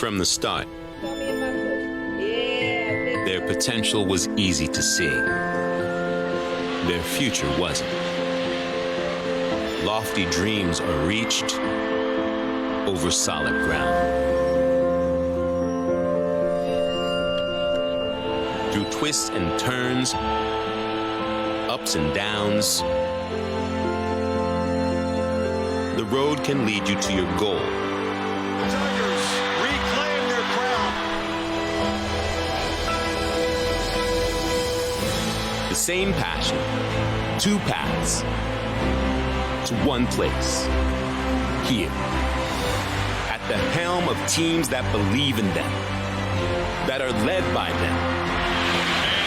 From the start, their potential was easy to see. Their future wasn't. Lofty dreams are reached over solid ground. Through twists and turns, ups and downs, the road can lead you to your goal. The Tigers reclaim their crown. The same passion, two paths to one place. Here, at the helm of teams that believe in them, that are led by them.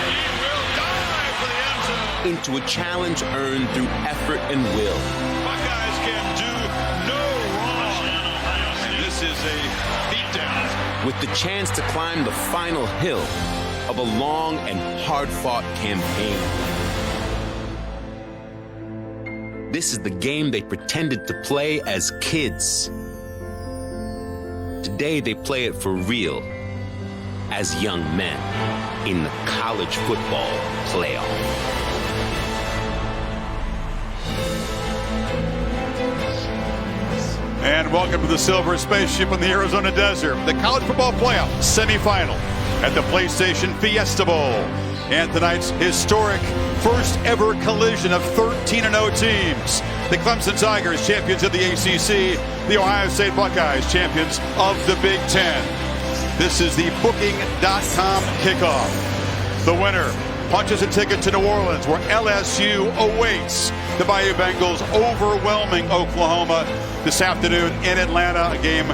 And he will dive for the end zone. Into a challenge earned through effort and will. Buckeyes can do no wrong. And this is a beatdown. With the chance to climb the final hill of a long and hard-fought campaign. This is the game they pretended to play as kids. Today they play it for real as young men in the college football playoff. And welcome to the Silver Spaceship in the Arizona Desert, the College Football Playoff semifinal at the PlayStation Fiesta Bowl. And tonight's historic first ever collision of 13-0 teams. The Clemson Tigers, champions of the ACC, the Ohio State Buckeyes, champions of the Big Ten. This is the Booking.com kickoff. The winner punches a ticket to New Orleans, where LSU awaits the Bayou Bengals overwhelming Oklahoma this afternoon in Atlanta, a game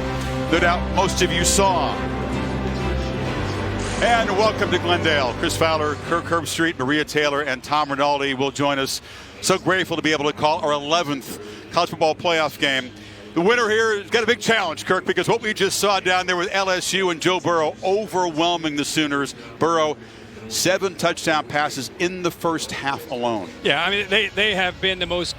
no doubt most of you saw. And welcome to Glendale. Chris Fowler, Kirk Herbstreit, Maria Taylor, and Tom Rinaldi will join us. So grateful to be able to call our 11th college football playoff game. The winner here has got a big challenge, Kirk, because what we just saw down there with LSU and Joe Burrow overwhelming the Sooners. Burrow, 7 touchdown passes in the first half alone. Yeah, I mean, they have been the most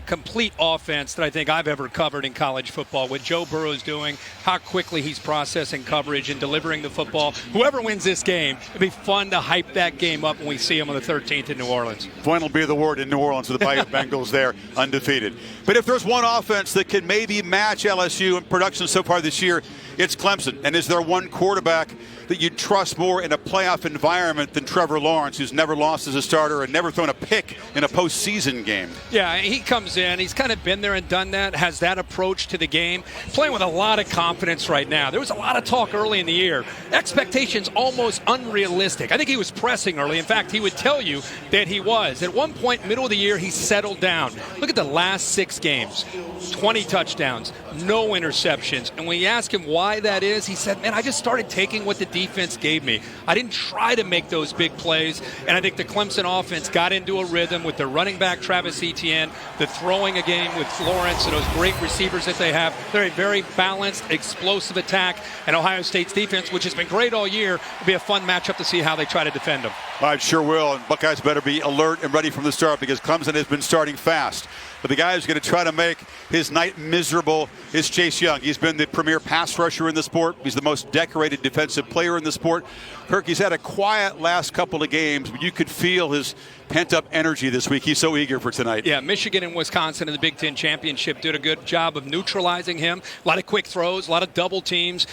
complete offense that I think I've ever covered in college football. What Joe Burrow's doing, how quickly he's processing coverage and delivering the football. Whoever wins this game, it'll be fun to hype that game up when we see them on the 13th in New Orleans. Fun will be the word in New Orleans with the Bayou Bengals there, undefeated. But if there's one offense that can maybe match LSU in production so far this year, it's Clemson. And is there one quarterback that you trust more in a playoff environment than Trevor Lawrence, who's never lost as a starter and never thrown a pick in a postseason game? Yeah, he comes in. He's kind of been there and done that, has that approach to the game, playing with a lot of confidence right now. There was a lot of talk early in the year. Expectations almost unrealistic. I think he was pressing early. In fact, he would tell you that he was. At one point, middle of the year, he settled down. Look at the last 6 games. 20 touchdowns, no interceptions. And when you ask him why that is, he said, man, I just started taking what the defense gave me. I didn't try to make those big plays. And I think the Clemson offense got into a rhythm with their running back, Travis Etienne, the throwing a game with Lawrence and those great receivers that they have. They're a very balanced, explosive attack. And Ohio State's defense, which has been great all year, will be a fun matchup to see how they try to defend them. I sure will. And Buckeyes better be alert and ready from the start, because Clemson has been starting fast. But the guy who's going to try to make his night miserable is Chase Young. He's been the premier pass rusher in the sport. He's the most decorated defensive player in the sport. Kirk, he's had a quiet last couple of games, but you could feel his pent-up energy this week. He's so eager for tonight. Yeah, Michigan and Wisconsin in the Big Ten Championship did a good job of neutralizing him. A lot of quick throws, a lot of double teams.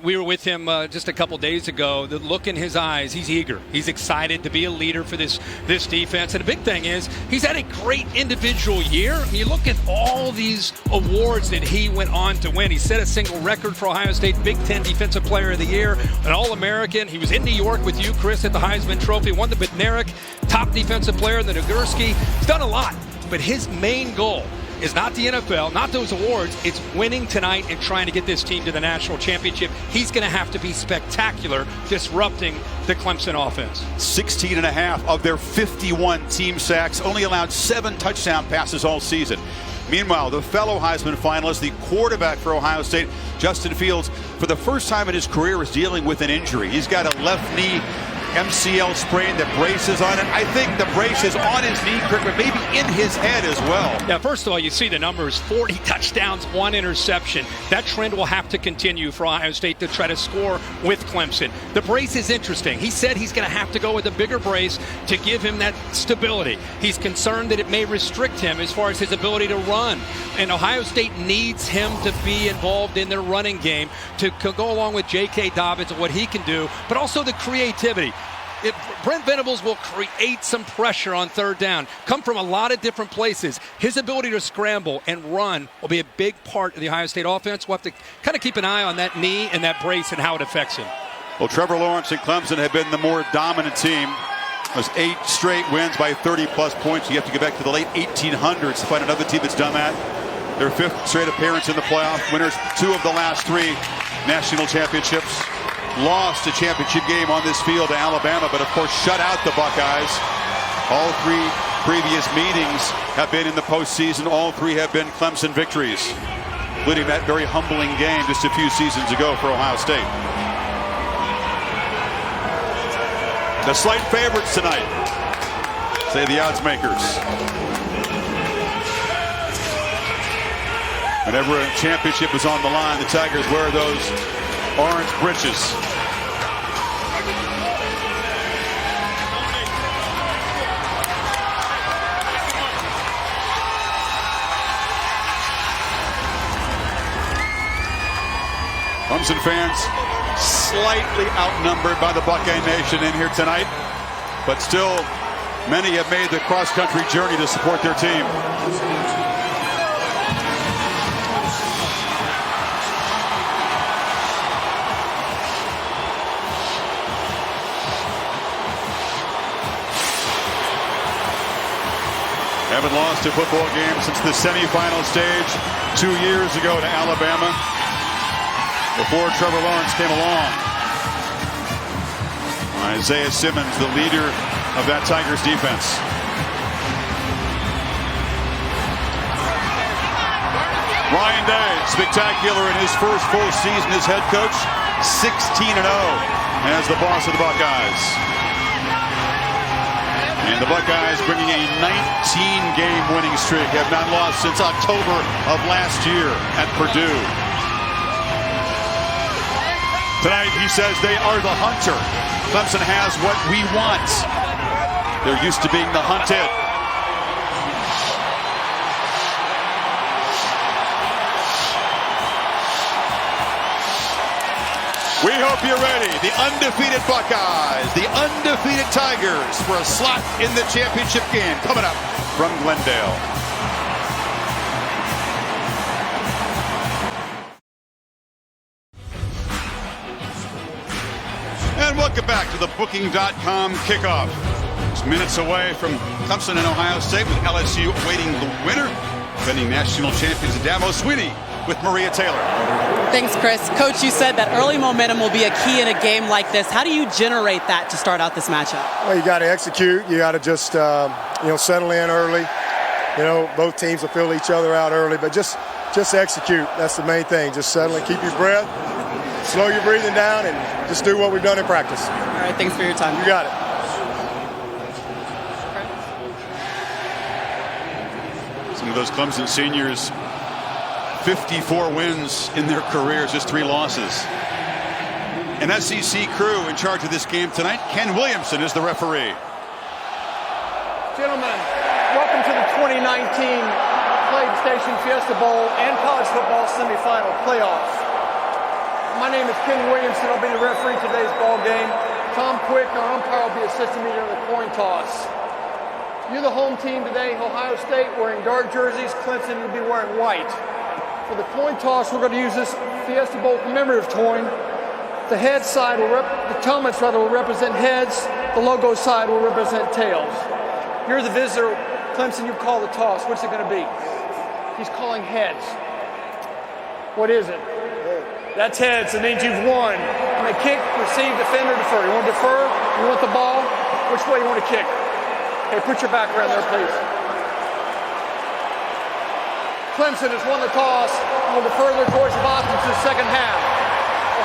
We were with him just a couple days ago. The look in his eyes, he's eager. He's excited to be a leader for this defense. And the big thing is, he's had a great individual year. I mean, you look at all these awards that he went on to win. He set a single record for Ohio State, Big Ten Defensive Player of the Year, an All-American. He was in New York with you, Chris, at the Heisman Trophy, won the Bednarik Top Defensive Player in the Nagurski. He's done a lot, but his main goal is not the NFL, not those awards. It's winning tonight and trying to get this team to the national championship. He's going to have to be spectacular, disrupting the Clemson offense. 16.5 of their 51 team sacks, only allowed 7 touchdown passes all season. Meanwhile, the fellow Heisman finalist, the quarterback for Ohio State, Justin Fields, for the first time in his career is dealing with an injury. He's got a left knee MCL sprain, the brace is on it. I think the brace is on his knee, Kirk, but maybe in his head as well. Yeah, first of all, you see the numbers, 40 touchdowns, 1 interception. That trend will have to continue for Ohio State to try to score with Clemson. The brace is interesting. He said he's going to have to go with a bigger brace to give him that stability. He's concerned that it may restrict him as far as his ability to run. And Ohio State needs him to be involved in their running game to go along with J.K. Dobbins and what he can do, but also the creativity. Brent Venables will create some pressure on third down, come from a lot of different places. His ability to scramble and run will be a big part of the Ohio State offense. We'll have to kind of keep an eye on that knee and that brace and how it affects him. Well, Trevor Lawrence and Clemson have been the more dominant team. There's 8 straight wins by 30-plus points. You have to get back to the late 1800s to find another team that's done that. Their 5th straight appearance in the playoff. Winners 2 of the last 3 national championships. Lost a championship game on this field to Alabama, but of course shut out the Buckeyes. All 3 previous meetings have been in the postseason. All 3 have been Clemson victories, including that very humbling game just a few seasons ago for Ohio State. The slight favorites tonight, say the odds makers. Whenever a championship is on the line, the Tigers wear those orange breeches. Clemson fans slightly outnumbered by the Buckeye Nation in here tonight, but still many have made the cross-country journey to support their team. Haven't lost a football game since the semifinal stage 2 years ago to Alabama, before Trevor Lawrence came along. Isaiah Simmons, the leader of that Tigers defense. Ryan Day, spectacular in his first full season as head coach, 16-0 as the boss of the Buckeyes. And the Buckeyes bringing a 19-game winning streak, have not lost since October of last year at Purdue. Tonight, he says they are the hunter. Clemson has what we want. They're used to being the hunted. We hope you're ready. The undefeated Buckeyes, the undefeated Tigers for a slot in the championship game coming up from Glendale. And welcome back to the Booking.com kickoff. It's minutes away from Clemson and Ohio State, with LSU awaiting the winner, defending national champions Dabo Swinney with Maria Taylor. Thanks, Chris. Coach, you said that early momentum will be a key in a game like this. How do you generate that to start out this matchup? Well, you got to execute. You got to just, settle in early. Both teams will fill each other out early, but just execute. That's the main thing. Just settle and keep your breath. Slow your breathing down and just do what we've done in practice. All right, thanks for your time. You got it. Some of those Clemson seniors, 54 wins in their careers, just 3 losses. An SEC crew in charge of this game tonight. Ken Williamson is the referee. Gentlemen, welcome to the 2019 PlayStation Fiesta Bowl and college football semifinal playoffs. My name is Ken Williamson. I'll be the referee today's ball game. Tom Quick, our umpire, will be assisting me during the coin toss. You're the home team today, Ohio State, wearing dark jerseys. Clemson, you'll be wearing white. For the coin toss, we're going to use this Fiesta Bowl commemorative coin. The head side will will represent heads. The logo side will represent tails. You're the visitor. Clemson, you call the toss. What's it going to be? He's calling heads. What is it? That's heads. It means you've won. You may kick, receive, defend, or defer. You want to defer? You want the ball? Which way you want to kick? Okay, put your back around there, please. Clemson has won the toss and will defer their choice of options to the second half.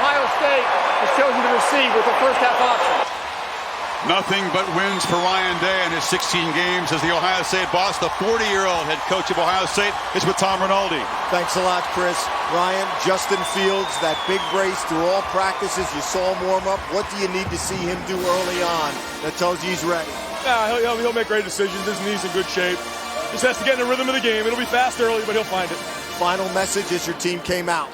Ohio State has chosen to receive with the first half option. Nothing but wins for Ryan Day in his 16 games as the Ohio State boss. The 40-year-old head coach of Ohio State is with Tom Rinaldi. Thanks a lot, Chris. Ryan, Justin Fields, that big brace through all practices. You saw him warm up. What do you need to see him do early on that tells you he's ready? Yeah, he'll make great decisions. His knee's in good shape. Just has to get in the rhythm of the game. It'll be fast early, but he'll find it. Final message as your team came out.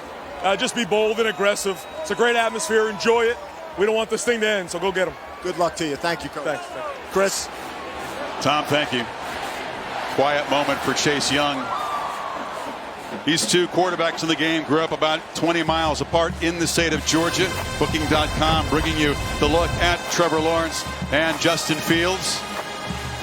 Just be bold and aggressive. It's a great atmosphere. Enjoy it. We don't want this thing to end, so go get them. Good luck to you. Thank you, Coach. Thanks. Chris? Tom, thank you. Quiet moment for Chase Young. These two quarterbacks in the game grew up about 20 miles apart in the state of Georgia. Booking.com bringing you the look at Trevor Lawrence and Justin Fields.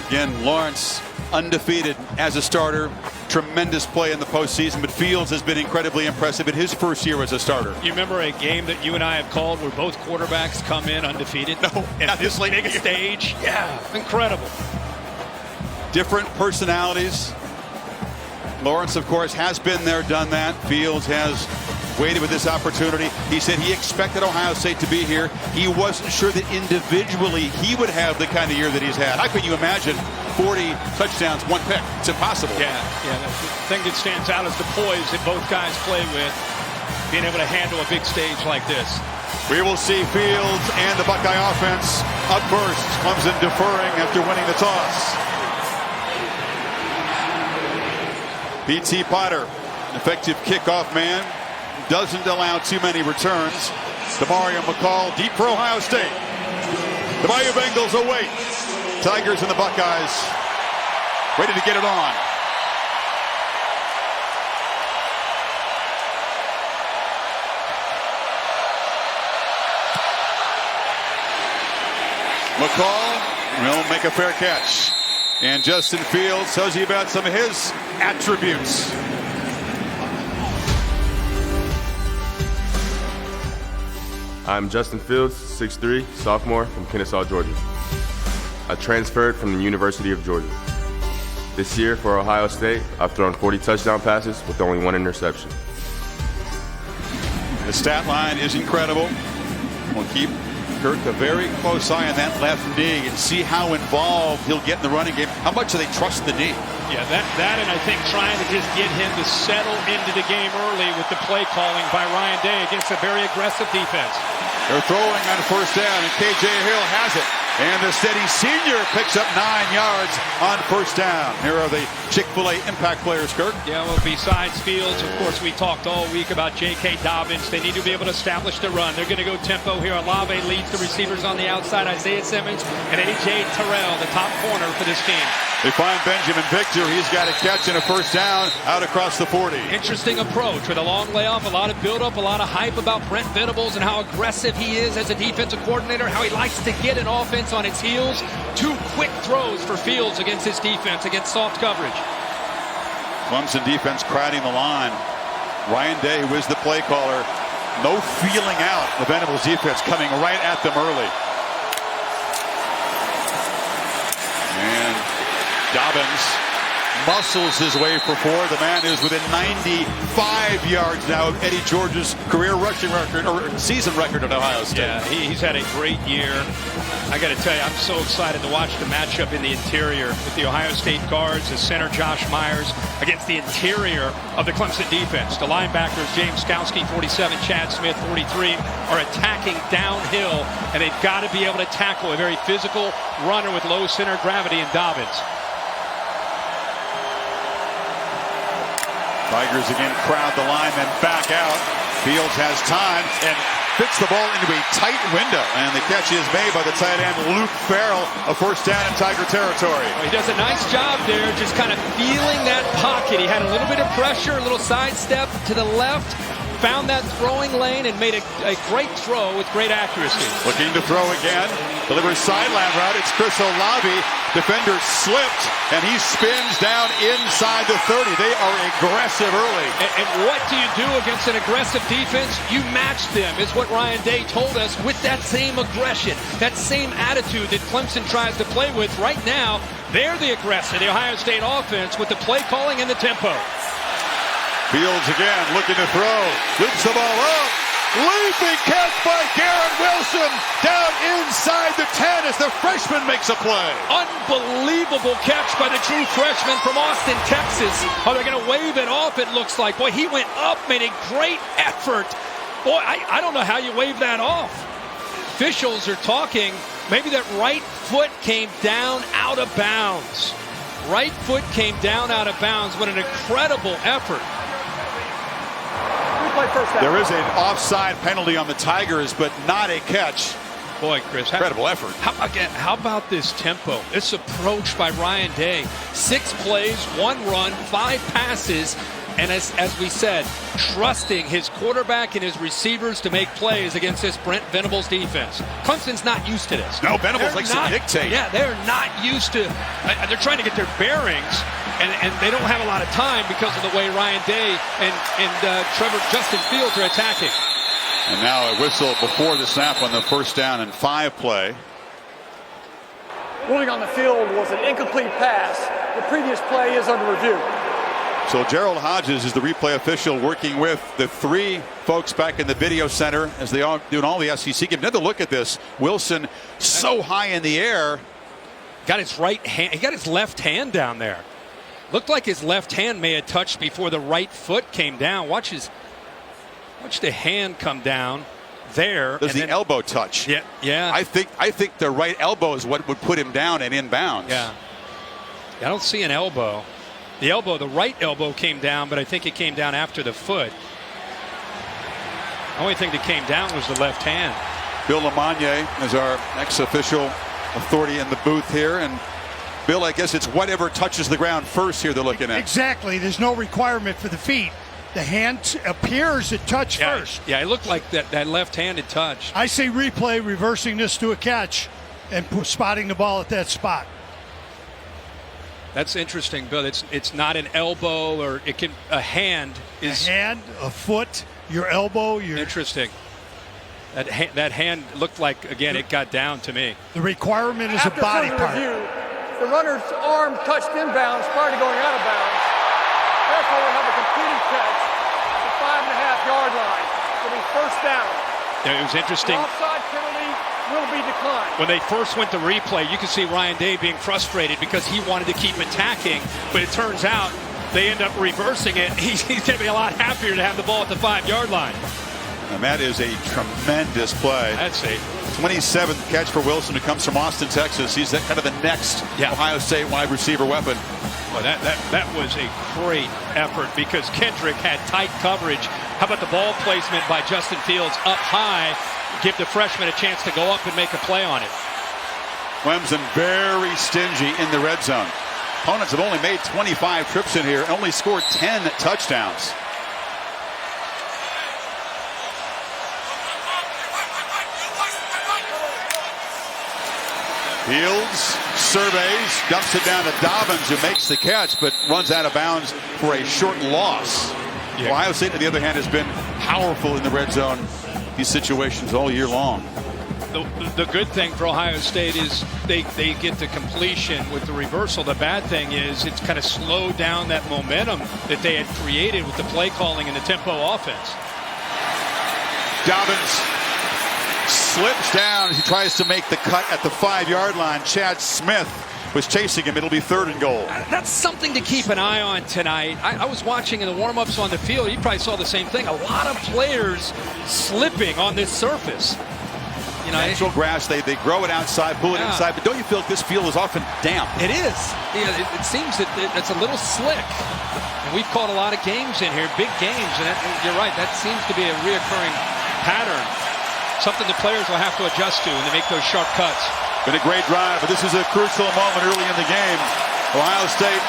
Again, Lawrence undefeated as a starter. Tremendous play in the postseason, but Fields has been incredibly impressive in his first year as a starter. You remember a game that you and I have called where both quarterbacks come in undefeated? No, at this big stage. Yeah, incredible. Different personalities. Lawrence, of course, has been there, done that. Fields has waited with this opportunity. He said he expected Ohio State to be here. He wasn't sure that individually he would have the kind of year that he's had. How can you imagine 40 touchdowns, one pick? It's impossible. Yeah. The thing that stands out is the poise that both guys play with, being able to handle a big stage like this. We will see Fields and the Buckeye offense up first. Clemson deferring after winning the toss. P.T. Potter, an effective kickoff man, doesn't allow too many returns. DeMario McCall deep for Ohio State. The Bayou Bengals await. Tigers and the Buckeyes ready to get it on. McCall will make a fair catch. And Justin Fields tells you about some of his attributes. I'm Justin Fields, 6'3", sophomore from Kennesaw, Georgia. I transferred from the University of Georgia. This year for Ohio State, I've thrown 40 touchdown passes with only one interception. The stat line is incredible. We'll keep Kirk a very close eye on that left knee and see how involved he'll get in the running game. How much do they trust the knee? Yeah, that and I think trying to just get him to settle into the game early with the play calling by Ryan Day against a very aggressive defense. They're throwing on first down, and K.J. Hill has it. And the steady senior picks up 9 yards on first down. Here are the Chick-fil-A impact players, Kirk. Yeah, well, besides Fields, of course, we talked all week about J.K. Dobbins. They need to be able to establish the run. They're going to go tempo here. Olave leads the receivers on the outside. Isaiah Simmons and A.J. Terrell, the top corner for this team. They find Benjamin Victor. He's got a catch and a first down out across the 40. Interesting approach with a long layoff, a lot of build-up, a lot of hype about Brent Venables and how aggressive he is as a defensive coordinator, how he likes to get an offense on its heels. 2 quick throws for Fields against his defense, against soft coverage. Clemson defense crowding the line. Ryan Day, who is the play caller, no feeling out. The Venables defense coming right at them early. And Dobbins muscles his way for 4. The man is within 95 yards now of Eddie George's career rushing record, or season record at Ohio State. Yeah, he's had a great year. I got to tell you, I'm so excited to watch the matchup in the interior with the Ohio State guards, the center Josh Myers against the interior of the Clemson defense. The linebackers, James Skowski, 47, Chad Smith, 43, are attacking downhill, and they've got to be able to tackle a very physical runner with low center of gravity in Dobbins. Tigers again crowd the line, then back out. Fields has time and fits the ball into a tight window. And the catch is made by the tight end, Luke Farrell, a first down in Tiger territory. Well, he does a nice job there, just kind of feeling that pocket. He had a little bit of pressure, a little sidestep to the left, found that throwing lane, and made a great throw with great accuracy. Looking to throw again. Delivers sideline route. It's Chris Olave. Defender slipped, and he spins down inside the 30. They are aggressive early. And what do you do against an aggressive defense? You match them, is what Ryan Day told us, with that same aggression, that same attitude that Clemson tries to play with right now. They're the aggressor, the Ohio State offense, with the play calling and the tempo. Fields again looking to throw. Loops the ball up. Leaping catch by Garrett Wilson down inside the 10 as the freshman makes a play. Unbelievable catch by the true freshman from Austin, Texas. Oh, they're going to wave it off, it looks like. Boy, he went up, made a great effort. Boy, I don't know how you wave that off. Officials are talking. Maybe that right foot came down out of bounds. Right foot came down out of bounds. What an incredible effort. There is an offside penalty on the Tigers, but not a catch. Boy, Chris, incredible effort. How about this tempo? This approach by Ryan Day. 6 plays, 1 run, 5 passes, and as we said, trusting his quarterback and his receivers to make plays against this Brent Venables defense. Clemson's not used to this. No, Venables likes to dictate. Yeah, they're not used to. They're trying to get their bearings. And they don't have a lot of time because of the way Ryan Day and Justin Fields are attacking. And now a whistle before the snap on the first down and 5 play. Ruling on the field was an incomplete pass. The previous play is under review. So Gerald Hodges is the replay official working with the 3 folks back in the video center as they are doing all the SEC. Give another look at this. Wilson so high in the air. Got his right hand. He got his left hand down there. Looked like his left hand may have touched before the right foot came down. Watch the hand come down there. There's the elbow touch. Yeah. I think the right elbow is what would put him down and inbounds. Yeah. I don't see an elbow. The right elbow came down, but I think it came down after the foot. The only thing that came down was the left hand. Bill Lamagna is our ex-official authority in the booth here, and Bill, I guess it's whatever touches the ground first here they're looking at. Exactly. There's no requirement for the feet. The hand appears to touch first. Yeah, it looked like that left-handed touch. I say replay, reversing this to a catch and spotting the ball at that spot. That's interesting, Bill. It's not an elbow, or a hand is. A hand, a foot, your elbow. Interesting. That hand looked like, again, it got down to me. The requirement is a body part. Review, the runner's arm touched inbounds prior to going out of bounds. Therefore, we have a completed catch at the 5.5-yard line. It'll be first down. Yeah, it was interesting. The offside penalty will be declined. When they first went to replay, you could see Ryan Day being frustrated because he wanted to keep attacking, but it turns out they end up reversing it. He's going to be a lot happier to have the ball at the 5-yard line. And that is a tremendous play. That's a 27th catch for Wilson, who comes from Austin, Texas. He's kind of the next Ohio State wide receiver weapon. Well, that was a great effort because Kendrick had tight coverage. How about the ball placement by Justin Fields up high? Give the freshman a chance to go up and make a play on it. Clemson very stingy in the red zone. Opponents have only made 25 trips in here, only scored 10 touchdowns. Fields surveys, dumps it down to Dobbins, who makes the catch, but runs out of bounds for a short loss. Yeah. Ohio State, on the other hand, has been powerful in the red zone, these situations all year long. The good thing for Ohio State is they get the completion with the reversal. The bad thing is it's kind of slowed down that momentum that they had created with the play calling and the tempo offense. Dobbins slips down as he tries to make the cut at the 5-yard line. Chad Smith was chasing him. It'll be 3rd and goal. That's something to keep an eye on tonight. I was watching in the warm-ups on the field. You probably saw the same thing. A lot of players slipping on this surface. Natural grass, they grow it outside, pull it inside, but don't you feel like this field is often damp? It is. Yeah, it seems that it's a little slick. And we've caught a lot of games in here, big games, and you're right, that seems to be a reoccurring pattern. Something the players will have to adjust to when they make those sharp cuts. Been a great drive, but this is a crucial moment early in the game. Ohio State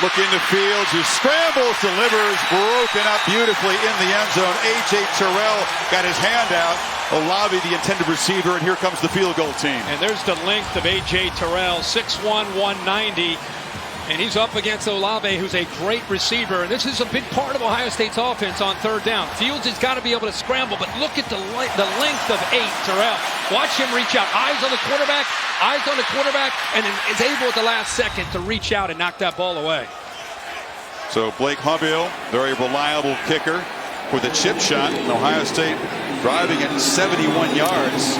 looking to Fields, who scrambles, delivers, broken up beautifully in the end zone. A.J. Terrell got his hand out. Olave, the intended receiver, and here comes the field goal team. And there's the length of A.J. Terrell, 6'1", 190. And he's up against Olave, who's a great receiver. And this is a big part of Ohio State's offense on 3rd down. Fields has got to be able to scramble, but look at the length of Terrell. Watch him reach out. Eyes on the quarterback, and then is able at the last second to reach out and knock that ball away. So Blake Hubbell, very reliable kicker. with a chip shot. Ohio State driving at 71 yards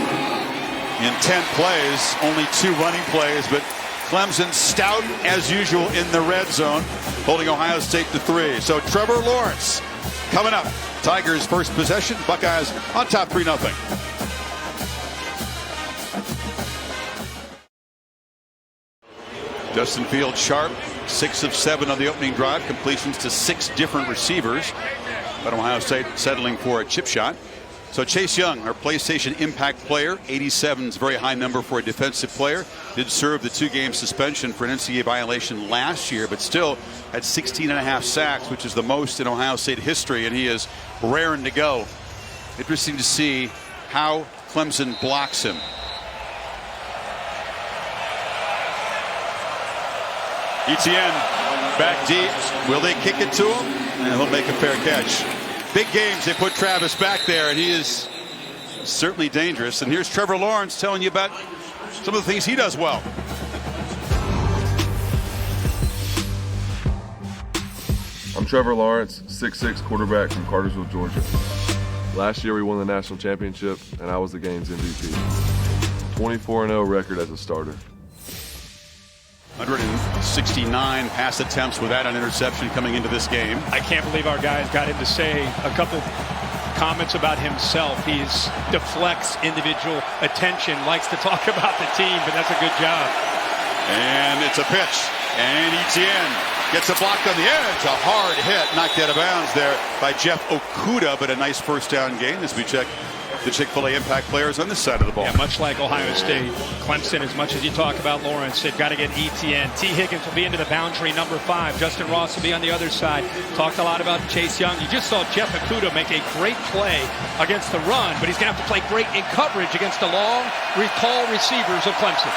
in 10 plays, only 2 running plays, but Clemson stout as usual in the red zone, holding Ohio State to 3. So Trevor Lawrence coming up. Tigers first possession, Buckeyes on top 3-0. Justin Fields sharp, 6 of 7 on the opening drive, completions to 6 different receivers, but Ohio State settling for a chip shot. So Chase Young, our PlayStation Impact player, 87 is a very high number for a defensive player. Did serve the 2-game suspension for an NCAA violation last year, but still had 16.5 sacks, which is the most in Ohio State history, and he is raring to go. Interesting to see how Clemson blocks him. Etienne back deep. Will they kick it to him? And he'll make a fair catch. Big games, they put Travis back there, and he is certainly dangerous. And here's Trevor Lawrence telling you about some of the things he does well. I'm Trevor Lawrence, 6'6" quarterback from Cartersville, Georgia. Last year we won the national championship, and I was the game's MVP. 24-0 record as a starter. 169 pass attempts without an interception coming into this game. I can't believe our guys got him to say a couple comments about himself. He's deflects individual attention, likes to talk about the team, but that's a good job. And it's a pitch, and Etienne gets a block on the edge. A hard hit, knocked out of bounds there by Jeff Okudah, but a nice first down gain as we check the Chick-fil-A Impact players on this side of the ball. Yeah, much like Ohio State, Clemson, as much as you talk about Lawrence, they've got to get Etienne. T. Higgins will be into the boundary, number 5. Justin Ross will be on the other side. Talked a lot about Chase Young. You just saw Jeff Okudah make a great play against the run, but he's going to have to play great in coverage against the long, tall receivers of Clemson.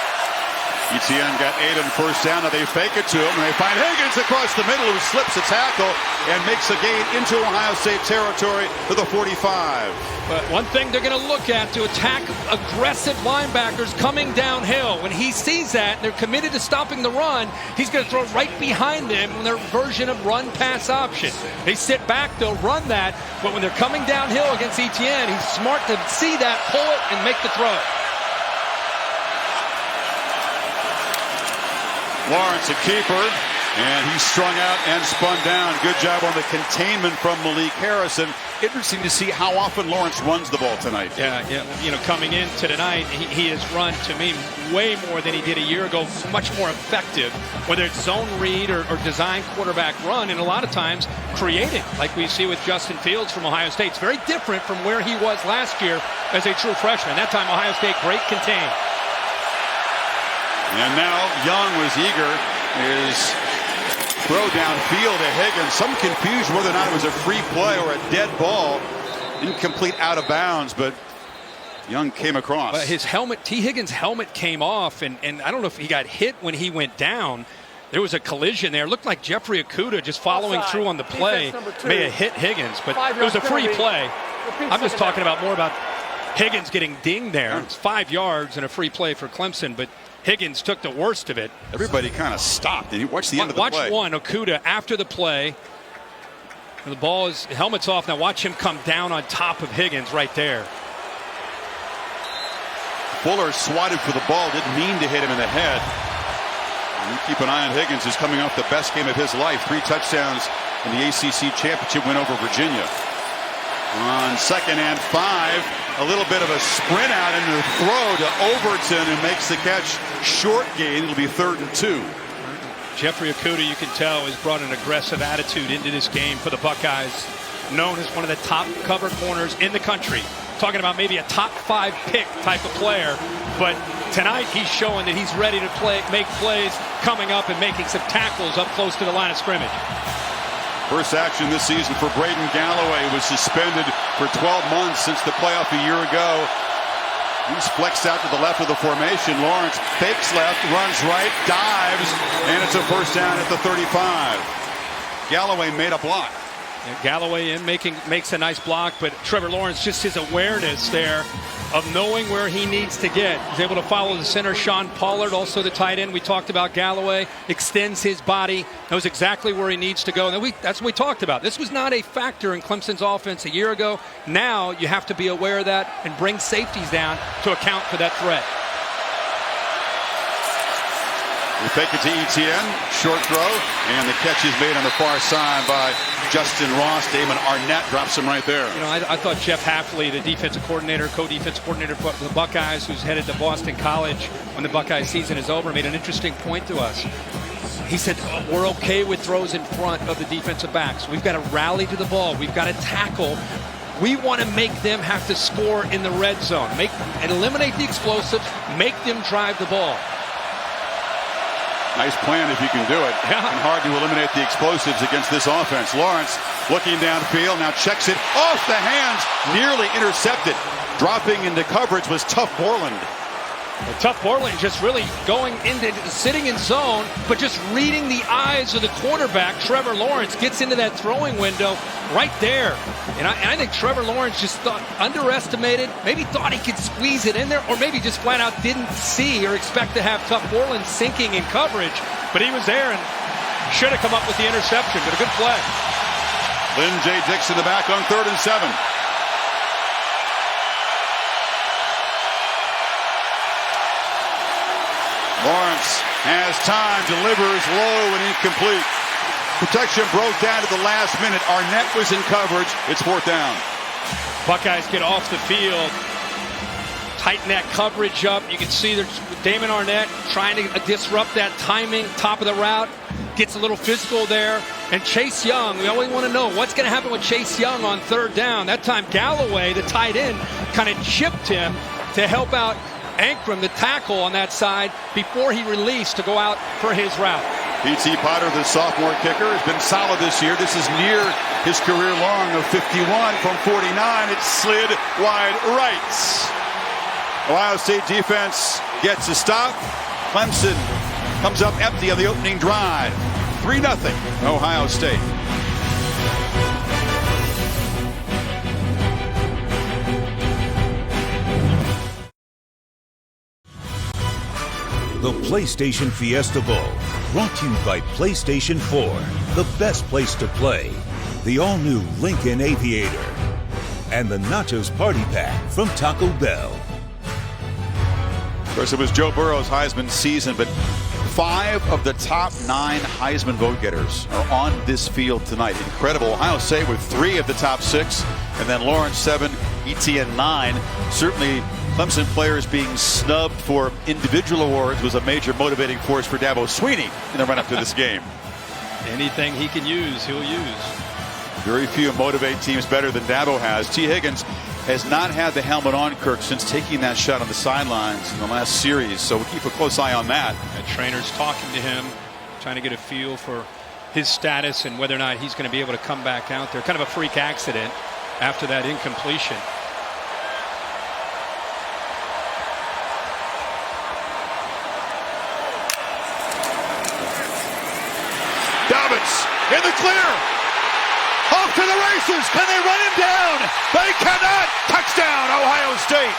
Etienne got 8 on first down. Now they fake it to him, and they find Higgins across the middle, who slips a tackle and makes a gain into Ohio State territory to the 45. But one thing they're going to look at to attack aggressive linebackers coming downhill. When he sees that and they're committed to stopping the run, he's going to throw right behind them in their version of run-pass option. They sit back, they'll run that, but when they're coming downhill against Etienne, he's smart to see that, pull it, and make the throw. Lawrence, a keeper, and he's strung out and spun down. Good job on the containment from Malik Harrison. Interesting to see how often Lawrence runs the ball tonight. Yeah. You know, coming into tonight, he has run, to me, way more than he did a year ago. Much more effective, whether it's zone read or design quarterback run, and a lot of times creating, like we see with Justin Fields from Ohio State. It's very different from where he was last year as a true freshman. That time, Ohio State, great contain. And now Young was eager. His throw downfield to Higgins. Some confusion whether or not it was a free play or a dead ball. Incomplete, out of bounds, but Young came across. But his helmet, T. Higgins' helmet came off, and I don't know if he got hit when he went down. There was a collision there. It looked like Jeffrey Okudah just following through on the play may have hit Higgins, but it was a free play. I'm just talking about more about Higgins getting dinged there. It's 5 yards and a free play for Clemson, but Higgins took the worst of it. Everybody kind of stopped, and you watch the end of the play. Watch one, Okudah, after the play. The ball is, helmet's off. Now watch him come down on top of Higgins right there. Fuller swatted for the ball, didn't mean to hit him in the head. And keep an eye on Higgins, who's coming off the best game of his life. 3 touchdowns in the ACC championship win over Virginia. On 2nd and 5. A little bit of a sprint out and a throw to Overton, who makes the catch. Short gain. It'll be 3rd and 2. Jeffrey Okudah, you can tell, has brought an aggressive attitude into this game for the Buckeyes. Known as one of the top cover corners in the country. Talking about maybe a top 5 pick type of player. But tonight he's showing that he's ready to make plays, coming up and making some tackles up close to the line of scrimmage. First action this season for Braden Galloway, who was suspended for 12 months since the playoff a year ago. He's flexed out to the left of the formation. Lawrence fakes left, runs right, dives, and it's a first down at the 35. Galloway made a block. And Galloway in makes a nice block, but Trevor Lawrence, just his awareness there of knowing where he needs to get. He's able to follow the center. Sean Pollard, also the tight end. We talked about Galloway, extends his body, knows exactly where he needs to go. And that's what we talked about. This was not a factor in Clemson's offense a year ago. Now you have to be aware of that and bring safeties down to account for that threat. We take it to Etienne, short throw, and the catch is made on the far side by Justin Ross. Damon Arnett drops him right there. You know, I thought Jeff Hafley, the defensive coordinator, co-defensive coordinator for the Buckeyes, who's headed to Boston College when the Buckeye season is over, made an interesting point to us. He said, we're okay with throws in front of the defensive backs. We've got to rally to the ball. We've got to tackle. We want to make them have to score in the red zone. And eliminate the explosives, make them drive the ball. Nice plan if you can do it. Yeah. And hard to eliminate the explosives against this offense. Lawrence looking downfield, now checks it off the hands, nearly intercepted. Dropping into coverage was Tough Borland. Well, Tough Borland just really going into sitting in zone, but just reading the eyes of the quarterback. Trevor Lawrence gets into that throwing window right there. And I think Trevor Lawrence just underestimated, maybe thought he could squeeze it in there, or maybe just flat out didn't see or expect to have Tough Borland sinking in coverage. But he was there and should have come up with the interception, but a good play. Lynn J. Dixon the back on 3rd and 7. Lawrence has time, delivers low and incomplete. Protection broke down at the last minute. Arnett was in coverage. It's 4th down. Buckeyes get off the field, tighten that coverage up. You can see there's Damon Arnett trying to disrupt that timing, top of the route. Gets a little physical there. And Chase Young, we always want to know what's going to happen with Chase Young on 3rd down. That time Galloway, the tight end, kind of chipped him to help out Ankrum, the tackle on that side, before he released to go out for his route. P.T. Potter, the sophomore kicker, has been solid this year. This is near his career long of 51 from 49. It slid wide right. Ohio State defense gets a stop. Clemson comes up empty on the opening drive. 3-0 Ohio State. The PlayStation Fiesta Bowl, brought to you by PlayStation 4, the best place to play. The all-new Lincoln Aviator. And the Nachos Party Pack from Taco Bell. Of course, it was Joe Burrow's Heisman season, but 5 of the top 9 Heisman vote getters are on this field tonight. Incredible. Ohio State with 3 of the top 6, and then Lawrence 7, Etienne 9. Certainly Clemson players being snubbed for individual awards was a major motivating force for Dabo Swinney in the run-up to this game. Anything he can use, he'll use. Very few motivate teams better than Dabo has. T. Higgins has not had the helmet on, Kirk, since taking that shot on the sidelines in the last series, so we'll keep a close eye on that. The trainer's talking to him, trying to get a feel for his status and whether or not he's going to be able to come back out there. Kind of a freak accident after that incompletion. In the clear. Off to the races. Can they run him down? They cannot. Touchdown, Ohio State.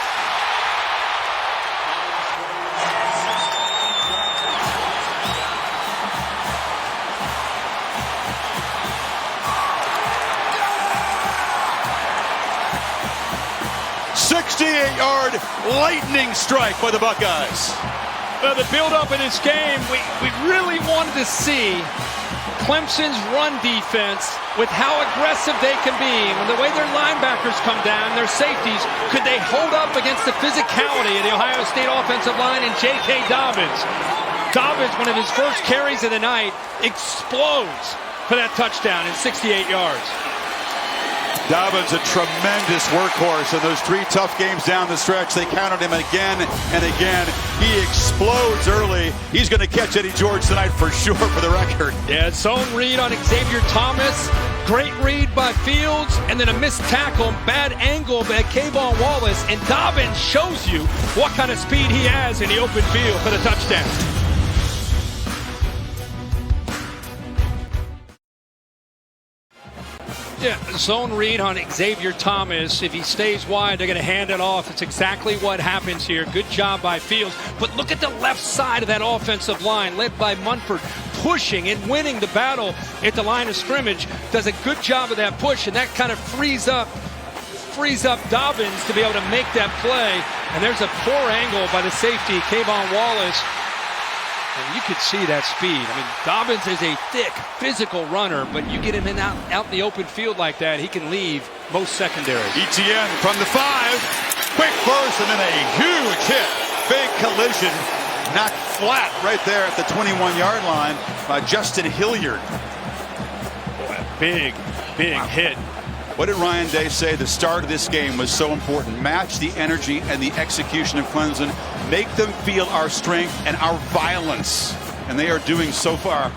"68-yard lightning strike by the Buckeyes." The build-up in this game, we really wanted to see Clemson's run defense with how aggressive they can be. And the way their linebackers come down, their safeties, could they hold up against the physicality of the Ohio State offensive line and J.K. Dobbins? Dobbins, one of his first carries of the night, explodes for that touchdown in 68 yards. Dobbins, a tremendous workhorse in those 3 tough games down the stretch. They counted him again and again. He explodes early. He's going to catch Eddie George tonight for sure, for the record. Yeah, zone read on Xavier Thomas. Great read by Fields, and then a missed tackle, bad angle by Kayvon Wallace. And Dobbins shows you what kind of speed he has in the open field for the touchdown. Yeah, zone read on Xavier Thomas. If he stays wide, they're going to hand it off. It's exactly what happens here. Good job by Fields. But look at the left side of that offensive line, led by Munford, pushing and winning the battle at the line of scrimmage. Does a good job of that push, and that kind of frees up Dobbins to be able to make that play. And there's a poor angle by the safety, Kayvon Wallace. And you could see that speed. I mean, Dobbins is a thick, physical runner, but you get him out in the open field like that, he can leave most secondaries. ETN from the 5. Quick burst and then a huge hit. Big collision. Knocked flat right there at the 21-yard line by Justin Hilliard. Boy, a big hit. What did Ryan Day say? The start of this game was so important. Match the energy and the execution of Clemson. Make them feel our strength and our violence. And they are doing so far.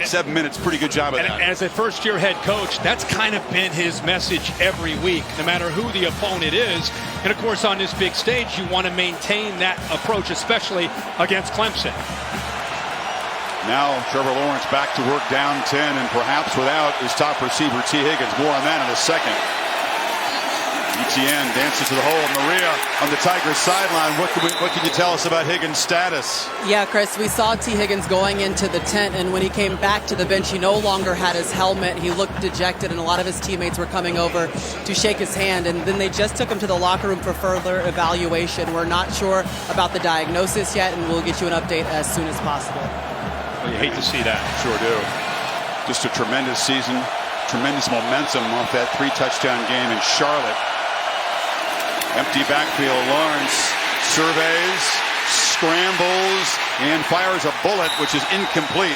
7 minutes, pretty good job of that. As a first-year head coach, that's kind of been his message every week, no matter who the opponent is. And, of course, on this big stage, you want to maintain that approach, especially against Clemson. Now Trevor Lawrence back to work down 10 and perhaps without his top receiver T. Higgins. More on that in a second. ETN dances to the hole. Maria on the Tigers sideline. What can you tell us about Higgins' status? Yeah, Chris, we saw T. Higgins going into the tent, and when he came back to the bench, he no longer had his helmet. He looked dejected, and a lot of his teammates were coming over to shake his hand, and then they just took him to the locker room for further evaluation. We're not sure about the diagnosis yet, and we'll get you an update as soon as possible. Well, you hate to see that. Sure do. Just a tremendous season, tremendous momentum off that 3-touchdown game in Charlotte. Empty backfield. Lawrence surveys, scrambles, and fires a bullet, which is incomplete.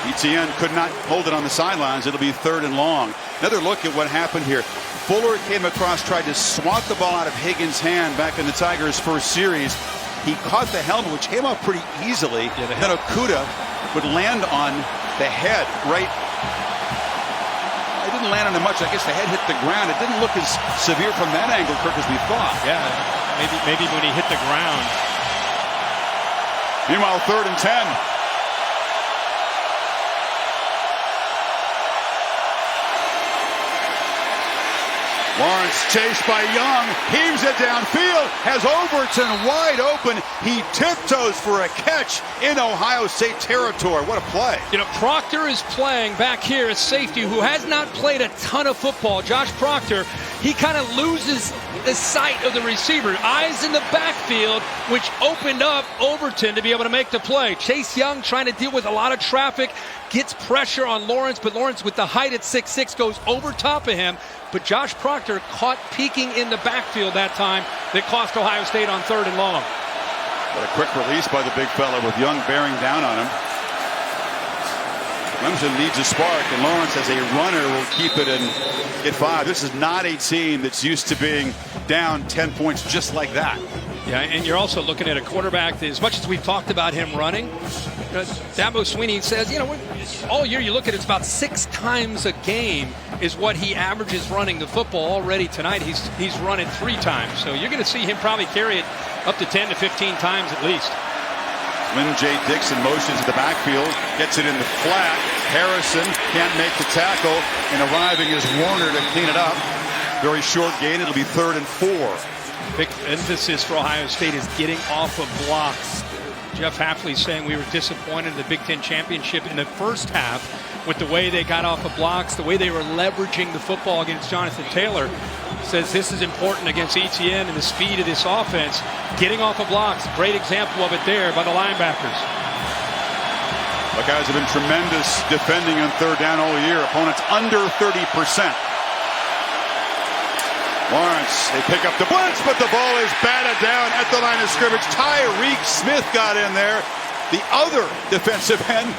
ETN could not hold it on the sidelines. It'll be 3rd and long. Another look at what happened here. Fuller came across, tried to swat the ball out of Higgins' hand back in the Tigers' first series. He caught the helmet, which came off pretty easily. Yeah, then Okuda would land on the head right. It didn't land on him much. I guess the head hit the ground. It didn't look as severe from that angle, Kirk, as we thought. Yeah, maybe when he hit the ground. Meanwhile, 3rd and 10. Lawrence chased by Young, heaves it downfield, has Overton wide open. He tiptoes for a catch in Ohio State territory. What a play. You know, Proctor is playing back here as safety, who has not played a ton of football. Josh Proctor, he kind of loses the sight of the receiver. Eyes in the backfield, which opened up Overton to be able to make the play. Chase Young trying to deal with a lot of traffic, gets pressure on Lawrence, but Lawrence with the height at 6'6" goes over top of him. But Josh Proctor caught peeking in the backfield that time that cost Ohio State on 3rd and long. What a quick release by the big fella with Young bearing down on him. Clemson needs a spark, and Lawrence as a runner will keep it and get 5. This is not a team that's used to being down 10 points just like that. Yeah, and you're also looking at a quarterback that, as much as we've talked about him running, Dabo Swinney says, you know, all year you look at it, it's about 6 times a game is what he averages running the football. Already tonight he's run it 3 times. So you're going to see him probably carry it up to 10 to 15 times at least. Lynn J. Dixon motions to the backfield, gets it in the flat. Harrison can't make the tackle, and arriving is Warner to clean it up. Very short gain. It'll be 3rd and 4. Big emphasis for Ohio State is getting off of blocks. Jeff Hafley saying we were disappointed in the Big Ten Championship in the first half with the way they got off of blocks, the way they were leveraging the football against Jonathan Taylor. Says this is important against ETN and the speed of this offense. Getting off of blocks, great example of it there by the linebackers. The guys have been tremendous defending on 3rd down all year. Opponents under 30%. Lawrence, they pick up the blitz, but the ball is batted down at the line of scrimmage. Tyreek Smith got in there. The other defensive end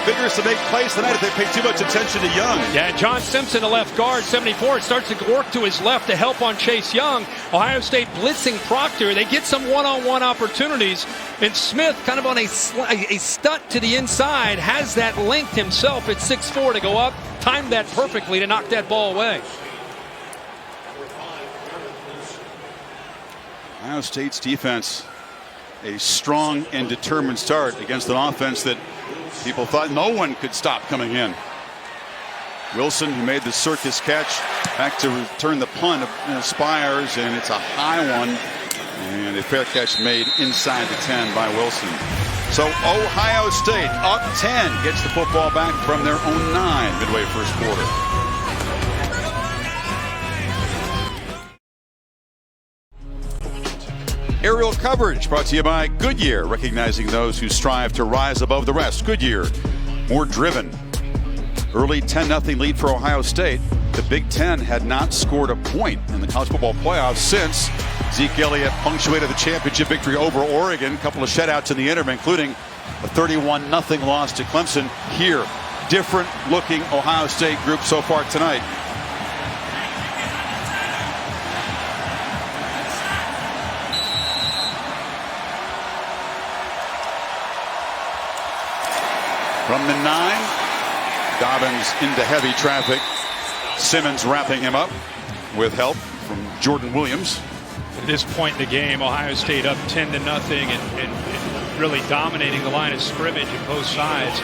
figures to make plays tonight if they pay too much attention to Young. Yeah, John Simpson, the left guard, 74, starts to work to his left to help on Chase Young. Ohio State blitzing Proctor. They get some one-on-one opportunities, and Smith kind of on a stunt to the inside, has that length himself at 6'4" to go up, timed that perfectly to knock that ball away. Ohio State's defense, a strong and determined start against an offense that people thought no one could stop coming in. Wilson, who made the circus catch, back to return the punt, aspires, and it's a high one. And a fair catch made inside the 10 by Wilson. So Ohio State up 10 gets the football back from their own 9 midway first quarter. Aerial coverage brought to you by Goodyear, recognizing those who strive to rise above the rest. Goodyear, more driven. Early 10-0 lead for Ohio State. The Big Ten had not scored a point in the college football playoffs since Zeke Elliott punctuated the championship victory over Oregon. A couple of shutouts in the interim, including a 31-0 loss to Clemson. Here, different looking Ohio State group so far tonight. From the 9, Dobbins into heavy traffic. Simmons wrapping him up with help from Jordan Williams. At this point in the game, Ohio State up 10-0 and really dominating the line of scrimmage at both sides.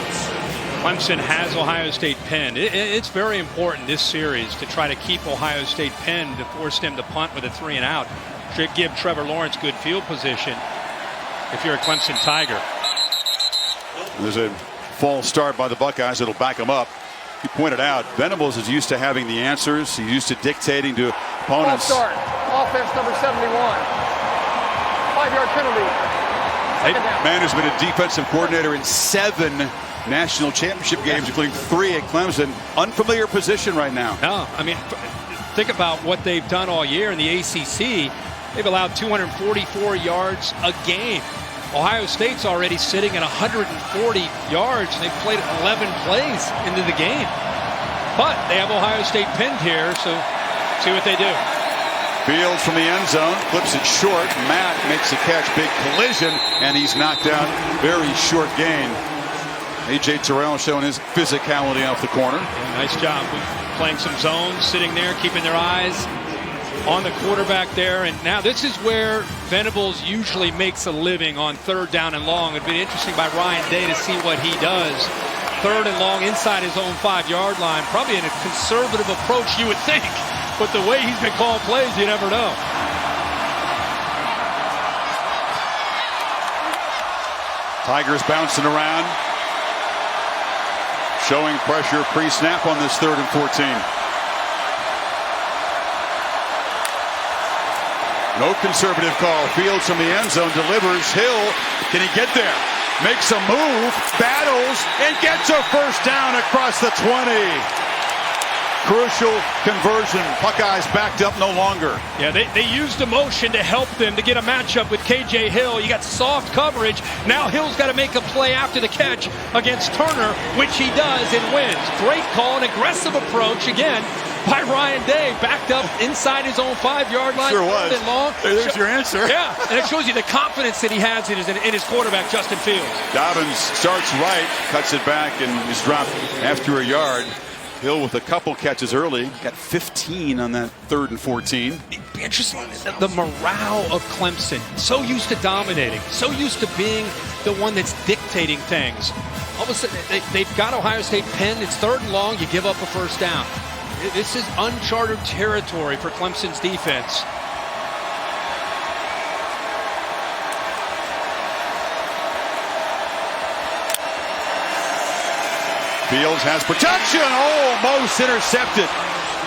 Clemson has Ohio State pinned. It's very important this series to try to keep Ohio State pinned to force them to punt with a 3 and out. Should give Trevor Lawrence good field position if you're a Clemson Tiger. There's a false start by the Buckeyes. It'll back them up. He pointed out Venables is used to having the answers. He's used to dictating to opponents. False start. Offense number 71. 5-yard penalty. Second down. Man who's been a defensive coordinator in 7 national championship games, including 3 at Clemson. Unfamiliar position right now. No, I mean, think about what they've done all year in the ACC. They've allowed 244 yards a game. Ohio State's already sitting at 140 yards. They've played 11 plays into the game. But they have Ohio State pinned here, so see what they do. Fields from the end zone, flips it short. Matt makes a catch, big collision, and he's knocked out. Very short gain. A.J. Terrell showing his physicality off the corner. Yeah, nice job playing some zones, sitting there, keeping their eyes on the quarterback there. And now this is where Venables usually makes a living on 3rd down and long. It'd be interesting by Ryan Day to see what he does. 3rd and long inside his own 5-yard line. Probably in a conservative approach, you would think. But the way he's been calling plays, you never know. Tigers bouncing around. Showing pressure pre-snap on this 3rd and 14. No conservative call. Fields from the end zone delivers. Hill, can he get there? Makes a move, battles, and gets a first down across the 20. Crucial conversion. Buckeyes backed up no longer. Yeah, they used the motion to help them to get a matchup with K.J. Hill. You got soft coverage. Now Hill's got to make a play after the catch against Turner, which he does and wins. Great call, an aggressive approach again by Ryan Day, backed up inside his own 5-yard line. Sure was. Long. There's your answer. Yeah, and it shows you the confidence that he has in his quarterback, Justin Fields. Dobbins starts right, cuts it back, and is dropped after a yard. Hill with a couple catches early. Got 15 on that 3rd and 14. It'd be interesting. The morale of Clemson. So used to dominating. So used to being the one that's dictating things. All of a sudden, they've got Ohio State pinned. It's 3rd and long. You give up a first down. This is uncharted territory for Clemson's defense. Fields has protection. Almost intercepted.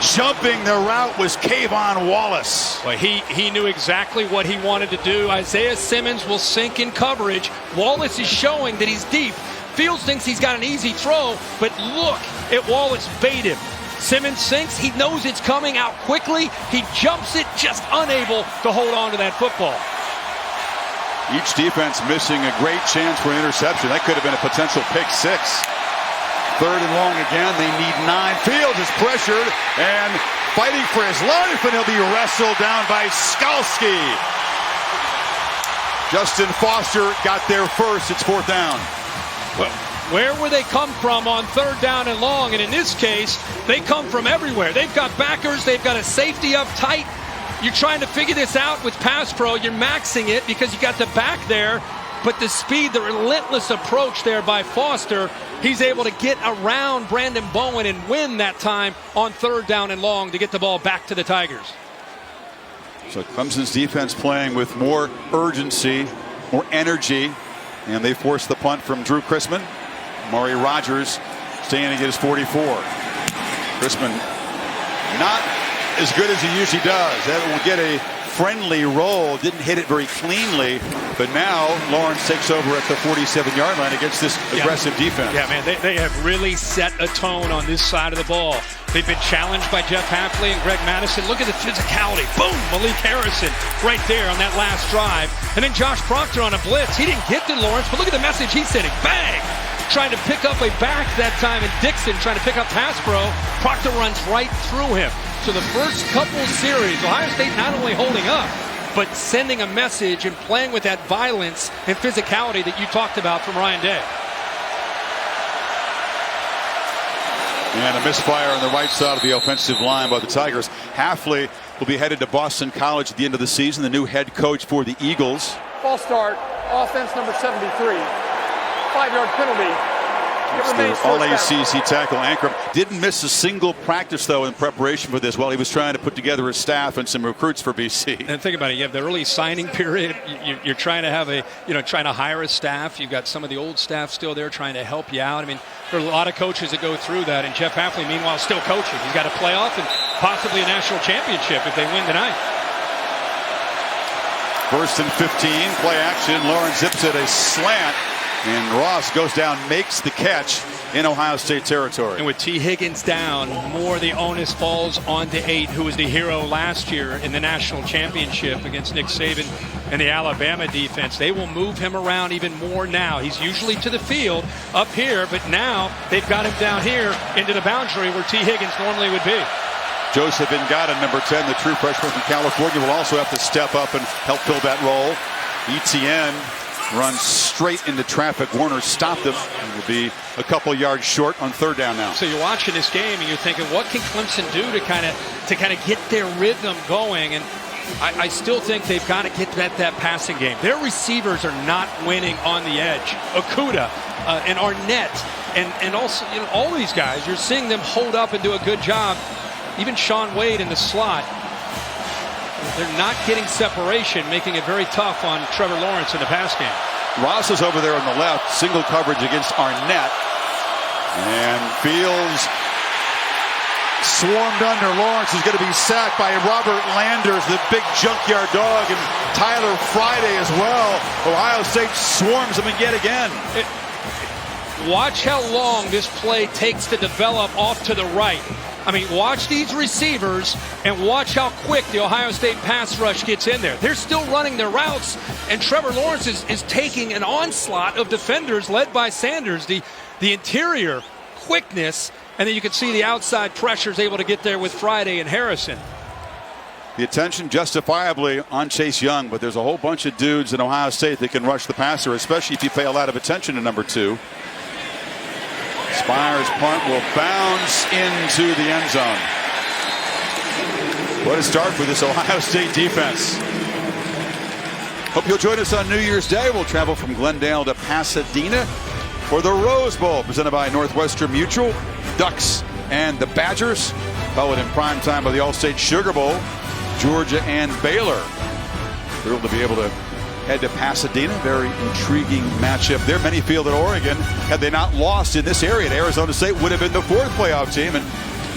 Jumping the route was Kayvon Wallace. Well, he knew exactly what he wanted to do. Isaiah Simmons will sink in coverage. Wallace is showing that he's deep. Fields thinks he's got an easy throw, but look at Wallace bait him. Simmons sinks. He knows it's coming out quickly. He jumps it, just unable to hold on to that football. Each defense missing a great chance for an interception. That could have been a potential pick 6. 3rd and long again. They need 9. Fields is pressured and fighting for his life, and he'll be wrestled down by Skalski. Justin Foster got there first. It's 4th down. Well, where will they come from on 3rd down and long? And in this case, they come from everywhere. They've got backers. They've got a safety up tight. You're trying to figure this out with pass pro. You're maxing it because you got the back there. but the speed, the relentless approach there by Foster, he's able to get around Brandon Bowen and win that time on 3rd down and long to get the ball back to the Tigers. So Clemson's defense playing with more urgency, more energy, and they force the punt from Drew Chrisman. Maury Rogers staying to get his 44. Chrisman not as good as he usually does. That will get a friendly roll. Didn't hit it very cleanly, but now Lawrence takes over at the 47-yard line against this aggressive defense. Yeah, man, they have really set a tone on this side of the ball. They've been challenged by Jeff Hafley and Greg Madison. Look at the physicality. Boom, Malik Harrison right there on that last drive. And then Josh Proctor on a blitz. He didn't get to Lawrence, but look at the message he's sending. Bang! Trying to pick up a back that time, and Dixon trying to pick up pass pro. Proctor runs right through him. So the first couple series, Ohio State not only holding up, but sending a message and playing with that violence and physicality that you talked about from Ryan Day. And a misfire on the right side of the offensive line by the Tigers. Hafley will be headed to Boston College at the end of the season, the new head coach for the Eagles. False start, offense number 73. 5-yard penalty. All-ACC tackle Ankrum didn't miss a single practice, though, in preparation for this while he was trying to put together a staff and some recruits for BC. And think about it. You have the early signing period. You're trying to have trying to hire a staff. You've got some of the old staff still there trying to help you out. I mean, there are a lot of coaches that go through that. And Jeff Hafley, meanwhile, still coaching. He's got a playoff and possibly a national championship if they win tonight. 1st and 15, play action. Lawrence zips it a slant. And Ross goes down, makes the catch in Ohio State territory. And with T. Higgins down, more the onus falls on to 8, who was the hero last year in the national championship against Nick Saban and the Alabama defense. They will move him around even more now. He's usually to the field up here, but now they've got him down here into the boundary where T. Higgins normally would be. Joseph Ngata, number 10, the true freshman from California, will also have to step up and help fill that role. ETN runs straight into traffic. Warner stopped him and will be a couple yards short on 3rd down now. So you're watching this game and you're thinking, what can Clemson do to kind of get their rhythm going? And I still think they've got to get that passing game. Their receivers are not winning on the edge. Okudah and Arnett and also all these guys, you're seeing them hold up and do a good job. Even Sean Wade in the slot. They're not getting separation, making it very tough on Trevor Lawrence in the pass game. Ross is over there on the left, single coverage against Arnett. And Fields swarmed under. Lawrence is going to be sacked by Robert Landers, the big junkyard dog, and Tyler Friday as well. Ohio State swarms him yet again. Watch how long this play takes to develop off to the right. I mean, watch these receivers and watch how quick the Ohio State pass rush gets in there. They're still running their routes, and Trevor Lawrence is taking an onslaught of defenders led by Sanders. The interior quickness, and then you can see the outside pressures able to get there with Friday and Harrison. The attention justifiably on Chase Young, but there's a whole bunch of dudes in Ohio State that can rush the passer, especially if you pay a lot of attention to number 2. Spires' punt will bounce into the end zone. What a start for this Ohio State defense. Hope you'll join us on New Year's Day. We'll travel from Glendale to Pasadena for the Rose Bowl, presented by Northwestern Mutual, Ducks and the Badgers, followed in prime time by the All-State Sugar Bowl, Georgia and Baylor. Thrilled to be able to head to Pasadena. Very intriguing matchup there. Many feel that Oregon, had they not lost in this area, Arizona State would have been the 4th playoff team, and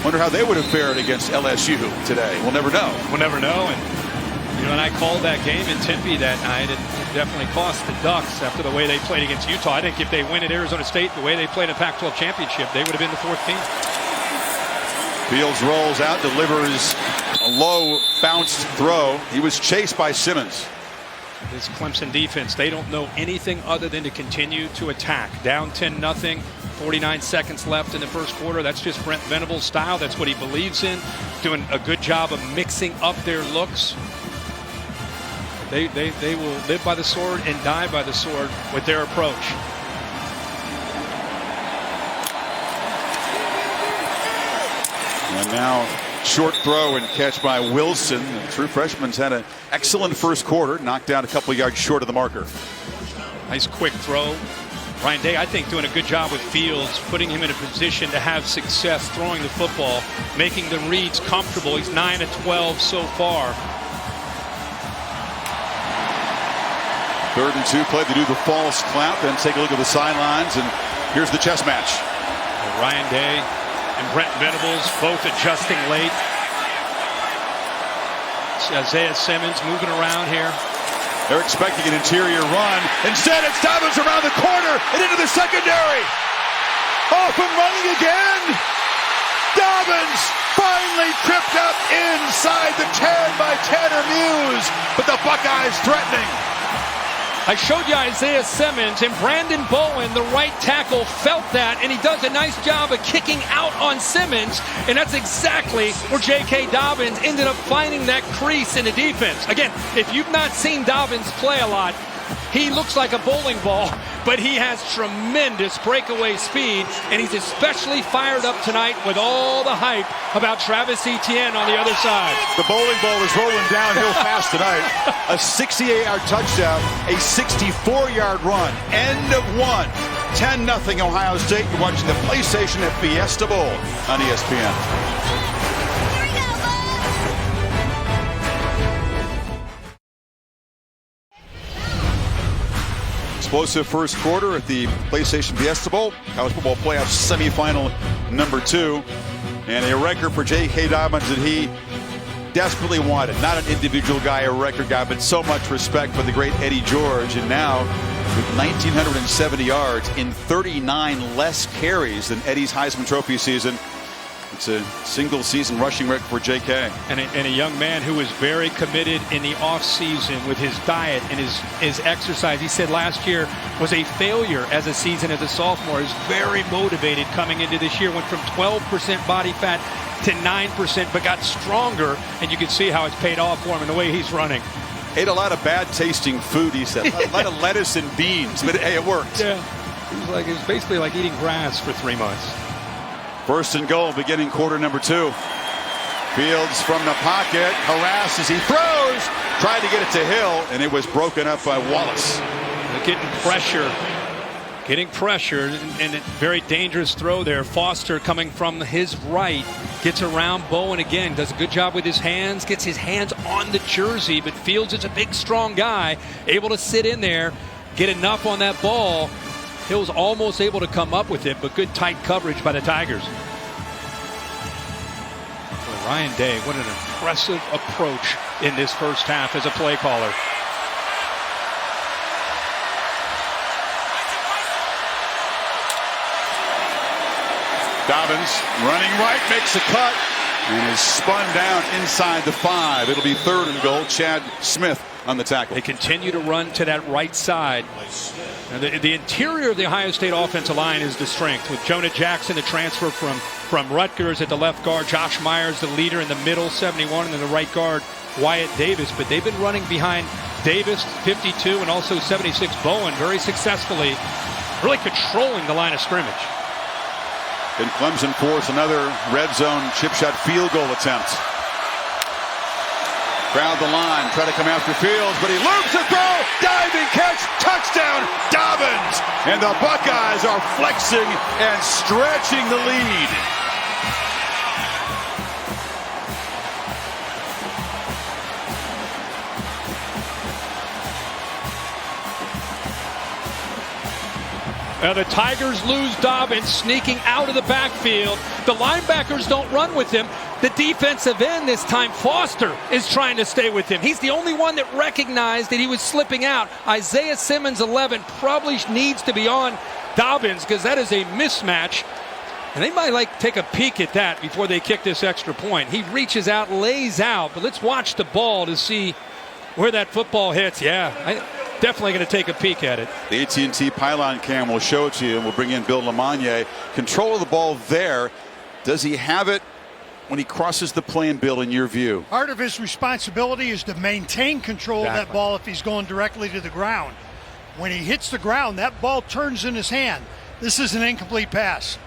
wonder how they would have fared against LSU today. We'll never know. We'll never know. And I called that game in Tempe that night, and it definitely cost the Ducks after the way they played against Utah. I think if they win at Arizona State the way they played a Pac-12 championship, they would have been the 4th team. Fields rolls out, delivers a low bounced throw. He was chased by Simmons. This Clemson defense, they don't know anything other than to continue to attack. Down 10-0, 49 seconds left in the first quarter. That's just Brent Venables' style. That's what he believes in. Doing a good job of mixing up their looks. They will live by the sword and die by the sword with their approach. And now short throw and catch by Wilson. The true freshman's had an excellent first quarter, knocked down a couple yards short of the marker. Nice quick throw. Ryan Day, I think, doing a good job with Fields, putting him in a position to have success throwing the football, making the reads comfortable. He's 9 of 12 so far. 3rd and 2 play. They do the false clap, then take a look at the sidelines, and here's the chess match. Ryan Day and Brent Venables both adjusting late. Isaiah Simmons moving around here. They're expecting an interior run. Instead, it's Dobbins around the corner and into the secondary. Off and running again. Dobbins finally tripped up inside the 10 by Tanner Muse, but the Buckeyes threatening. I showed you Isaiah Simmons, and Brandon Bowen, the right tackle, felt that, and he does a nice job of kicking out on Simmons, and that's exactly where J.K. Dobbins ended up finding that crease in the defense. Again, if you've not seen Dobbins play a lot, he looks like a bowling ball, but he has tremendous breakaway speed, and he's especially fired up tonight with all the hype about Travis Etienne on the other side. The bowling ball is rolling downhill fast tonight. A 68-yard touchdown, a 64-yard run. End of one. 10-0 Ohio State. You're watching the PlayStation at Fiesta Bowl on ESPN. Explosive first quarter at the PlayStation Fiesta Bowl, College Football Playoff semifinal number 2. And a record for J.K. Dobbins that he desperately wanted. Not an individual guy, a record guy, but so much respect for the great Eddie George. And now with 1,970 yards in 39 less carries than Eddie's Heisman Trophy season. It's a single season rushing record for J.K. And a young man who was very committed in the offseason with his diet and his exercise. He said last year was a failure as a season as a sophomore. He's very motivated coming into this year. Went from 12% body fat to 9%, but got stronger. And you can see how it's paid off for him in the way he's running. Ate a lot of bad tasting food, he said. A lot of lettuce and beans, but hey, it worked. Yeah. It was basically like eating grass for 3 months. 1st and goal, beginning quarter number 2. Fields from the pocket, harassed as he throws, tried to get it to Hill, and it was broken up by Wallace. Getting pressure, and a very dangerous throw there. Foster coming from his right, gets around Bowen again, does a good job with his hands, gets his hands on the jersey, but Fields is a big, strong guy, able to sit in there, get enough on that ball. Hill's almost able to come up with it, but good tight coverage by the Tigers. Well, Ryan Day, what an impressive approach in this first half as a play caller. Dobbins running right, makes a cut, and is spun down inside the 5. It'll be 3rd and goal. Chad Smith on the tackle. They continue to run to that right side. And the interior of the Ohio State offensive line is the strength, with Jonah Jackson, the transfer from Rutgers at the left guard, Josh Myers, the leader in the middle, 71, and then the right guard, Wyatt Davis. But they've been running behind Davis, 52, and also 76, Bowen, very successfully, really controlling the line of scrimmage. And Clemson forced another red zone chip shot field goal attempt. Crowd the line, try to come after Fields, but he loops the throw, diving catch, touchdown, Dobbins! And the Buckeyes are flexing and stretching the lead. The Tigers lose Dobbins, sneaking out of the backfield. The linebackers don't run with him. The defensive end this time, Foster, is trying to stay with him. He's the only one that recognized that he was slipping out. Isaiah Simmons, 11, probably needs to be on Dobbins because that is a mismatch. And they might take a peek at that before they kick this extra point. He reaches out, lays out, but let's watch the ball to see where that football hits. Yeah, definitely going to take a peek at it. The AT&T pylon cam will show it to you, and we'll bring in Bill Lamagna. Control of the ball there. Does he have it when he crosses the plane, Bill, in your view? Part of his responsibility is to maintain control of that ball if he's going directly to the ground. When he hits the ground, that ball turns in his hand. This is an incomplete pass.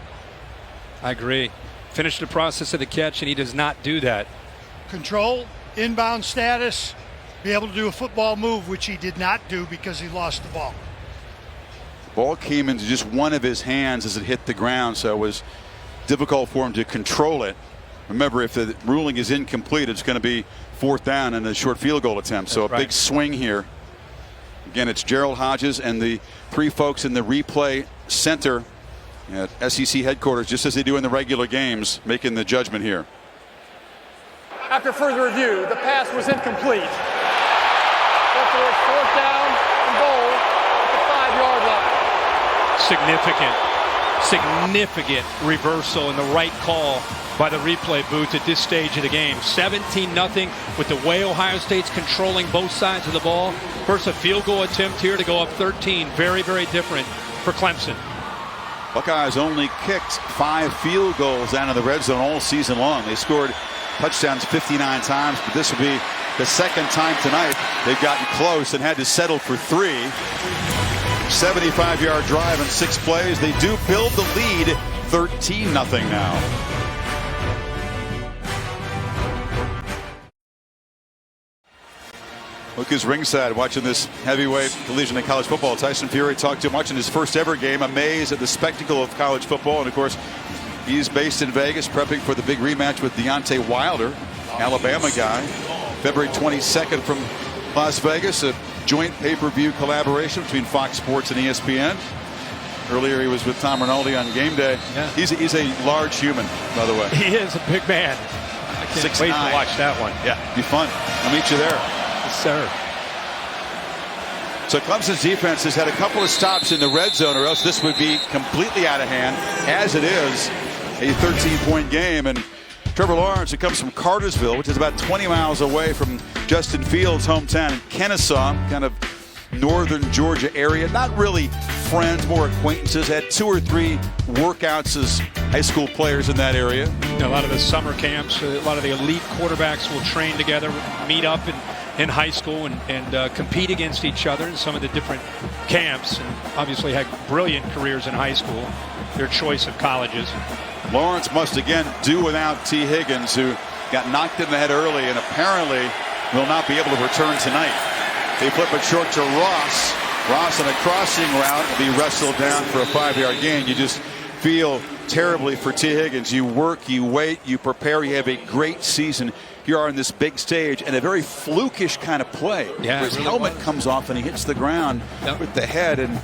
I agree. Finish the process of the catch, and he does not do that. Control, inbound status, be able to do a football move, which he did not do because he lost the ball. Ball came into just one of his hands as it hit the ground, so it was difficult for him to control it. Remember, if the ruling is incomplete, it's going to be 4th down and a short field goal attempt. So a big swing here. Again, it's Gerald Hodges and the 3 folks in the replay center at SEC headquarters, just as they do in the regular games, making the judgment here. After further review, the pass was incomplete. Therefore, it's 4th down and goal at the 5-yard line. Significant reversal in the right call by the replay booth at this stage of the game. 17-0 with the way Ohio State's controlling both sides of the ball. First, a field goal attempt here to go up 13. Very, very different for Clemson. Buckeyes only kicked 5 field goals down in the red zone all season long. They scored touchdowns 59 times, but this will be the 2nd time tonight they've gotten close and had to settle for 3. 75-yard drive in 6 plays. They do build the lead 13-0 now. Lucas ringside watching this heavyweight collision in college football. Tyson Fury talked to him watching his first ever game, amazed at the spectacle of college football. And of course, he's based in Vegas, prepping for the big rematch with Deontay Wilder, Alabama guy. February 22nd from Las Vegas, a joint pay-per-view collaboration between Fox Sports and ESPN. Earlier he was with Tom Rinaldi on game day. Yeah. He's a large human, by the way. He is a big man. I can't wait to watch that one. Yeah, be fun. I'll meet you there. Yes, sir. So Clemson's defense has had a couple of stops in the red zone, or else this would be completely out of hand. As it is, a 13-point game. And Trevor Lawrence, who comes from Cartersville, which is about 20 miles away from Justin Fields' hometown in Kennesaw, kind of northern Georgia area. Not really friends, more acquaintances. Had 2 or 3 workouts as high school players in that area. A lot of the summer camps, a lot of the elite quarterbacks will train together, meet up in high school and compete against each other in some of the different camps, and obviously had brilliant careers in high school, their choice of colleges. Lawrence must again do without T. Higgins, who got knocked in the head early and apparently will not be able to return tonight. They flip it short to Ross. Ross on a crossing route will be wrestled down for a 5-yard gain. You just feel terribly for T. Higgins. You work, you wait, you prepare, you have a great season. You are on this big stage and a very flukish kind of play. Yeah, his helmet comes off and he hits the ground with the head, and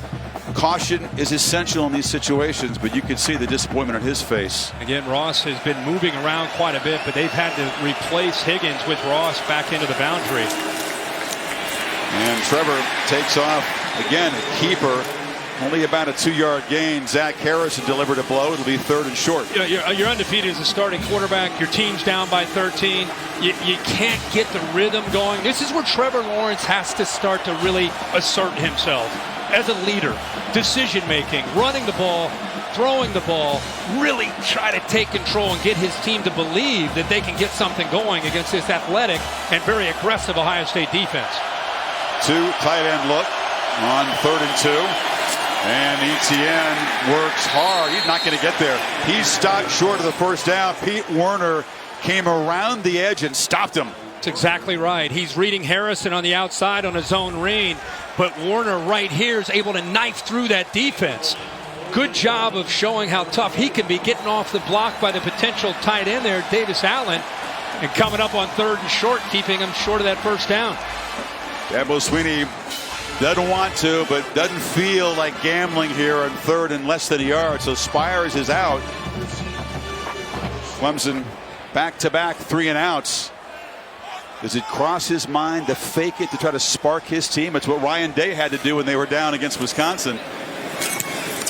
caution is essential in these situations, but you can see the disappointment on his face. Again, Ross has been moving around quite a bit, but they've had to replace Higgins with Ross back into the boundary. And Trevor takes off again, a keeper. Only about a 2-yard gain. Zach Harrison delivered a blow. It'll be 3rd and short. You're undefeated as a starting quarterback. Your team's down by 13. You can't get the rhythm going. This is where Trevor Lawrence has to start to really assert himself as a leader. Decision making, running the ball, throwing the ball, really try to take control and get his team to believe that they can get something going against this athletic and very aggressive Ohio State defense. 2 tight end look on 3rd and 2. And Etienne works hard. He's not going to get there. He's stopped short of the 1st down. Pete Werner came around the edge and stopped him. That's exactly right. He's reading Harrison on the outside on his own read, but Werner right here is able to knife through that defense. Good job of showing how tough he can be, getting off the block by the potential tight end there, Davis Allen, and coming up on 3rd and short, keeping him short of that 1st down. Dabo Swinney doesn't want to, but doesn't feel like gambling here on 3rd and less than a yard. So Spires is out. Clemson back-to-back 3-and-outs. Does it cross his mind to fake it to try to spark his team? It's what Ryan Day had to do when they were down against Wisconsin.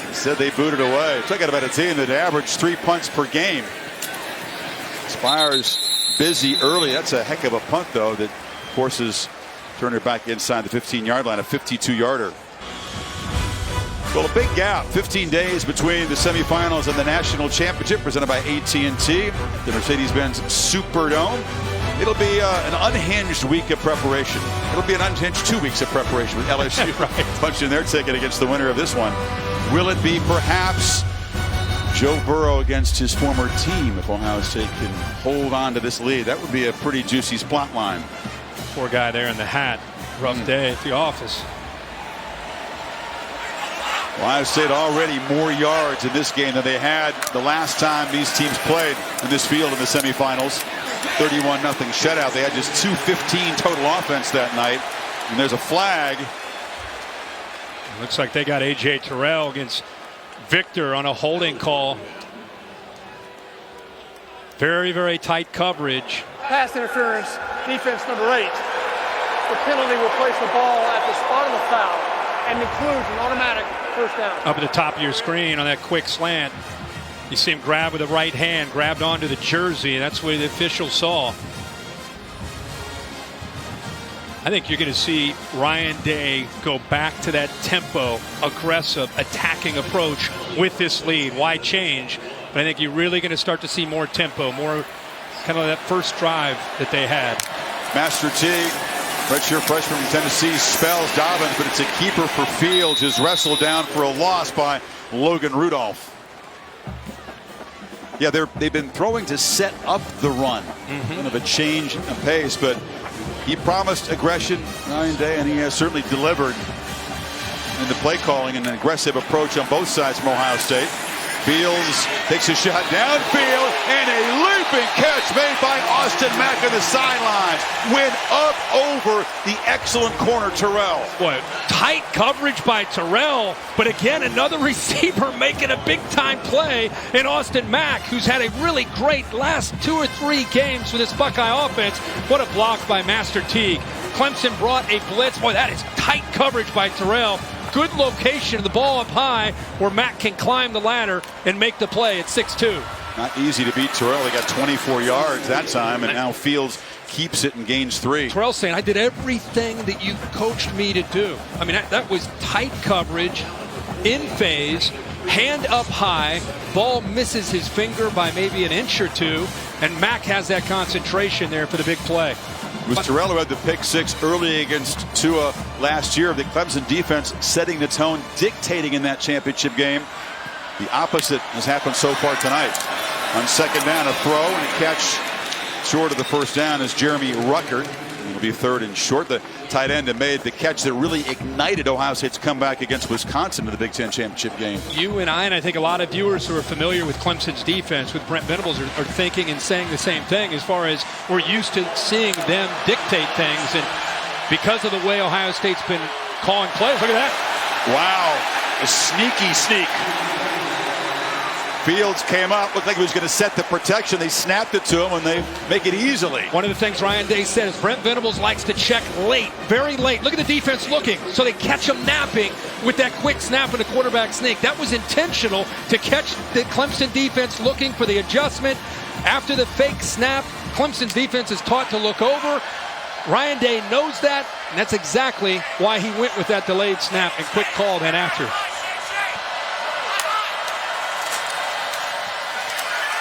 Instead, they booted away. Talking about a team that averaged 3 punts per game. Spires busy early. That's a heck of a punt, though, that forces Turner back inside the 15-yard line, a 52-yarder. Well, a big gap, 15 days between the semifinals and the national championship presented by AT&T, the Mercedes-Benz Superdome. It'll be an unhinged week of preparation. It'll be an unhinged 2 weeks of preparation with LSU punching their ticket against the winner of this one. Will it be perhaps Joe Burrow against his former team if Ohio State can hold on to this lead? That would be a pretty juicy plot line. Poor guy there in the hat. Rough day at the office. Ohio State already more yards in this game than they had the last time these teams played in this field in the semifinals. 31-0 shutout. They had just 215 total offense that night. And there's a flag. Looks like they got A.J. Terrell against Victor on a holding call. Very, very tight coverage. Pass interference, defense number 8. The penalty will place the ball at the spot of the foul and includes an automatic first down. Up at the top of your screen on that quick slant, you see him grab with the right hand, grabbed onto the jersey, and that's what the official saw. I think you're going to see Ryan Day go back to that tempo, aggressive, attacking approach with this lead. Why change? But I think you're really going to start to see more tempo, more kind of that first drive that they had. Master Teague, redshirt freshman from Tennessee, spells Dobbins, but it's a keeper for Fields, is wrestled down for a loss by Logan Rudolph. Yeah, they've been throwing to set up the run. Kind of a change in pace, but he promised aggression, Ryan Day, and he has certainly delivered in the play calling and an aggressive approach on both sides from Ohio State. Fields takes a shot downfield, and a leaping catch made by Austin Mack on the sidelines. Went up over the excellent corner, Terrell. Boy, tight coverage by Terrell, but again, another receiver making a big-time play in Austin Mack, who's had a really great last 2 or 3 games for this Buckeye offense. What a block by Master Teague. Clemson brought a blitz. Boy, that is tight coverage by Terrell. Good location, the ball up high where Matt can climb the ladder and make the play at 6'2". Not easy to beat Terrell. He got 24 yards that time, and now Fields keeps it and gains 3. Terrell saying, I did everything that you coached me to do. I mean, that was tight coverage, in phase, hand up high, ball misses his finger by maybe an inch or 2, and Mack has that concentration there for the big play. It was Terrell who had the pick 6 early against Tua last year. The Clemson defense setting the tone, dictating in that championship game. The opposite has happened so far tonight. On second down, a throw and a catch short of the first down is Jeremy Ruckert. It'll be 3rd and short. The tight end that made the catch that really ignited Ohio State's comeback against Wisconsin in the Big Ten championship game. You and I think a lot of viewers who are familiar with Clemson's defense with Brent Venables are thinking and saying the same thing, as far as we're used to seeing them dictate things, and because of the way Ohio State's been calling plays. Look at that. Wow, a sneaky sneak. Fields came up, looked like he was going to set the protection. They snapped it to him, and they make it easily. One of the things Ryan Day said is Brent Venables likes to check late, very late. Look at the defense looking, so they catch him napping with that quick snap and a quarterback sneak. That was intentional to catch the Clemson defense looking for the adjustment. After the fake snap, Clemson's defense is taught to look over. Ryan Day knows that, and that's exactly why he went with that delayed snap and quick call then after.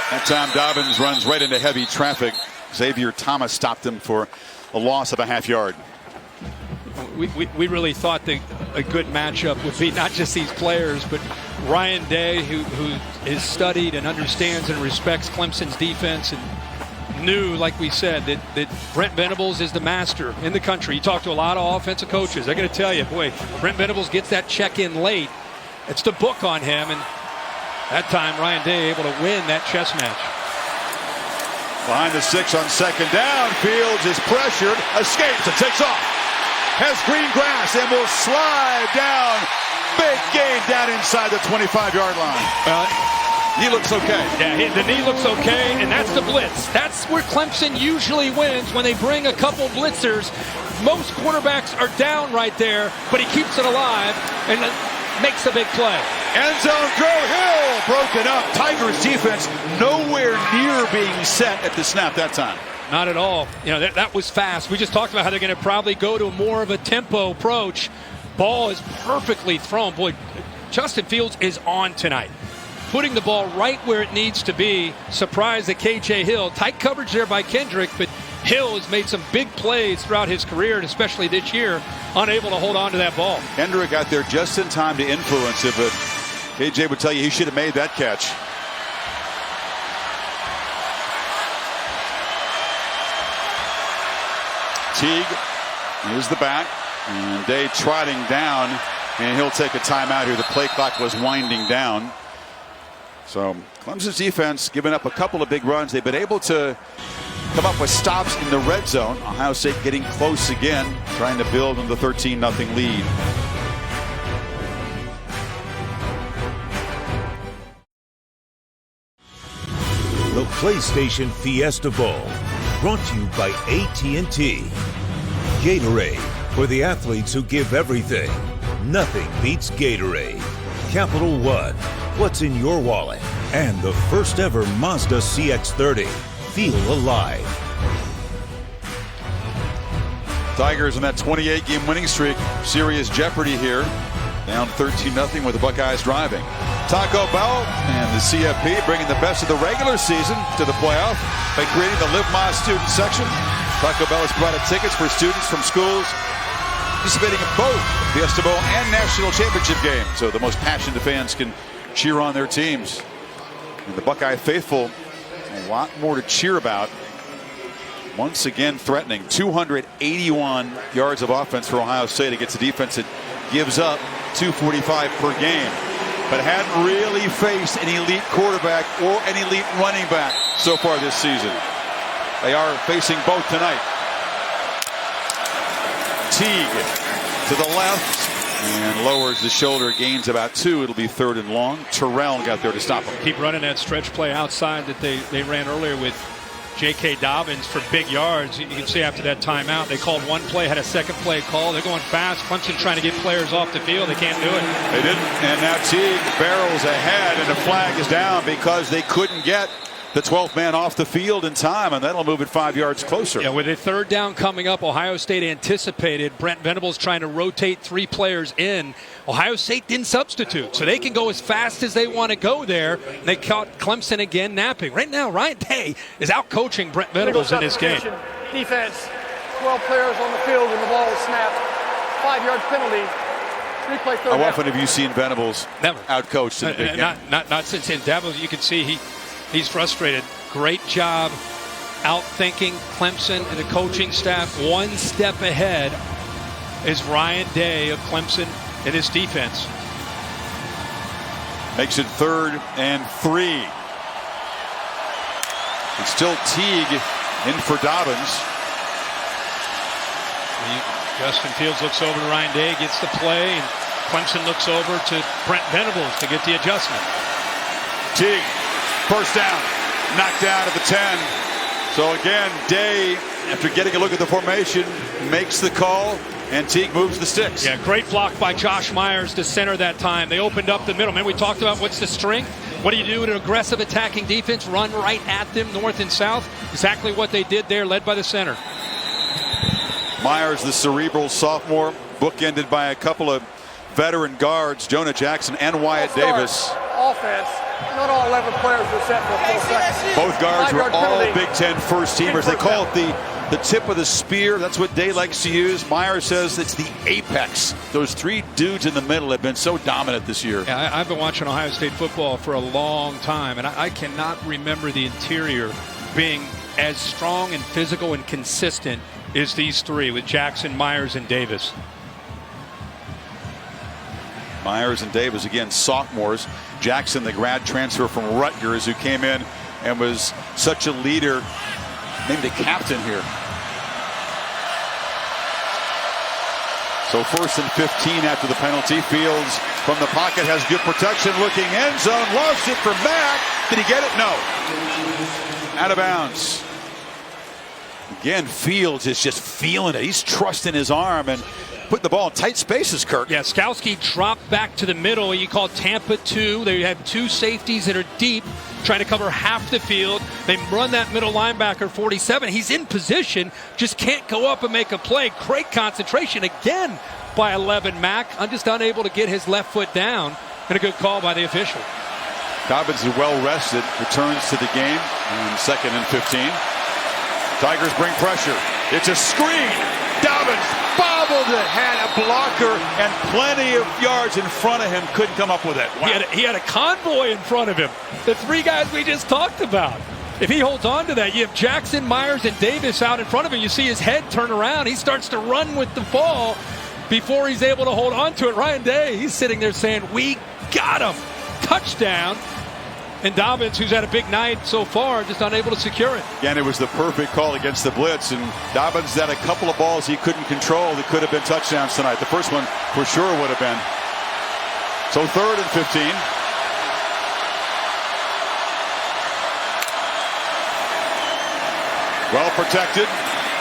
That time Dobbins runs right into heavy traffic. Xavier Thomas stopped him for a loss of a half yard. We really thought that a good matchup would be not just these players, but Ryan Day, who is studied and understands and respects Clemson's defense, and knew, like we said, that Brent Venables is the master in the country. You talk to a lot of offensive coaches. They're going to tell you, boy, Brent Venables gets that check-in late. It's the book on him, and that time, Ryan Day able to win that chess match. Behind the 6 on second down. Fields is pressured, escapes, and takes off. Has green grass and will slide down. Big game down inside the 25-yard line. Knee looks okay. Yeah, the knee looks okay, and that's the blitz. That's where Clemson usually wins, when they bring a couple blitzers. Most quarterbacks are down right there, but he keeps it alive and makes a big play. End zone throw, Hill broken up. Tigers defense nowhere near being set at the snap that time. Not at all. You know, that was fast. We just talked about how they're going to probably go to more of a tempo approach. Ball is perfectly thrown. Boy, Justin Fields is on tonight, putting the ball right where it needs to be. Surprised at KJ Hill. Tight coverage there by Kendrick, but Hill has made some big plays throughout his career, and especially this year, unable to hold on to that ball. Kendrick got there just in time to influence it, but KJ would tell you he should have made that catch. Teague is the back, and Day trotting down And he'll take a timeout here. The play clock was winding down. So Clemson's defense giving up a couple of big runs. They've been able to come up with stops in the red zone. Ohio State getting close again, trying to build on the 13-0 lead. The PlayStation Fiesta Bowl, brought to you by AT&T. Gatorade, for the athletes who give everything. Nothing beats Gatorade. Capital One, what's in your wallet? And the first ever Mazda CX-30. Feel alive. Tigers in that 28-game winning streak. Serious jeopardy here. Down 13-0 with the Buckeyes driving. Taco Bell and the CFP bringing the best of the regular season to the playoff by creating the Live Ma student section. Taco Bell has provided tickets for students from schools participating in both Fiesta Bowl and National Championship games, so the most passionate fans can cheer on their teams. And the Buckeye faithful, a lot more to cheer about. Once again threatening 281 yards of offense for Ohio State against a defense that gives up 245 per game, but hadn't really faced an elite quarterback or an elite running back so far this season. They are facing both tonight. Teague to the left and lowers the shoulder, gains about 2. It'll be 3rd and long. Terrell got there to stop him. Keep running that stretch play outside that they ran earlier with J.K. Dobbins for big yards. You can see after that timeout, they called one play, had a second play call. They're going fast. Clemson trying to get players off the field. They can't do it. They didn't. And now Teague barrels ahead, and the flag is down because they couldn't get the 12th man off the field in time, and that'll move it 5 yards closer. Yeah, with a 3rd down coming up, Ohio State anticipated Brent Venables trying to rotate 3 players in. Ohio State didn't substitute, so they can go as fast as they want to go there. They caught Clemson again napping. Right now, Ryan Day is out coaching Brent Venables in this game. Defense, 12 players on the field and the ball is snapped. 5-yard penalty. 3-play 3rd down. How often have you seen Venables Never out-coached in a big game? Not since in Davos. You can see he's frustrated. Great job outthinking Clemson and the coaching staff. One step ahead is Ryan Day of Clemson and his defense. Makes it 3rd and 3. It's still Teague in for Dobbins. Justin Fields looks over to Ryan Day, gets the play, and Clemson looks over to Brent Venables to get the adjustment. Teague, first down, knocked down at the 10. So again, Day, after getting a look at the formation, makes the call, and Teague moves the sticks. Yeah, great block by Josh Myers to center that time. They opened up the middle. Man, we talked about what's the strength. What do you do in an aggressive attacking defense? Run right at them, north and south. Exactly what they did there, led by the center. Myers, the cerebral sophomore, bookended by a couple of veteran guards, Jonah Jackson and Wyatt Davis. Offense. Not all 11 players were set for a full second. Both guards were all penalty. Big Ten first-teamers. They call it the tip of the spear. That's what Day likes to use. Myers says it's the apex. Those 3 dudes in the middle have been so dominant this year. Yeah, I've been watching Ohio State football for a long time, and I cannot remember the interior being as strong and physical and consistent as these 3 with Jackson, Myers, and Davis. Myers and Davis, again, sophomores. Jackson, the grad transfer from Rutgers, who came in and was such a leader, named a captain here. So 1st and 15 after the penalty. Fields from the pocket has good protection, looking end zone, lost it for Mack. Did he get it? No. Out of bounds. Again, Fields is just feeling it. He's trusting his arm and putting the ball in tight spaces, Kirk. Yeah, Skowski dropped back to the middle. You call Tampa 2. They have 2 safeties that are deep, trying to cover half the field. They run that middle linebacker, 47. He's in position, just can't go up and make a play. Great concentration again by 11 Mack. I'm just unable to get his left foot down. And a good call by the official. Dobbins is well rested, returns to the game on 2nd and 15. Tigers bring pressure. It's a screen. Dobbins bobbled it, had a blocker and plenty of yards in front of him, couldn't come up with it. Wow. He had a convoy in front of him. The 3 guys we just talked about. If he holds on to that, you have Jackson, Myers, and Davis out in front of him. You see his head turn around. He starts to run with the ball. before he's able to hold on to it. Ryan Day, he's sitting there saying, we got him. Touchdown. And Dobbins, who's had a big night so far, just unable to secure it. Again, it was the perfect call against the blitz, and Dobbins had a couple of balls he couldn't control that could have been touchdowns tonight. The first one for sure would have been. So 3rd and 15. Well protected.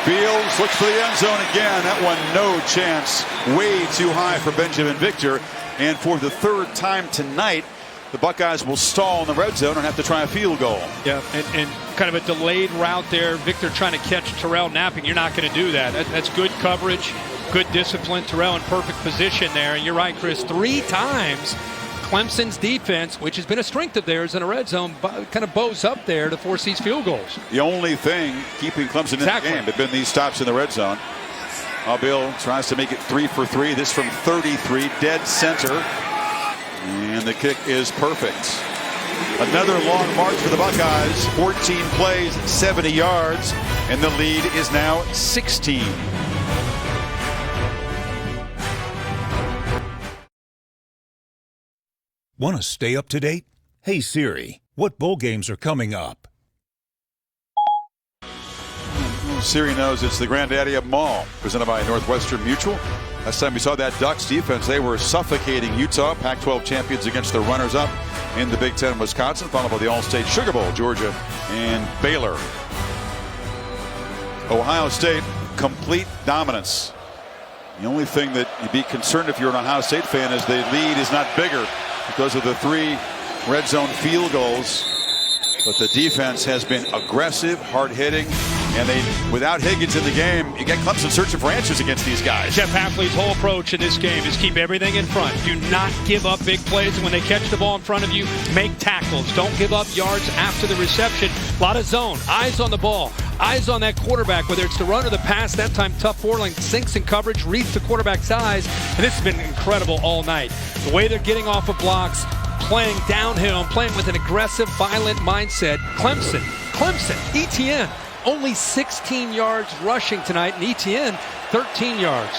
Fields looks for the end zone again. That one, no chance. Way too high for Benjamin Victor. And for the 3rd time tonight, the Buckeyes will stall in the red zone and have to try a field goal. Yeah, and kind of a delayed route there. Victor trying to catch Terrell napping. You're not going to do that. That's good coverage, good discipline. Terrell in perfect position there. And you're right, Chris, 3 times Clemson's defense, which has been a strength of theirs in a red zone, kind of bows up there to force these field goals. The only thing keeping Clemson in the game have been these stops in the red zone. Bill tries to make it 3 for 3. This from 33, dead center. And the kick is perfect. Another long march for the Buckeyes. 14 plays, 70 yards. And the lead is now 16. Want to stay up to date? Hey Siri, what bowl games are coming up? Siri knows it's the granddaddy of them all. Presented by Northwestern Mutual. Last time we saw that Ducks defense, they were suffocating Utah. Pac-12 champions against the runners-up in the Big Ten, Wisconsin, followed by the All-State Sugar Bowl, Georgia and Baylor. Ohio State, complete dominance. The only thing that you'd be concerned if you're an Ohio State fan is the lead is not bigger because of the 3 red zone field goals. But the defense has been aggressive, hard-hitting, and without Higgins in the game, you get Clemson searching for answers against these guys. Jeff Hafley's whole approach in this game is keep everything in front. Do not give up big plays, and when they catch the ball in front of you, make tackles. Don't give up yards after the reception. A lot of zone, eyes on the ball, eyes on that quarterback, whether it's the run or the pass. That time, tough four-lane sinks in coverage, reads the quarterback's eyes, and this has been incredible all night. The way they're getting off of blocks, playing downhill, playing with an aggressive, violent mindset. Clemson, ETN, only 16 yards rushing tonight, and ETN, 13 yards.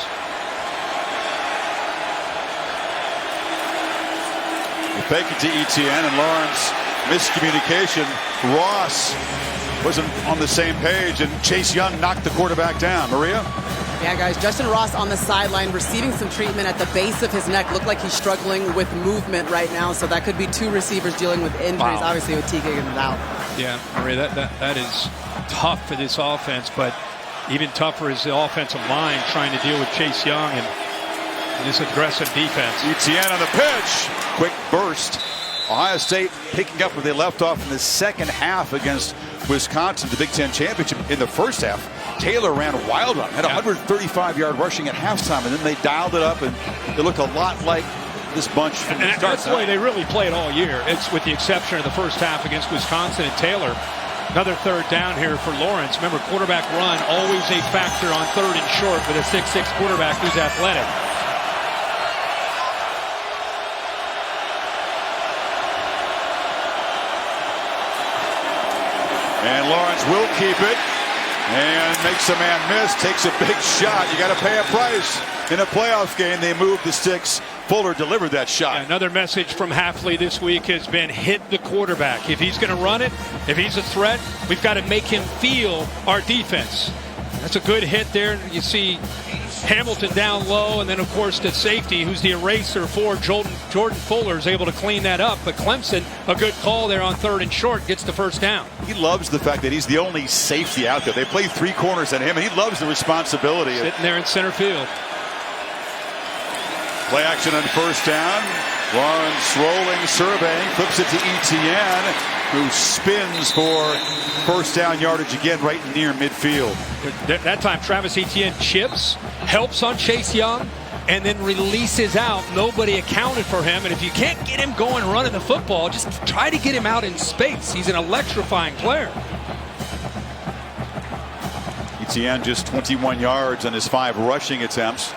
You fake it to ETN, and Lawrence, miscommunication. Ross wasn't on the same page, and Chase Young knocked the quarterback down. Maria? Yeah, guys, Justin Ross on the sideline receiving some treatment at the base of his neck. Looked like he's struggling with movement right now, so that could be 2 receivers dealing with injuries. Wow. Obviously, with T. Higgins out. Yeah, Maria, that is tough for this offense, but even tougher is the offensive line trying to deal with Chase Young and this aggressive defense. ETN on the pitch. Quick burst. Ohio State picking up where they left off in the second half against Wisconsin, the Big Ten championship. In the first half, Taylor ran a wild run, had 135-yard rushing at halftime, and then they dialed it up, and they look a lot like this bunch from the start. That's the way they really played all year. It's with the exception of the first half against Wisconsin and Taylor. Another 3rd down here for Lawrence. Remember, quarterback run, always a factor on 3rd and short with a 6'6 quarterback who's athletic. And Lawrence will keep it and makes a man miss, takes a big shot. You got to pay a price. In a playoff game, they moved the sticks. Fuller delivered that shot. Yeah, another message from Hafley this week has been hit the quarterback. If he's going to run it, if he's a threat, we've got to make him feel our defense. That's a good hit there. You see Hamilton down low, and then, of course, the safety, who's the eraser for Jordan Fuller, is able to clean that up. But Clemson, a good call there on 3rd and short, gets the first down. He loves the fact that he's the only safety out there. They play 3 corners at him, and he loves the responsibility. Sitting there in center field. Play action on 1st down. Lawrence rolling, surveying, flips it to ETN, who spins for 1st down yardage again right near midfield. That time, Travis Etienne chips, helps on Chase Young, and then releases out. Nobody accounted for him, and if you can't get him going running the football, just try to get him out in space. He's an electrifying player. Etienne just 21 yards on his 5 rushing attempts.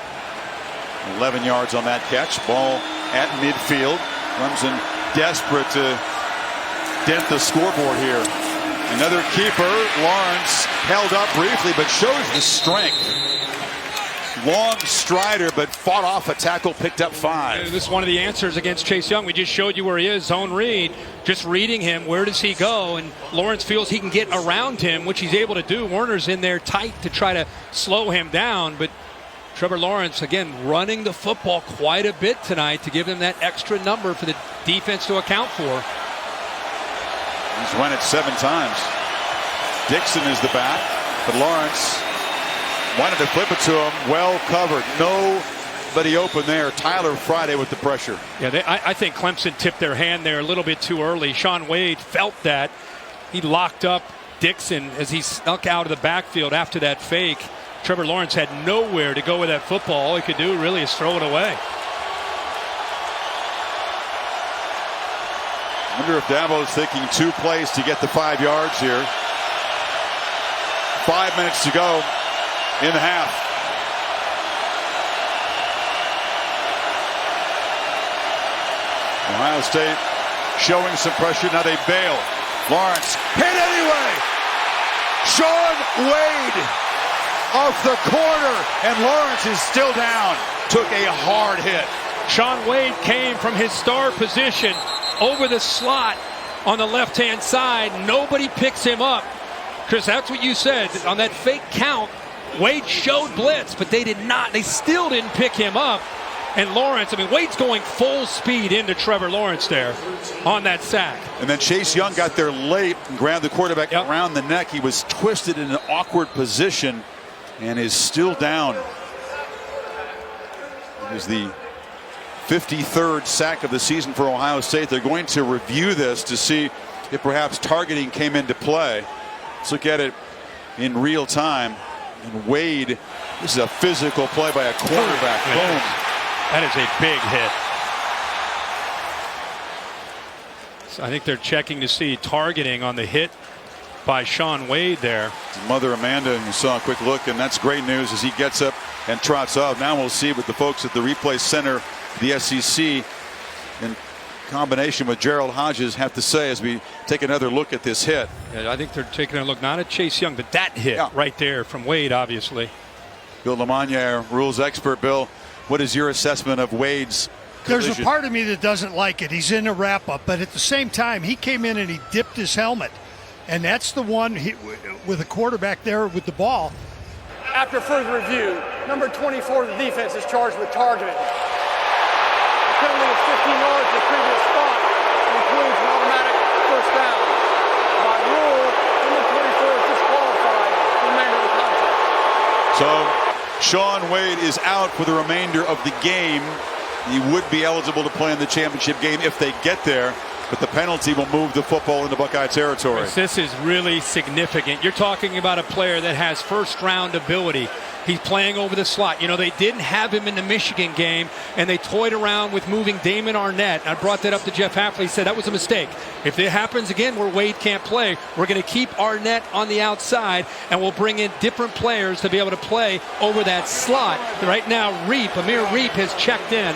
11 yards on that catch. Ball at midfield. Clemson desperate to dent the scoreboard here. Another keeper. Lawrence held up briefly, but shows the strength. long strider, but fought off a tackle, picked up 5. This is one of the answers against Chase Young. We just showed you where he is, zone read, just reading him. Where does he go? And Lawrence feels he can get around him, which he's able to do. Warner's in there tight to try to slow him down, but Trevor Lawrence, again, running the football quite a bit tonight to give him that extra number for the defense to account for. He's run it 7 times. Dixon is the back, but Lawrence wanted to flip it to him. Well covered. Nobody open there. Tyler Friday with the pressure. Yeah, I think Clemson tipped their hand there a little bit too early. Shaun Wade felt that. He locked up Dixon as he snuck out of the backfield after that fake. Trevor Lawrence had nowhere to go with that football. All he could do really is throw it away. I wonder if Dabo's thinking 2 plays to get the 5 yards here. 5 minutes to go in the half. Ohio State showing some pressure. Now they bail. Lawrence hit anyway. Shaun Wade off the corner, and Lawrence is still down. Took a hard hit. Shaun Wade came from his star position over the slot on the left-hand side. Nobody picks him up. Chris, that's what you said. On that fake count, Wade showed blitz, but they did not. They still didn't pick him up. And Lawrence, I mean, Wade's going full speed into Trevor Lawrence there on that sack. And then Chase Young got there late and grabbed the quarterback around the neck. He was twisted in an awkward position and is still down. It is the 53rd sack of the season for Ohio State. They're going to review this to see if perhaps targeting came into play. Let's look at it in real time. And Wade, this is a physical play by a quarterback. Boom. That is a big hit. So I think they're checking to see targeting on the hit by Shaun Wade there. Mother Amanda, and you saw a quick look, and that's great news as he gets up and trots off. Now we'll see what the folks at the replay center, the SEC, in combination with Gerald Hodges, have to say as we take another look at this hit. Yeah, I think they're taking a look not at Chase Young, but that hit right there from Wade, obviously. Bill Lamagna, rules expert. Bill, what is your assessment of Wade's collision? There's a part of me that doesn't like it. He's in a wrap-up, but at the same time, he came in and he dipped his helmet. And that's the one with the quarterback there with the ball. After further review, number 24 of the defense is charged with targeting. The penalty is 15 yards to the previous spot and includes an automatic first down. By rule, number 24 is disqualified for the remainder of the contest. So Shaun Wade is out for the remainder of the game. He would be eligible to play in the championship game if they get there, but the penalty will move the football into Buckeye territory. This is really significant. You're talking about a player that has first-round ability. He's playing over the slot. You know, they didn't have him in the Michigan game, and they toyed around with moving Damon Arnett. I brought that up to Jeff Hafley. He said that was a mistake. If it happens again where Wade can't play, we're going to keep Arnett on the outside, and we'll bring in different players to be able to play over that slot. Right now, Amir Reep has checked in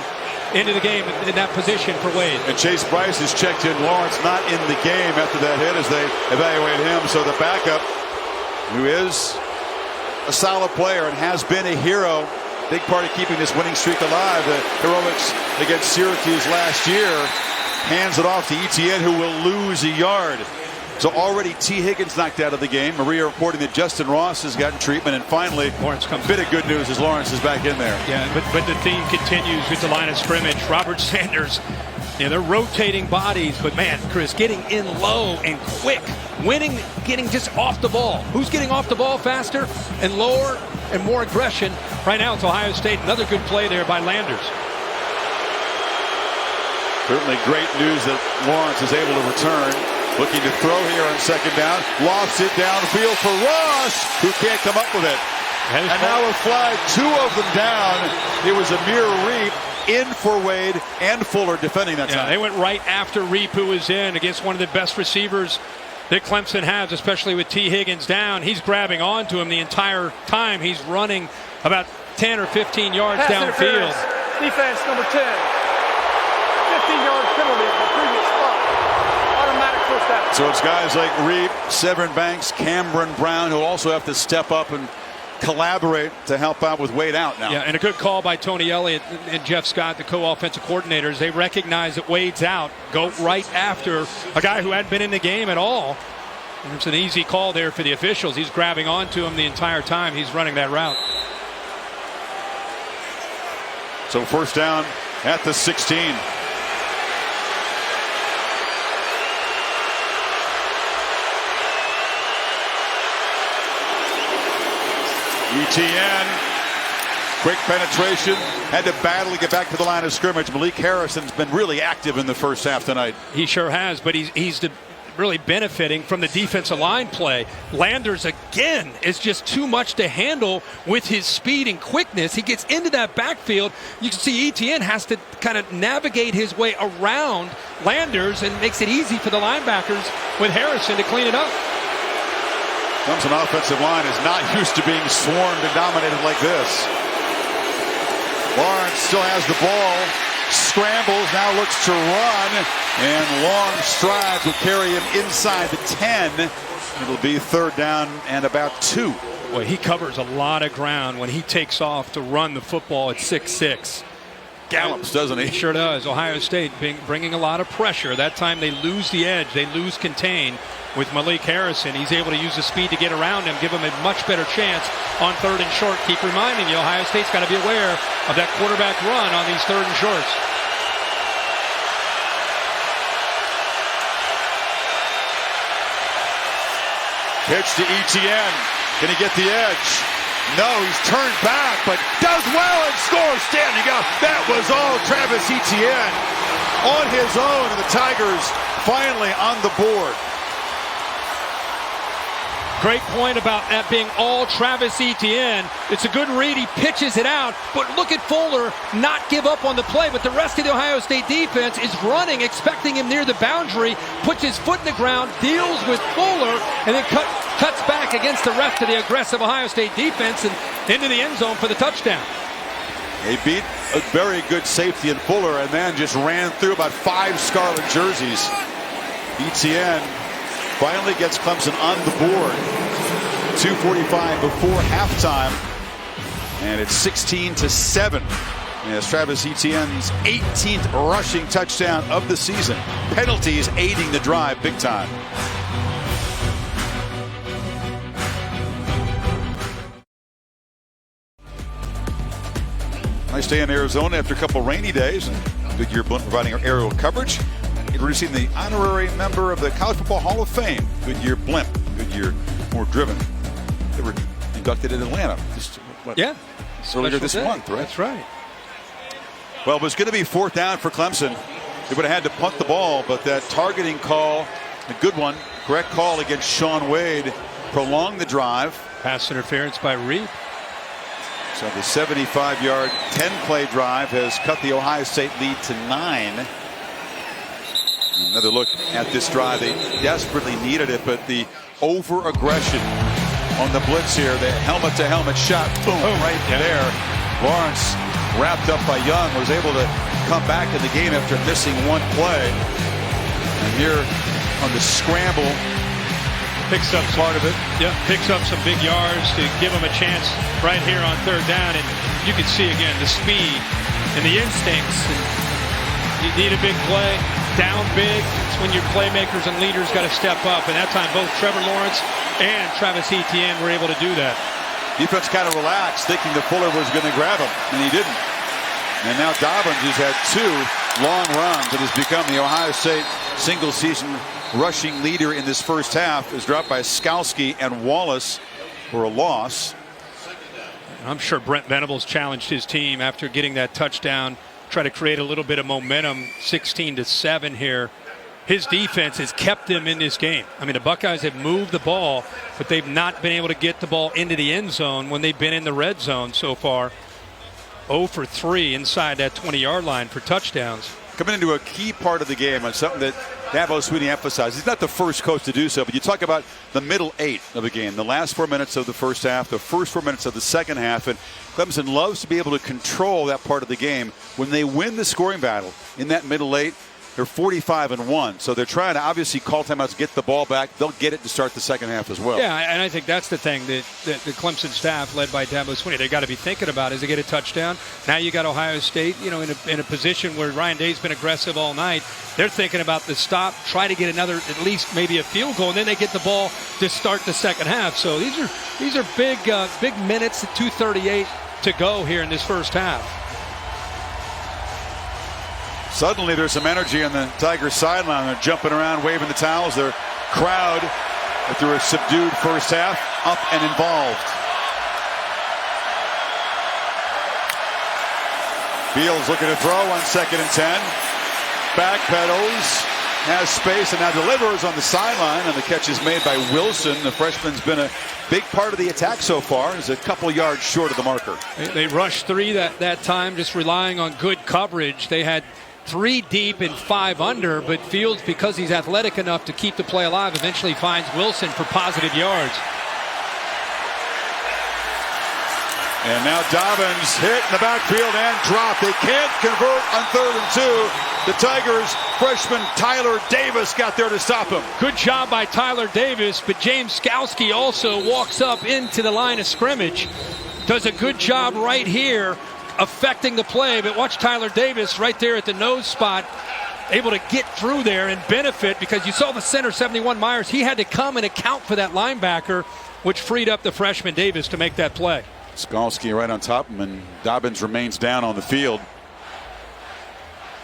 into the game in that position for Wade. And Chase Bryce has checked in. Lawrence not in the game after that hit as they evaluate him. So the backup, who is a solid player and has been a hero, big part of keeping this winning streak alive. The heroics against Syracuse last year, hands it off to Etienne, who will lose a yard. So already T. Higgins knocked out of the game. Maria reporting that Justin Ross has gotten treatment. And finally, Lawrence comes. A bit of good news as Lawrence is back in there. Yeah, but the theme continues with the line of scrimmage. Robert Sanders, they're rotating bodies. But, man, Chris, getting in low and quick. Winning, getting just off the ball. Who's getting off the ball faster and lower and more aggression? Right now it's Ohio State. Another good play there by Landers. Certainly great news that Lawrence is able to return. Looking to throw here on second down. Lofts it downfield for Ross, who can't come up with it. And now a flag, 2 of them down. It was Amir Reep in for Wade and Fuller defending that time. They went right after Reep, who was in against one of the best receivers that Clemson has, especially with T. Higgins down. He's grabbing onto him the entire time. He's running about 10 or 15 yards downfield. Defense number 10. 15-yard penalty for previous spot. Automatic first down. So it's guys like Reep, Severn Banks, Cameron Brown, who also have to step up and collaborate to help out with Wade out now. Yeah, and a good call by Tony Elliott and Jeff Scott, the co-offensive coordinators. They recognize that Wade's out, go right after a guy who hadn't been in the game at all. And it's an easy call there for the officials. He's grabbing onto him the entire time he's running that route. So first down at the 16. ETN, quick penetration, had to battle to get back to the line of scrimmage. Malik Harrison's been really active in the first half tonight. He sure has, but he's really benefiting from the defensive line play. Landers, again, is just too much to handle with his speed and quickness. He gets into that backfield. You can see ETN has to kind of navigate his way around Landers and makes it easy for the linebackers with Harrison to clean it up. Clemson offensive line is not used to being swarmed and dominated like this. Lawrence still has the ball, scrambles, now looks to run, and long strides will carry him inside the 10. It'll be third down and about 2. Boy, he covers a lot of ground when he takes off to run the football at 6'6". Gallops, doesn't he? Sure does. Ohio State bringing a lot of pressure. That time they lose the edge. They lose contain. With Malik Harrison, he's able to use the speed to get around him, give him a much better chance on third and short. Keep reminding you, Ohio State's got to be aware of that quarterback run on these third and shorts. Pitch to ETN. Can he get the edge? No, he's turned back, but does well and scores. Standing up. That was all Travis Etienne on his own, and the Tigers finally on the board. Great point about that being all Travis Etienne. It's a good read. He pitches it out. But look at Fuller not give up on the play. But the rest of the Ohio State defense is running, expecting him near the boundary, puts his foot in the ground, deals with Fuller, and then cuts back against the rest of the aggressive Ohio State defense and into the end zone for the touchdown. They beat a very good safety in Fuller and then just ran through about 5 scarlet jerseys. Etienne finally gets Clemson on the board. 2:45 before halftime, and it's 16-7. As Travis Etienne's 18th rushing touchdown of the season. Penalties aiding the drive big time. Nice day in Arizona after a couple rainy days, and Goodyear Blunt providing our aerial coverage. Introducing the honorary member of the College Football Hall of Fame, Goodyear Blimp. Goodyear more driven. They were inducted in Atlanta just earlier this month, right? That's right. Well, it was going to be fourth down for Clemson. They would have had to punt the ball, but that targeting call, a good one, correct call against Shaun Wade, prolonged the drive. Pass interference by Reed. So the 75-yard, 10-play drive has cut the Ohio State lead to 9. Another look at this drive. They desperately needed it, but the over-aggression on the blitz here, the helmet-to-helmet shot, boom, right there. Lawrence, wrapped up by Young, was able to come back in the game after missing one play. And here on the scramble, picks up part of it. Yeah, picks up some big yards to give him a chance right here on third down. And you can see again the speed and the instincts. And you need a big play. Down big, it's when your playmakers and leaders got to step up. And that time both Trevor Lawrence and Travis Etienne were able to do that. Defense kind of relaxed, thinking that Fuller was going to grab him, and he didn't. And now Dobbins, who's had 2 long runs and has become the Ohio State single-season rushing leader in this first half, is dropped by Skalski and Wallace for a loss. I'm sure Brent Venables challenged his team after getting that touchdown. Try to create a little bit of momentum. 16-7 here. His defense has kept them in this game. I mean, the Buckeyes have moved the ball, but they've not been able to get the ball into the end zone when they've been in the red zone so far. 0 for 3 inside that 20-yard line for touchdowns. Coming into a key part of the game on something that Dabo Swinney emphasized. He's not the first coach to do so, but you talk about the middle 8 of the game, the last 4 minutes of the first half, the first 4 minutes of the second half, and Clemson loves to be able to control that part of the game. When they win the scoring battle in that middle 8, They're 45-1, so they're trying to obviously call timeouts, get the ball back. They'll get it to start the second half as well. Yeah, and I think that's the thing that the Clemson staff, led by Dabo Swinney, they got to be thinking about is they get a touchdown. Now you got Ohio State, in a position where Ryan Day's been aggressive all night. They're thinking about the stop, try to get another, at least maybe a field goal, and then they get the ball to start the second half. So these are big minutes at 2:38 to go here in this first half. Suddenly there's some energy on the Tigers sideline. They're jumping around, waving the towels. Their crowd, after a subdued first half, up and involved. Fields looking to throw on 2nd and 10. Backpedals, has space, and now delivers on the sideline. And the catch is made by Wilson. The freshman's been a big part of the attack so far. He's a couple yards short of the marker. They rushed 3 that time, just relying on good coverage. They had 3 deep and 5 under, but Fields, because he's athletic enough to keep the play alive, eventually finds Wilson for positive yards. And now Dobbins hit in the backfield and dropped. They can't convert on 3rd and 2. The Tigers freshman Tyler Davis got there to stop him. Good job by Tyler Davis, but James Skowski also walks up into the line of scrimmage. Does a good job right here affecting the play, but watch Tyler Davis right there at the nose spot, able to get through there and benefit, because you saw the center, 71 Myers, he had to come and account for that linebacker, which freed up the freshman Davis to make that play. Skalski right on top of him, and Dobbins remains down on the field.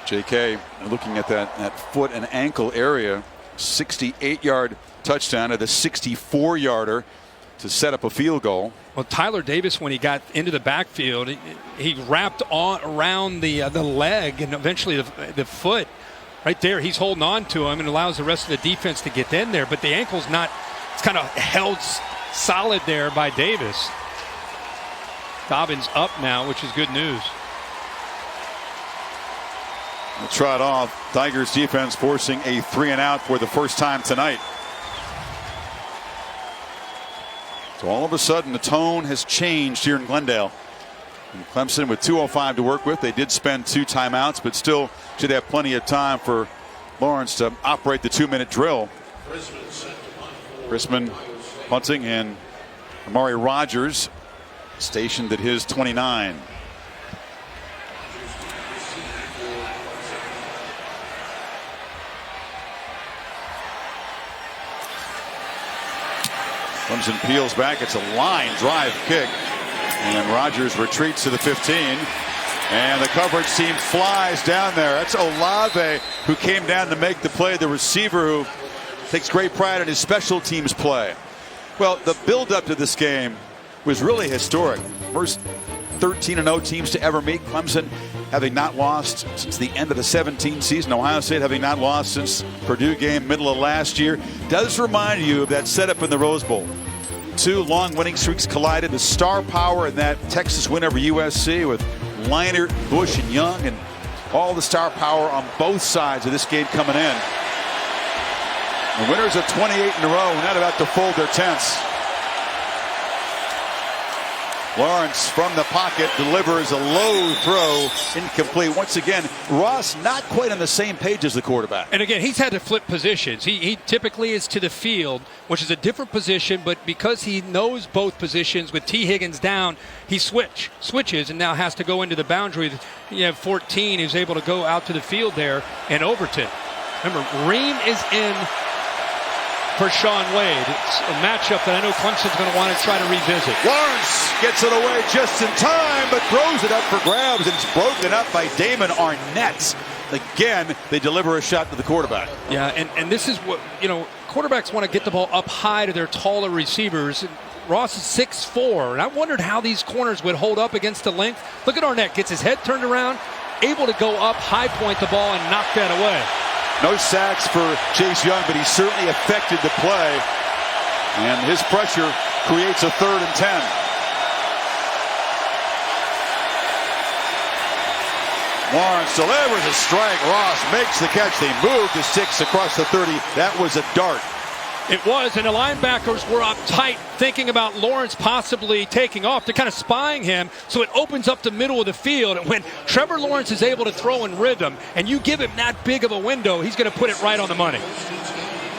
JK looking at that foot and ankle area. 68-yard touchdown at the 64-yarder to set up a field goal. Well, Tyler Davis, when he got into the backfield, he wrapped around the leg and eventually the foot. Right there, he's holding on to him and allows the rest of the defense to get in there. But the ankle's not, it's kind of held solid there by Davis. Dobbins up now, which is good news. We'll try it off. Tigers defense forcing a 3-and-out for the first time tonight. So all of a sudden the tone has changed here in Glendale. And Clemson with 2:05 to work with. They did spend 2 timeouts, but still should have plenty of time for Lawrence to operate the 2-minute drill. Chrisman punting, and Amari Rogers stationed at his 29. Clemson peels back. It's a line drive kick. And Rogers retreats to the 15. And the coverage team flies down there. That's Olave, who came down to make the play. The receiver who takes great pride in his special teams play. Well, the build-up to this game was really historic. First 13-0 teams to ever meet. Clemson having not lost since the end of the 17 season. Ohio State having not lost since Purdue game middle of last year. Does remind you of that setup in the Rose Bowl. 2 long winning streaks collided. The star power in that Texas win over USC with Leinart, Bush, and Young, and all the star power on both sides of this game coming in. The winners of 28 in a row, not about to fold their tents. Lawrence from the pocket delivers a low throw, incomplete. Once again, Ross not quite on the same page as the quarterback. And again, he's had to flip positions. He typically is to the field, which is a different position, but because he knows both positions, with T. Higgins down, he switches and now has to go into the boundary. You have 14 who's able to go out to the field there, and Overton. Remember, Ream is in for Sean Wade. It's a matchup that I know Clemson's going to want to try to revisit. Lawrence gets it away just in time, but throws it up for grabs, and it's broken up by Damon Arnett. Again, they deliver a shot to the quarterback. Yeah, and this is what, quarterbacks want to get the ball up high to their taller receivers. Ross is 6'4", and I wondered how these corners would hold up against the length. Look at Arnett, gets his head turned around, able to go up, high point the ball, and knock that away. No sacks for Chase Young, but he certainly affected the play. And his pressure creates a 3rd and 10. Lawrence delivers a strike. Ross makes the catch. They move to 6 across the 30. That was a dart. It was, and the linebackers were up tight, thinking about Lawrence possibly taking off. They're kind of spying him, so it opens up the middle of the field. And when Trevor Lawrence is able to throw in rhythm, and you give him that big of a window, he's going to put it right on the money.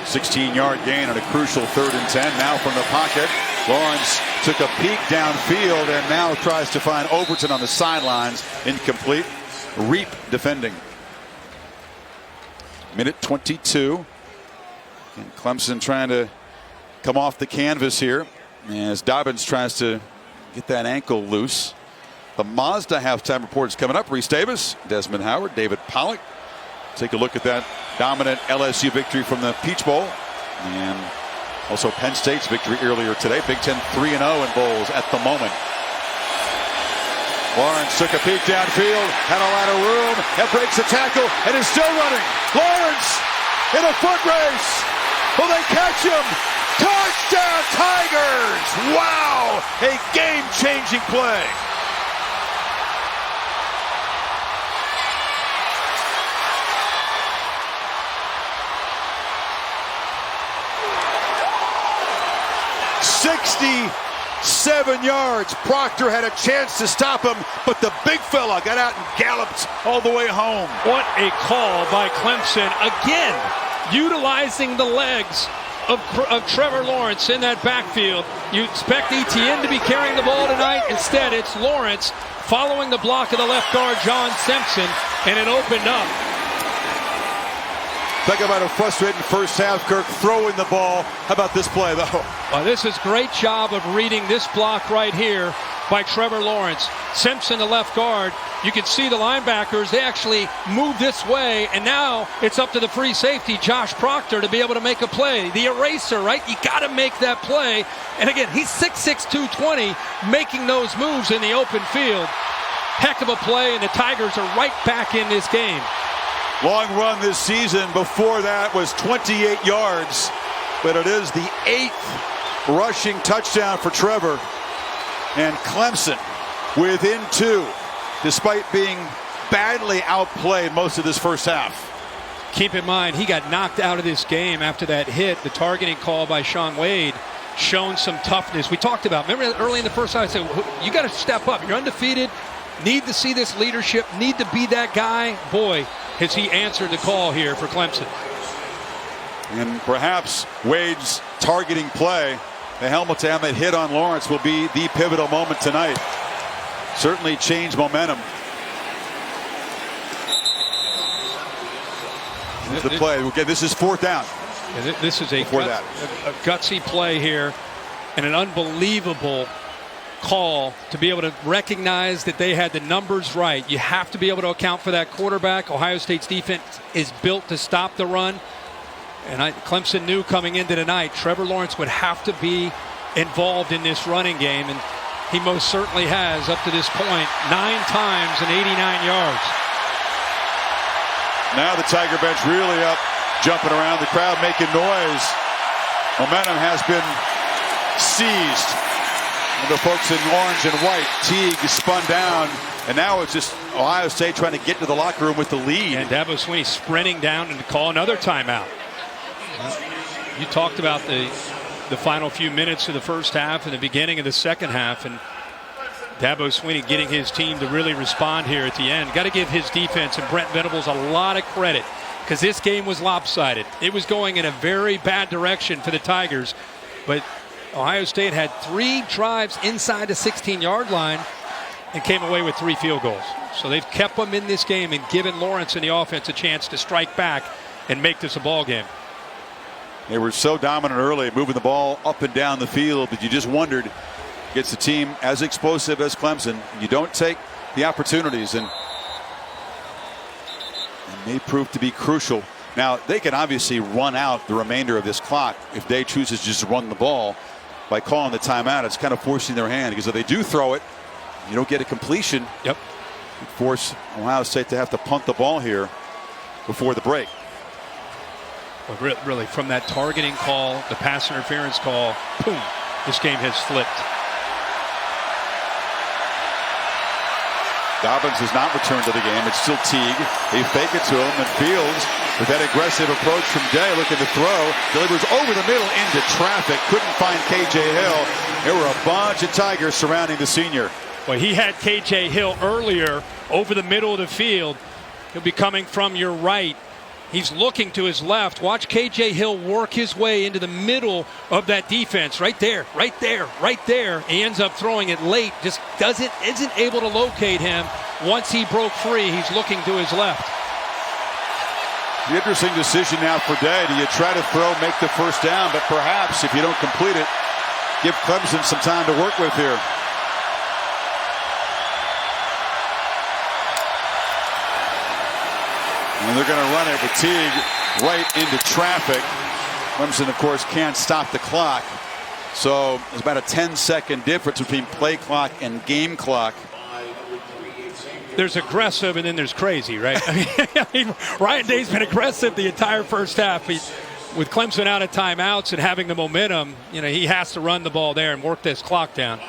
16-yard gain on a crucial 3rd and 10. Now from the pocket, Lawrence took a peek downfield and now tries to find Overton on the sidelines. Incomplete. Reap defending. Minute 22. And Clemson trying to come off the canvas here as Dobbins tries to get that ankle loose. The Mazda halftime report is coming up. Reese Davis, Desmond Howard, David Pollock. Take a look at that dominant LSU victory from the Peach Bowl. And also Penn State's victory earlier today. Big Ten 3-0 in bowls at the moment. Lawrence took a peek downfield, had a lot of room, and breaks the tackle, and is still running. Lawrence in a foot race. Will they catch him? Touchdown Tigers! Wow! A game-changing play. "67 yards. Proctor had a chance to stop him, but the big fella got out and galloped all the way home. What a call by Clemson. Again, utilizing the legs of Trevor Lawrence in that backfield. You expect Etienne to be carrying the ball tonight. Instead, it's Lawrence following the block of the left guard, John Simpson, and it opened up. Talk about a frustrating first half, Kirk, throwing the ball. How about this play, though? Well, this is great job of reading this block right here by Trevor Lawrence. Simpson, the left guard. You can see the linebackers, they actually move this way, and now it's up to the free safety, Josh Proctor, to be able to make a play. The eraser, right? You got to make that play. And again, he's 6'6", 220, making those moves in the open field. Heck of a play, and the Tigers are right back in this game. Long run this season. Before that was 28 yards, but it is the 8th rushing touchdown for Trevor. And Clemson within 2, despite being badly outplayed most of this first half. Keep in mind, he got knocked out of this game after that hit. The targeting call by Sean Wade shown some toughness. We talked about, remember early in the first half, I said, you got to step up. You're undefeated. Need to see this leadership. Need to be that guy. Boy, has he answered the call here for Clemson. And perhaps Wade's targeting play, the helmet-to-helmet hit on Lawrence, will be the pivotal moment tonight. Certainly changed momentum. Here's the play. Okay, this is 4th down. This is a gutsy play here, and an unbelievable call to be able to recognize that they had the numbers right. You have to be able to account for that quarterback. Ohio State's defense is built to stop the run. And Clemson knew coming into tonight, Trevor Lawrence would have to be involved in this running game, and he most certainly has up to this point, 9 times and 89 yards. Now the Tiger bench really up, jumping around, the crowd making noise. Momentum has been seized. And the folks in orange and white, Teague is spun down, and now it's just Ohio State trying to get to the locker room with the lead. And Dabo Swinney sprinting down and to call another timeout. You talked about the final few minutes of the first half and the beginning of the second half, and Dabo Swinney getting his team to really respond here at the end. Got to give his defense and Brent Venables a lot of credit, because this game was lopsided. It was going in a very bad direction for the Tigers, but Ohio State had 3 drives inside the 16-yard line and came away with 3 field goals. So they've kept them in this game and given Lawrence and the offense a chance to strike back and make this a ball game. They were so dominant early, moving the ball up and down the field, that you just wondered, against a team as explosive as Clemson, you don't take the opportunities, and they prove to be crucial. Now, they can obviously run out the remainder of this clock if they chooses to just run the ball. By calling the timeout, it's kind of forcing their hand, because if they do throw it, you don't get a completion. Yep. It force Ohio State to have to punt the ball here before the break. Well, really, from that targeting call, the pass interference call, boom, this game has flipped. Dobbins has not returned to the game. It's still Teague. They fake it to him, and Fields, with that aggressive approach from Day, looking to throw, delivers over the middle into traffic. Couldn't find K.J. Hill. There were a bunch of Tigers surrounding the senior. Well, he had K.J. Hill earlier over the middle of the field. He'll be coming from your right. He's looking to his left. Watch K.J. Hill work his way into the middle of that defense. Right there, right there, right there. He ends up throwing it late. Just isn't able to locate him. Once he broke free, he's looking to his left. The interesting decision now for Day. Do you try to throw, make the first down, but perhaps if you don't complete it, give Clemson some time to work with here. And they're going to run it with Teague right into traffic. Clemson, of course, can't stop the clock. So there's about a 10-second difference between play clock and game clock. There's aggressive and then there's crazy, right? I mean, Ryan Day's been aggressive the entire first half. With Clemson out of timeouts and having the momentum, he has to run the ball there and work this clock down.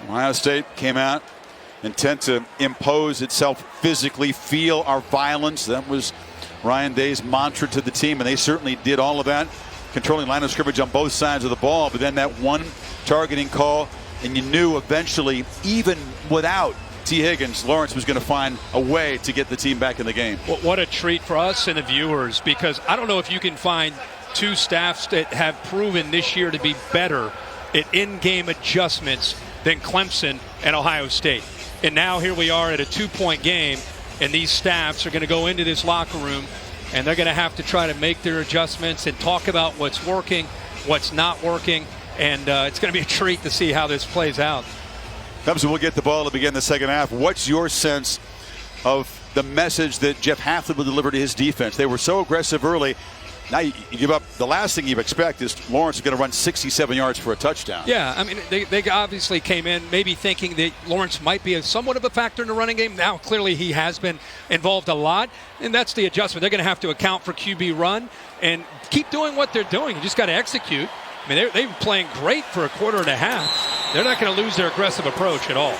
Ohio State came out intent to impose itself physically, feel our violence. That was Ryan Day's mantra to the team, and they certainly did all of that, controlling line of scrimmage on both sides of the ball. But then that one targeting call, and you knew eventually, even without T. Higgins, Lawrence was going to find a way to get the team back in the game. What a treat for us and the viewers, because I don't know if you can find two staffs that have proven this year to be better at in-game adjustments than Clemson and Ohio State. And now here we are at a 2-point game, and these staffs are going to go into this locker room, and they're going to have to try to make their adjustments and talk about what's working, what's not working, and it's going to be a treat to see how this plays out. Clemson will get the ball to begin the second half. What's your sense of the message that Jeff Hafley will deliver to his defense? They were so aggressive early. Now you give up. The last thing you expect is Lawrence is going to run 67 yards for a touchdown. Yeah, I mean, they obviously came in maybe thinking that Lawrence might be somewhat of a factor in the running game. Now, clearly, he has been involved a lot, and that's the adjustment. They're going to have to account for QB run and keep doing what they're doing. You just got to execute. I mean, they've been playing great for a quarter and a half. They're not going to lose their aggressive approach at all.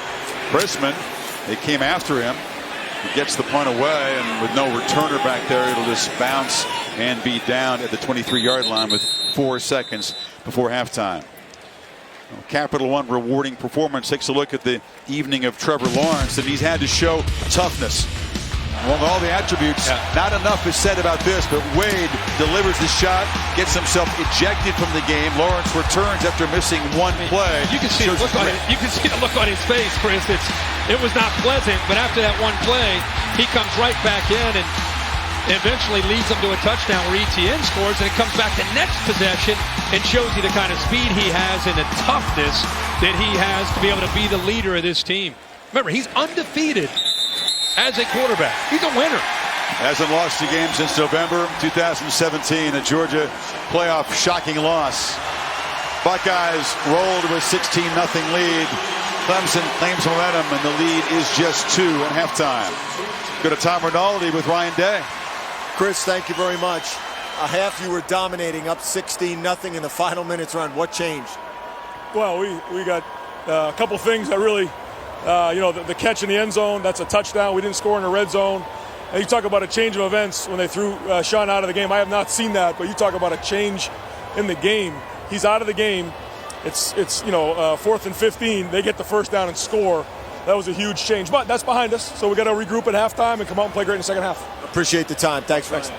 Chrisman, they came after him. He gets the punt away, and with no returner back there, it'll just bounce and be down at the 23-yard line with 4 seconds before halftime. Capital One rewarding performance. Takes a look at the evening of Trevor Lawrence, and he's had to show toughness. Among all the attributes, not enough is said about this, but Wade delivers the shot, gets himself ejected from the game. Lawrence returns after missing one play. You can see the look on it. You can see the look on his face, Chris. It was not pleasant, but after that one play, he comes right back in and eventually leads them to a touchdown where ETN scores, and it comes back the next possession and shows you the kind of speed he has and the toughness that he has to be able to be the leader of this team. Remember, he's undefeated as a quarterback. He's a winner. Hasn't lost a game since November 2017, a Georgia playoff shocking loss. Buckeyes rolled with a 16-0 lead. Clemson claims momentum, and the lead is just 2 at halftime. Go to Tom Rinaldi with Ryan Day. Chris, thank you very much. A half you were dominating, up 16-0 in the final minutes run. What changed? Well, we got a couple things that really, the catch in the end zone, that's a touchdown. We didn't score in the red zone. And you talk about a change of events when they threw Sean out of the game. I have not seen that, but you talk about a change in the game. He's out of the game. It's 4th and 15. They get the first down and score. That was a huge change, but that's behind us. So we got to regroup at halftime and come out and play great in the second half. Appreciate the time. Thanks, Rex.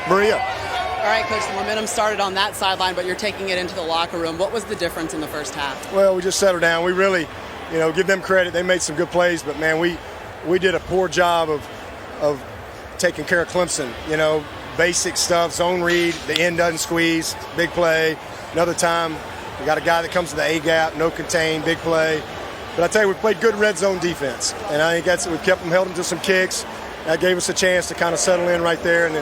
Maria. All right, Coach, the momentum started on that sideline, but you're taking it into the locker room. What was the difference in the first half? Well, we just settled down. We really, give them credit. They made some good plays, but, man, we did a poor job of taking care of Clemson. Basic stuff, zone read, the end doesn't squeeze, big play. Another time, we got a guy that comes to the A-gap, no contain, big play. But I tell you, we played good red zone defense, and I think we kept them, held them to some kicks. That gave us a chance to kind of settle in right there, and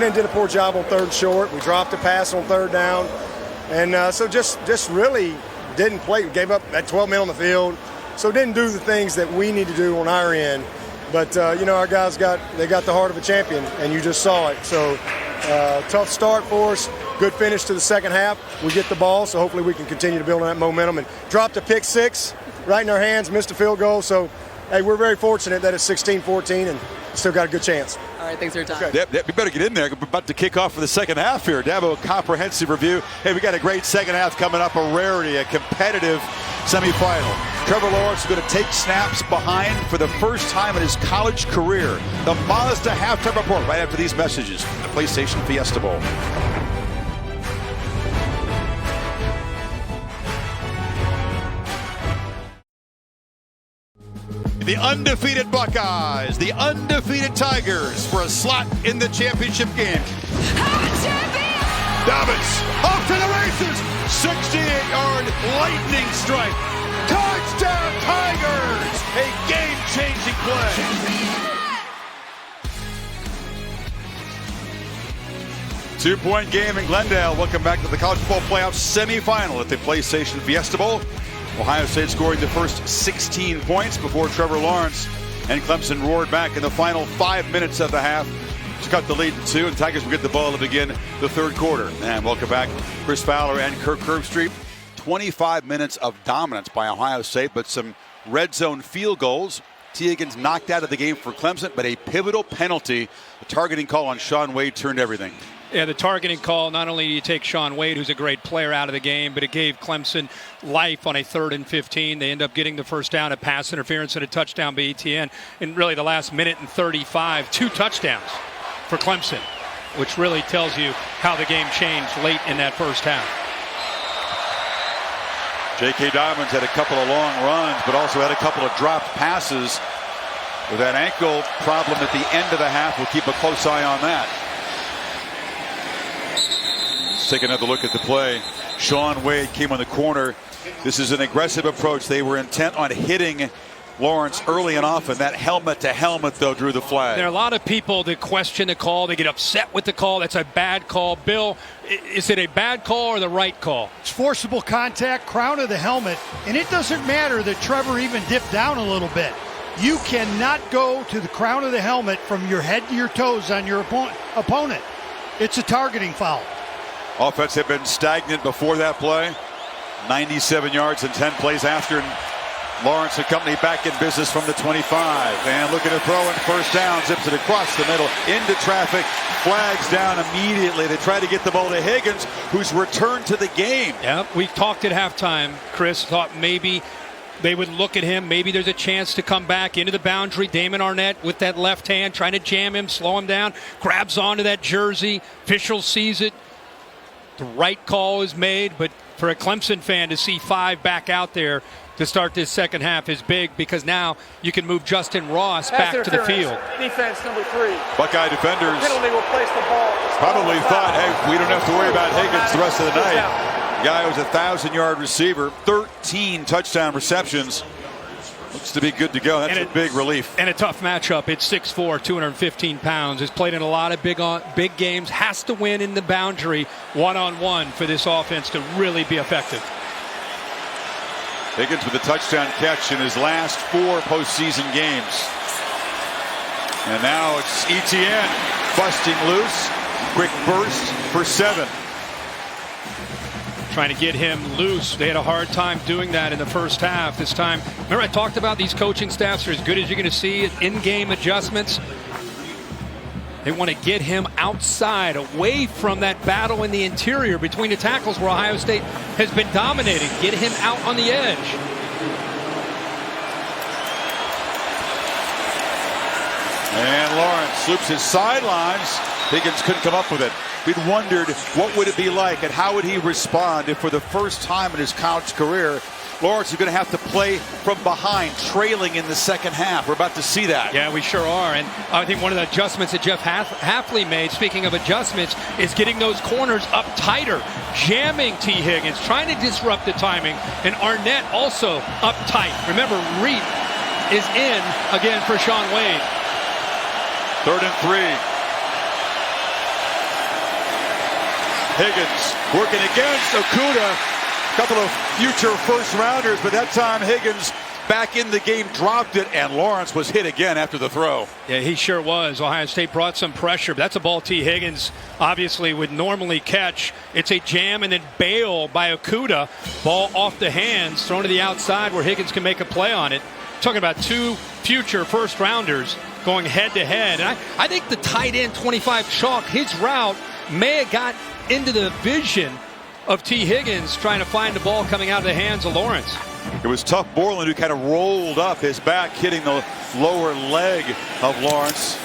then did a poor job on 3rd and short. We dropped a pass on 3rd down, and so just really didn't play. We gave up that 12 men on the field, so didn't do the things that we need to do on our end. But our guys got the heart of a champion, and you just saw it. So tough start for us. good finish to the second half. We get the ball, so hopefully we can continue to build on that momentum. And dropped a pick six right in our hands, missed a field goal. So, hey, we're very fortunate that it's 16-14 and still got a good chance. All right, thanks for your time. Okay. Yep, we better get in there. We're about to kick off for the second half here. Dabo, a comprehensive review. Hey, we got a great second half coming up, a rarity, a competitive semifinal. Trevor Lawrence is going to take snaps behind for the first time in his college career. The Mazda halftime report right after these messages from the PlayStation Fiesta Bowl. The undefeated Buckeyes, the undefeated Tigers for a slot in the championship game. Dobbins off to the races. 68-yard lightning strike. Touchdown Tigers! A game-changing play. Two-point game in Glendale. Welcome back to the College Football Playoff semifinal at the PlayStation Fiesta Bowl. Ohio State scoring the first 16 points before Trevor Lawrence and Clemson roared back in the final 5 minutes of the half to cut the lead to 2, and Tigers will get the ball to begin the third quarter. And welcome back, Chris Fowler and Kirk Herbstreit. 25 minutes of dominance by Ohio State, but some red zone field goals. T. Higgins knocked out of the game for Clemson, but a pivotal penalty, a targeting call on Shaun Wade turned everything. Yeah, the targeting call, not only do you take Shaun Wade, who's a great player, out of the game, but it gave Clemson life on a 3rd and 15. They end up getting the first down, a pass interference, and a touchdown by ETN. In really the last minute and 35, 2 touchdowns for Clemson, which really tells you how the game changed late in that first half. J.K. Dobbins had a couple of long runs, but also had a couple of dropped passes. With that ankle problem at the end of the half, we'll keep a close eye on that. Let's take another look at the play. Shaun Wade came on the corner. This is an aggressive approach. They were intent on hitting Lawrence early and often. That helmet-to-helmet, though, drew the flag. There are a lot of people that question the call. They get upset with the call. That's a bad call. Bill, is it a bad call or the right call? It's forcible contact, crown of the helmet, and it doesn't matter that Trevor even dipped down a little bit. You cannot go to the crown of the helmet from your head to your toes on your opponent. It's a targeting foul. Offense had been stagnant before that play. 97 yards and 10 plays after. And Lawrence and company back in business from the 25. And looking to throw in first down. Zips it across the middle into traffic. Flags down immediately. They try to get the ball to Higgins, who's returned to the game. Yeah, we talked at halftime. Chris thought maybe they would look at him. Maybe there's a chance to come back into the boundary. Damon Arnett with that left hand trying to jam him, slow him down. Grabs onto that jersey. Official sees it. The right call is made, but for a Clemson fan to see 5 back out there to start this second half is big, because now you can move Justin Ross back to the field. Defense number 3. Buckeye defenders Penalty will place the ball. probably thought, hey, we don't have to worry about Higgins the rest of the night. The guy was a 1,000-yard receiver, 13 touchdown receptions. Looks to be good to go. That's a big relief. And a tough matchup. It's 6'4", 215 pounds. Has played in a lot of big games. Has to win in the boundary one-on-one for this offense to really be effective. Higgins with a touchdown catch in his last 4 postseason games. And now it's ETN busting loose. Quick burst for 7. Trying to get him loose. They had a hard time doing that in the first half. This time, remember I talked about these coaching staffs are as good as you're going to see in-game adjustments. They want to get him outside, away from that battle in the interior between the tackles where Ohio State has been dominating. Get him out on the edge. And Lawrence loops his sidelines. Higgins couldn't come up with it. We'd wondered what would it be like and how would he respond if for the first time in his college career, Lawrence is going to have to play from behind, trailing in the second half. We're about to see that. Yeah, we sure are. And I think one of the adjustments that Jeff Hafley made, speaking of adjustments, is getting those corners up tighter, jamming T. Higgins, trying to disrupt the timing, and Arnett also up tight. Remember, Reed is in again for Shaun Wade. 3rd and 3. Higgins working against Okudah. A couple of future first rounders, but that time Higgins back in the game, dropped it, and Lawrence was hit again after the throw. Yeah, he sure was. Ohio State brought some pressure, but that's a ball T. Higgins obviously would normally catch. It's a jam and then bail by Okudah. Ball off the hands, thrown to the outside where Higgins can make a play on it. Talking about two future first-rounders going head-to-head. And I think the tight end 25 chalk, his route may have got into the vision of T. Higgins trying to find the ball coming out of the hands of Lawrence. It was Tough Borland who kind of rolled up his back, hitting the lower leg of Lawrence.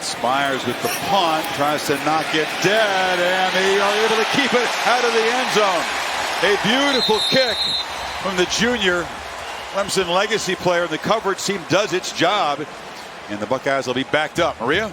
Spires with the punt, tries to knock it dead, and they are able to keep it out of the end zone. A beautiful kick from the junior Clemson legacy player. The coverage team does its job, and the Buckeyes will be backed up. Maria?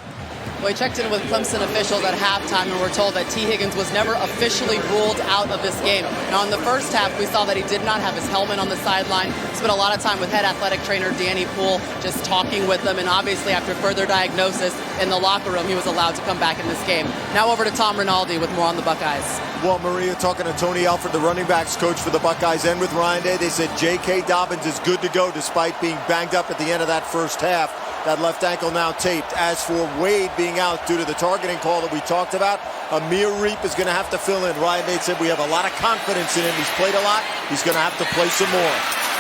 We checked in with Clemson officials at halftime and were told that T. Higgins was never officially ruled out of this game. Now, in the first half, we saw that he did not have his helmet on the sideline. Spent a lot of time with head athletic trainer Danny Poole, just talking with them. And obviously, after further diagnosis in the locker room, he was allowed to come back in this game. Now over to Tom Rinaldi with more on the Buckeyes. Well, Maria, talking to Tony Alford, the running backs coach for the Buckeyes, and with Ryan Day, they said J.K. Dobbins is good to go despite being banged up at the end of that first half. That left ankle now taped. As for Wade being out due to the targeting call that we talked about, Amir Reep is going to have to fill in. Ryan Day said we have a lot of confidence in him. He's played a lot. He's going to have to play some more.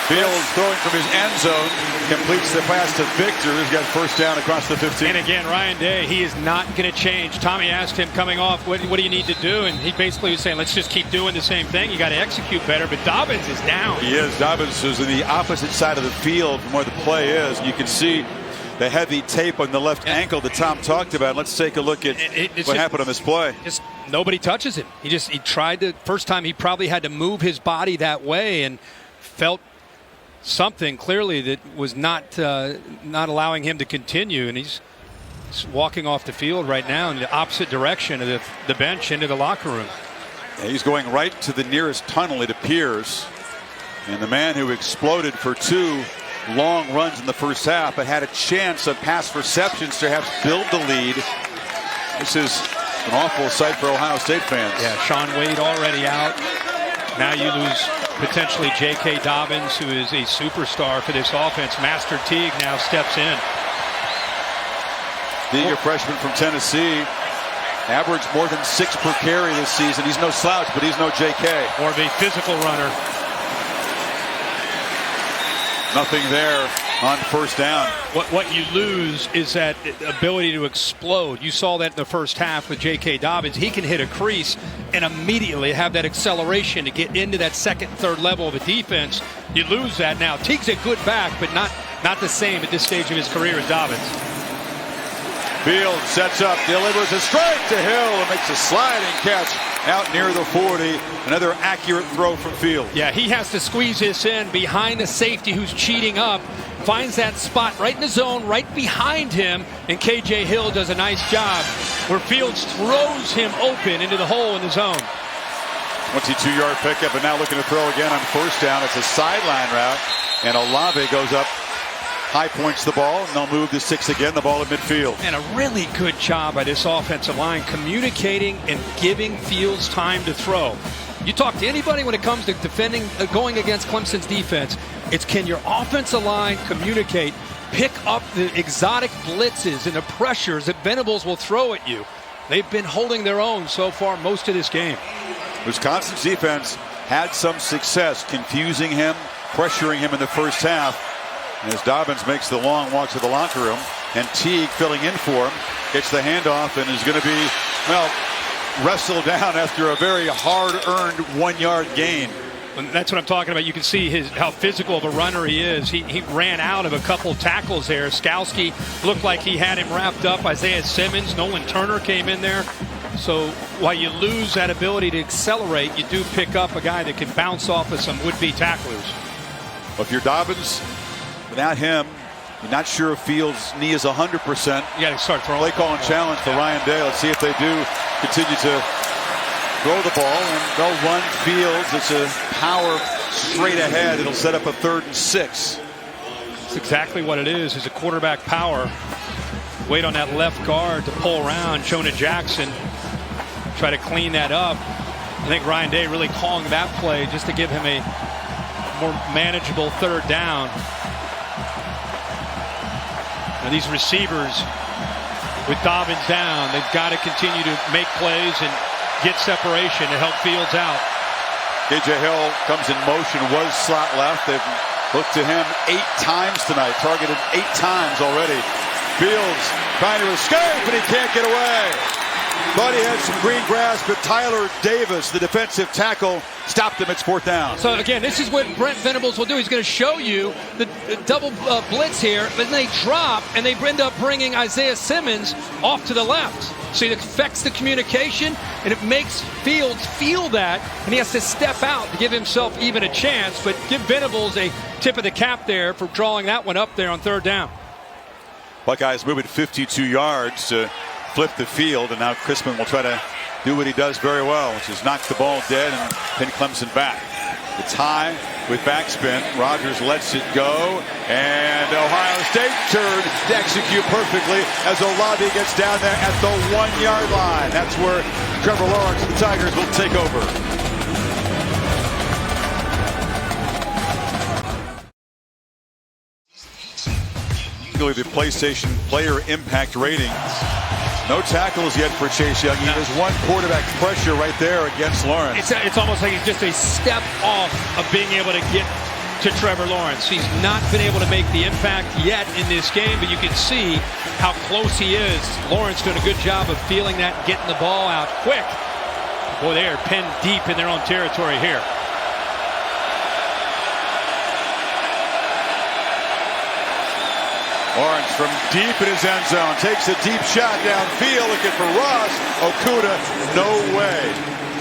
Fields throwing from his end zone, completes the pass to Victor, who's got first down across the 15. And again, Ryan Day, he is not going to change. Tommy asked him coming off, what do you need to do? And he basically was saying, let's just keep doing the same thing. You got to execute better. But Dobbins is down. He is. Dobbins is in the opposite side of the field from where the play is. And you can see the heavy tape on the left ankle that Tom talked about. Let's take a look at what happened on this play. Just nobody touches him. He tried to, first time he probably had to move his body that way and felt something clearly that was not allowing him to continue, and he's walking off the field right now in the opposite direction of the bench into the locker room. Yeah, he's going right to the nearest tunnel, it appears, and the man who exploded for two long runs in the first half but had a chance of pass receptions to perhaps build the lead. This is an awful sight for Ohio State fans. Yeah, Shaun Wade already out. Now you lose potentially J.K. Dobbins, who is a superstar for this offense. Master Teague now steps in. Teague, a freshman from Tennessee, averaged more than 6 per carry this season. He's no slouch, but he's no J.K. More of a physical runner. Nothing there on first down. What you lose is that ability to explode. You saw that in the first half with J.K. Dobbins. He can hit a crease and immediately have that acceleration to get into that second, third level of a defense. You lose that now. Teague's a good back, but not the same at this stage of his career as Dobbins. Fields sets up, delivers a strike to Hill and makes a sliding catch out near the 40. Another accurate throw from Fields. Yeah, he has to squeeze this in behind the safety who's cheating up. Finds that spot right in the zone, right behind him, and K.J. Hill does a nice job where Fields throws him open into the hole in the zone. 22-yard pickup, and now looking to throw again on first down. It's a sideline route, and Olave goes up, high points the ball, and they'll move to 6 again, the ball at midfield. And a really good job by this offensive line communicating and giving Fields time to throw. You talk to anybody when it comes to defending, going against Clemson's defense, it's can your offensive line communicate, pick up the exotic blitzes and the pressures that Venables will throw at you. They've been holding their own so far most of this game. Wisconsin's defense had some success confusing him, pressuring him in the first half. As Dobbins makes the long walk to the locker room, and Teague filling in for him, gets the handoff and is going to be, well, wrestled down after a very hard-earned 1-yard gain. And that's what I'm talking about. You can see how physical of a runner he is. He ran out of a couple tackles there. Skowski looked like he had him wrapped up. Isaiah Simmons, Nolan Turner came in there. So while you lose that ability to accelerate, you do pick up a guy that can bounce off of some would-be tacklers. Well, if you're Dobbins, without him, you're not sure if Fields' knee is 100%. You got to start throwing. Play call and challenge for Ryan Day. Let's see if they do continue to throw the ball, and they'll run Fields. It's a power straight ahead. It'll set up a 3rd and 6. That's exactly what it is a quarterback power. Wait on that left guard to pull around. Jonah Jackson try to clean that up. I think Ryan Day really calling that play just to give him a more manageable third down. Now these receivers with Dobbins down, they've got to continue to make plays and get separation to help Fields out. KJ Hill comes in motion, was slot left. They've looked to him 8 times tonight, targeted 8 times already. Fields trying to escape, and he can't get away. Thought he had some green grass, but Tyler Davis, the defensive tackle, stopped him. It's 4th down. So again, this is what Brent Venables will do. He's going to show you the double blitz here, but then they drop, and they end up bringing Isaiah Simmons off to the left. So it affects the communication, and it makes Fields feel that, and he has to step out to give himself even a chance. But give Venables a tip of the cap there for drawing that one up there on 3rd down. Buckeyes moving 52 yards to flip the field, and now Crispin will try to do what he does very well, which is knock the ball dead and pin Clemson back. It's high with backspin. Rodgers lets it go, and Ohio State turned to execute perfectly as Olave gets down there at the 1-yard line. That's where Trevor Lawrence and the Tigers will take over. The PlayStation Player Impact rating. No tackles yet for Chase Young. He has 1 quarterback pressure right there against Lawrence. It's almost like he's just a step off of being able to get to Trevor Lawrence. He's not been able to make the impact yet in this game, but you can see how close he is. Lawrence doing a good job of feeling that and getting the ball out quick. Boy, they are pinned deep in their own territory here. Lawrence from deep in his end zone takes a deep shot downfield, looking for Ross. Okudah, no way.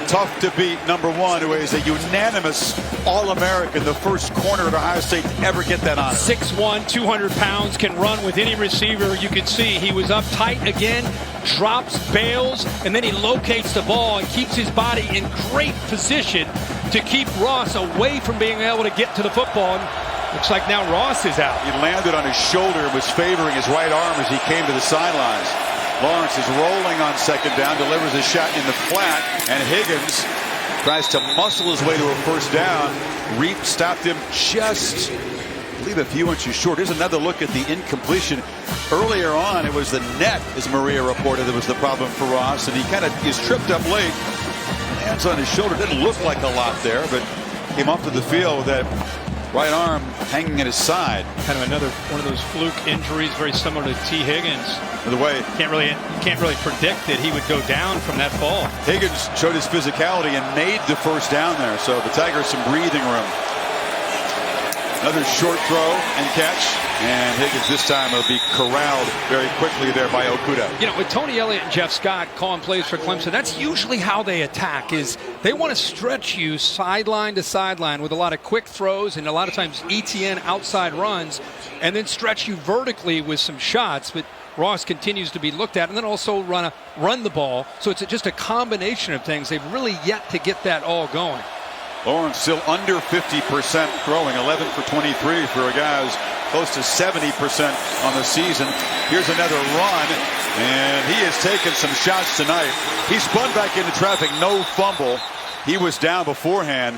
Tough to beat number 1, who is a unanimous All-American, the first corner at Ohio State to ever get that honor. 6'1", 200 pounds, can run with any receiver. You can see he was up tight again, drops, bails, and then he locates the ball and keeps his body in great position to keep Ross away from being able to get to the football. And looks like now Ross is out. He landed on his shoulder and was favoring his right arm as he came to the sidelines. Lawrence is rolling on 2nd down, delivers a shot in the flat, and Higgins tries to muscle his way to a 1st down. Reap stopped him just, I believe, a few inches short. Here's another look at the incompletion. Earlier on, it was the net, as Maria reported, that was the problem for Ross, and he kind of is tripped up late. Lands on his shoulder. Didn't look like a lot there, but came up to the field with that right arm hanging at his side. Kind of another one of those fluke injuries, very similar to T. Higgins. By the way, you can't really predict that he would go down from that fall. Higgins showed his physicality and made the 1st down there, so the Tigers some breathing room. Another short throw and catch, and Higgins this time will be corralled very quickly there by Okudah. You know, with Tony Elliott and Jeff Scott calling plays for Clemson, that's usually how they attack. Is they want to stretch you sideline to sideline with a lot of quick throws and a lot of times ETN outside runs, and then stretch you vertically with some shots. But Ross continues to be looked at, and then also run the ball. So it's just a combination of things. They've really yet to get that all going. Lawrence still under 50% throwing, 11 for 23 for a guy who's close to 70% on the season. Here's another run, and he has taken some shots tonight. He spun back into traffic, no fumble. He was down beforehand,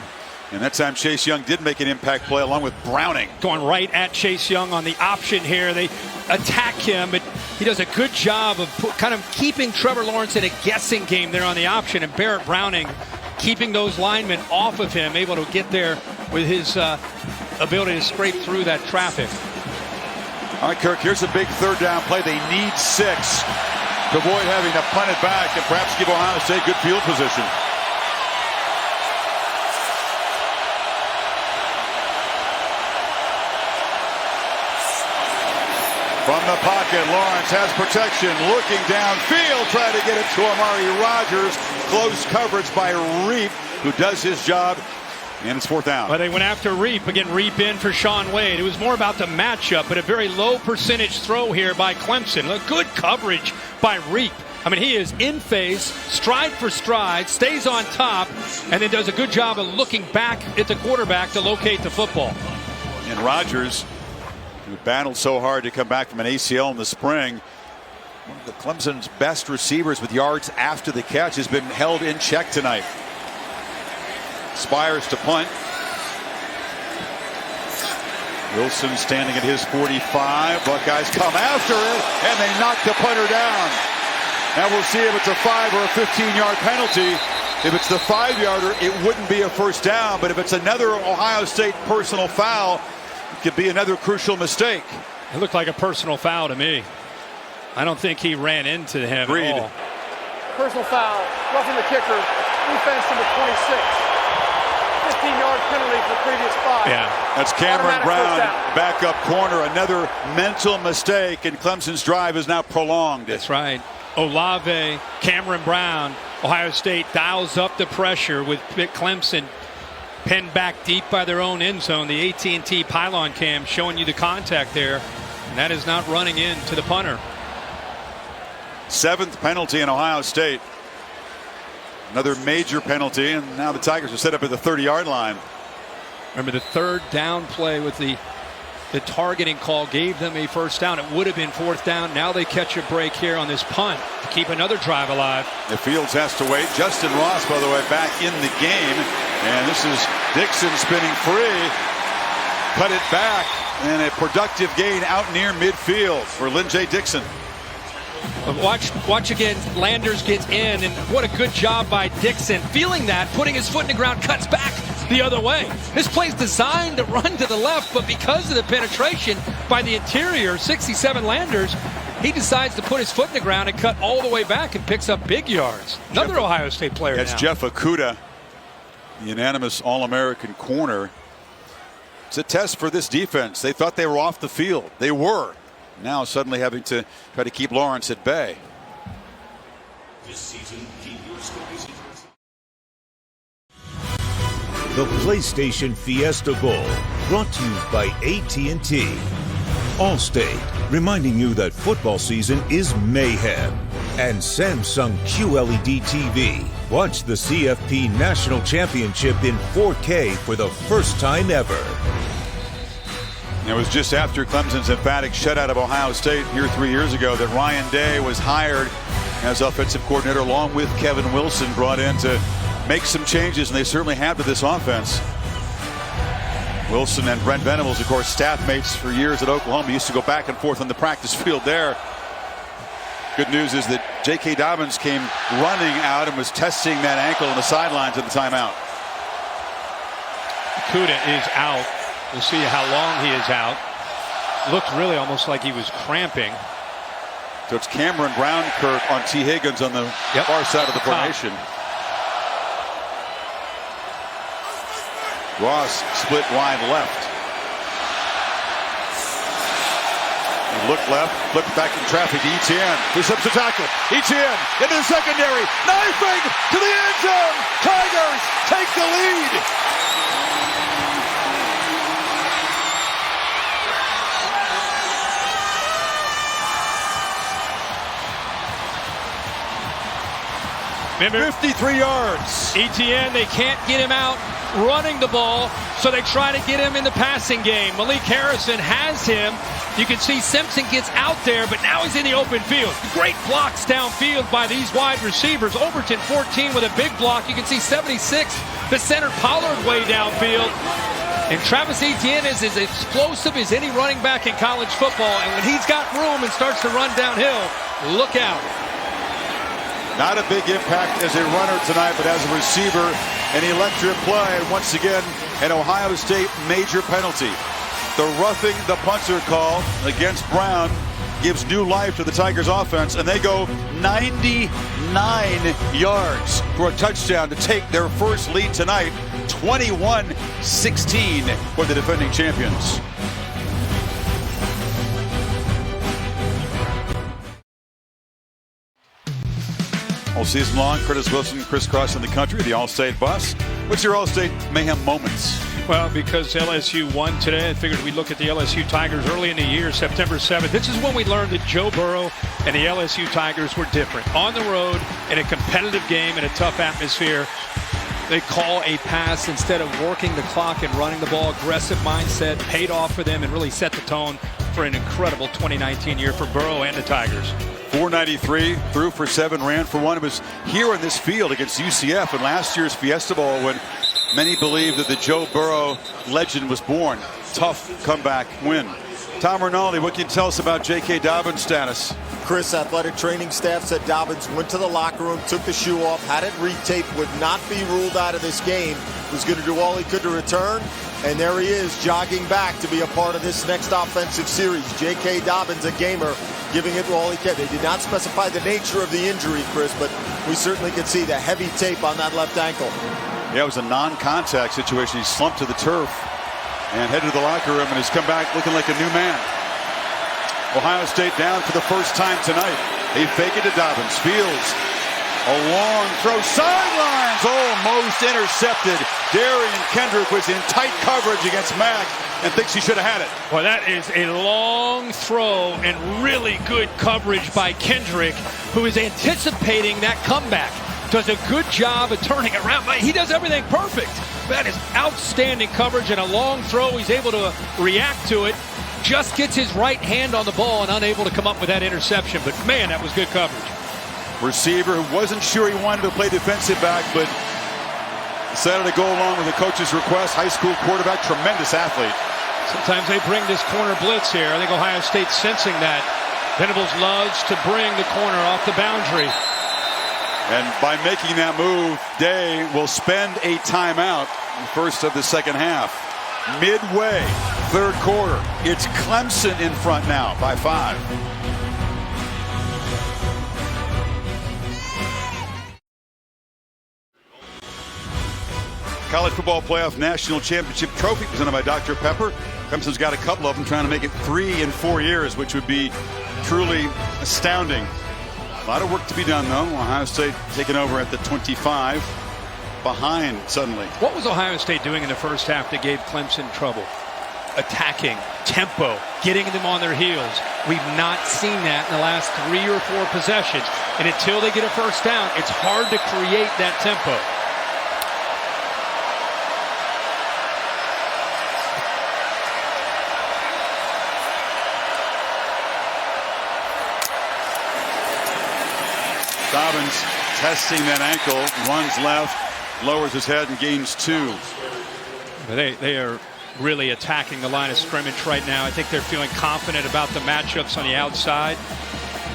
and that time Chase Young did make an impact play along with Browning. Going right at Chase Young on the option here. They attack him, but he does a good job of kind of keeping Trevor Lawrence in a guessing game there on the option, and Barrett Browning keeping those linemen off of him, able to get there with his ability to scrape through that traffic. All right, Kirk, here's a big 3rd down play. They need 6 to avoid having to punt it back and perhaps give Ohio State good field position. From the pocket, Lawrence has protection, looking downfield, trying to get it to Amari Rodgers. Close coverage by Reap, who does his job, and it's 4th down. Well, they went after Reap. Again, Reap in for Shaun Wade. It was more about the matchup, but a very low percentage throw here by Clemson. A good coverage by Reap. I mean, he is in phase, stride for stride, stays on top, and then does a good job of looking back at the quarterback to locate the football. And Rodgers, who battled so hard to come back from an ACL in the spring, one of the Clemson's best receivers with yards after the catch, has been held in check tonight. Spires to punt. Wilson standing at his 45. Buckeyes come after it, and they knock the punter down. Now we'll see if it's a 5 or a 15-yard penalty. If it's the 5-yarder, it wouldn't be a first down. But if it's another Ohio State personal foul, it could be another crucial mistake. It looked like a personal foul to me. I don't think he ran into him Agreed. at all. Personal foul, roughing the kicker, defense number 26. 15-yard penalty for previous 5. Yeah. That's Cameron Automatic Brown, first down. backup corner. Another mental mistake, and Clemson's drive is now prolonged. That's right. Olave, Cameron Brown, Ohio State dials up the pressure with Clemson pinned back deep by their own end zone. The AT&T pylon cam showing you the contact there, and that is not running in to the punter. 7th penalty in Ohio State. Another major penalty, and now the Tigers are set up at the 30-yard line. Remember, the third down play with the targeting call gave them a first down. It would have been 4th down. Now they catch a break here on this punt to keep another drive alive. The Fields has to wait. Justin Ross, by the way, back in the game. And this is Dixon spinning free. Cut it back. And a productive gain out near midfield for Lynn J. Dixon. Watch again. Landers gets in, and what a good job by Dixon. Feeling that, putting his foot in the ground, cuts back the other way. This play's designed to run to the left, but because of the penetration by the interior, 67 Landers, he decides to put his foot in the ground and cut all the way back and picks up big yards. Another Ohio State player. That's now. Jeff Okudah, the unanimous All-American corner. It's a test for this defense. They thought they were off the field. They were. Now suddenly having to try to keep Lawrence at bay. The PlayStation Fiesta Bowl, brought to you by AT&T. Allstate, reminding you that football season is mayhem. And Samsung QLED TV. Watch the CFP National Championship in 4K for the first time ever. It was just after Clemson's emphatic shutout of Ohio State here 3 years ago that Ryan Day was hired as offensive coordinator, along with Kevin Wilson, brought in to make some changes, and they certainly have to this offense. Wilson and Brent Venables, of course, staff mates for years at Oklahoma, used to go back and forth on the practice field there. Good news is that J.K. Dobbins came running out and was testing that ankle on the sidelines at the timeout. Kuda is out. We'll see how long he is out. Looked really almost like he was cramping. So it's Cameron Brown, Kirk, on T. Higgins on the far side of the formation. Ross split wide left. He looked left, flipped back in traffic to Etienne. Who slips the tackle. Etienne into the secondary. Knifing to the end zone. Tigers take the lead. Remember, 53 yards. Etienne, they can't get him out running the ball, so they try to get him in the passing game. Malik Harrison has him. You can see Simpson gets out there, but now he's in the open field. Great blocks downfield by these wide receivers. Overton 14 with a big block. You can see 76, the center Pollard way downfield. And Travis Etienne is as explosive as any running back in college football. And when he's got room and starts to run downhill, look out. Not a big impact as a runner tonight, but as a receiver, an electric play. Once again, an Ohio State major penalty. The roughing the punter call against Brown gives new life to the Tigers offense, and they go 99 yards for a touchdown to take their first lead tonight, 21-16 for the defending champions. All season long, Curtis Wilson crisscrossing the country, the All-State bus. What's your All-State mayhem moments? Well, because LSU won today, I figured we'd look at the LSU Tigers early in the year, September 7th. This is when we learned that Joe Burrow and the LSU Tigers were different. On the road, in a competitive game, in a tough atmosphere, they call a pass instead of working the clock and running the ball. Aggressive mindset paid off for them and really set the tone for an incredible 2019 year for Burrow and the Tigers. 493, threw for 7, ran for 1. It was here in this field against UCF in last year's Fiesta Bowl when Many believe that the Joe Burrow legend was born. Tough comeback win. Tom Rinaldi, what can you tell us about J.K. Dobbins' status? Chris, athletic training staff said Dobbins went to the locker room, took the shoe off, had it retaped, would not be ruled out of this game, was going to do all he could to return, and there he is jogging back to be a part of this next offensive series. J.K. Dobbins, a gamer, giving it all he can. They did not specify the nature of the injury, Chris, but we certainly could see the heavy tape on that left ankle. Yeah, it was a non-contact situation. He slumped to the turf and headed to the locker room, and has come back looking like a new man. Ohio State down for the first time tonight. They fake it to Dobbins. Fields, a long throw, sidelines, almost intercepted. Darian Kendrick was in tight coverage against Mack and thinks he should have had it. Well, that is a long throw and really good coverage by Kendrick, who is anticipating that comeback. Does a good job of turning around. He does everything perfect. That is outstanding coverage and a long throw. He's able to react to it. Just gets his right hand on the ball and unable to come up with that interception. But, man, that was good coverage. Receiver who wasn't sure he wanted to play defensive back, but decided to go along with the coach's request. High school quarterback, tremendous athlete. Sometimes they bring this corner blitz here. I think Ohio State's sensing that. Venables loves to bring the corner off the boundary. And by making that move, Day will spend a timeout in the first of the second half. Midway, third quarter. It's Clemson in front now by 5. College Football Playoff National Championship Trophy presented by Dr. Pepper. Clemson's got a couple of them, trying to make it 3 in 4 years, which would be truly astounding. A lot of work to be done, though. Ohio State taking over at the 25, behind suddenly. What was Ohio State doing in the first half that gave Clemson trouble? Attacking, tempo, getting them on their heels. We've not seen that in the last 3 or 4 possessions. And until they get a first down, it's hard to create that tempo. Dobbins testing that ankle, runs left, lowers his head and gains 2. They are really attacking the line of scrimmage right now. I think they're feeling confident about the matchups on the outside.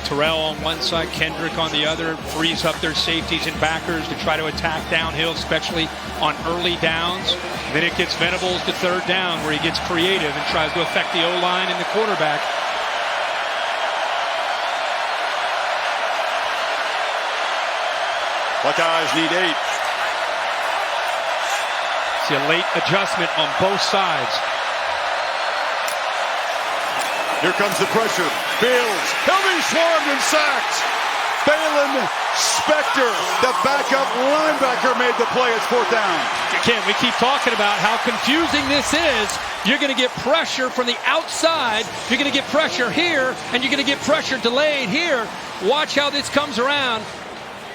Terrell on one side, Kendrick on the other, frees up their safeties and backers to try to attack downhill, especially on early downs. Then it gets Venables to third down, where he gets creative and tries to affect the O-line and the quarterback. Buckeyes need 8. See a late adjustment on both sides. Here comes the pressure. Fields, he'll be swarmed and sacked. Balin Spector, the backup linebacker, made the play. It's 4th down. Again, we keep talking about how confusing this is. You're going to get pressure from the outside. You're going to get pressure here, and you're going to get pressure delayed here. Watch how this comes around.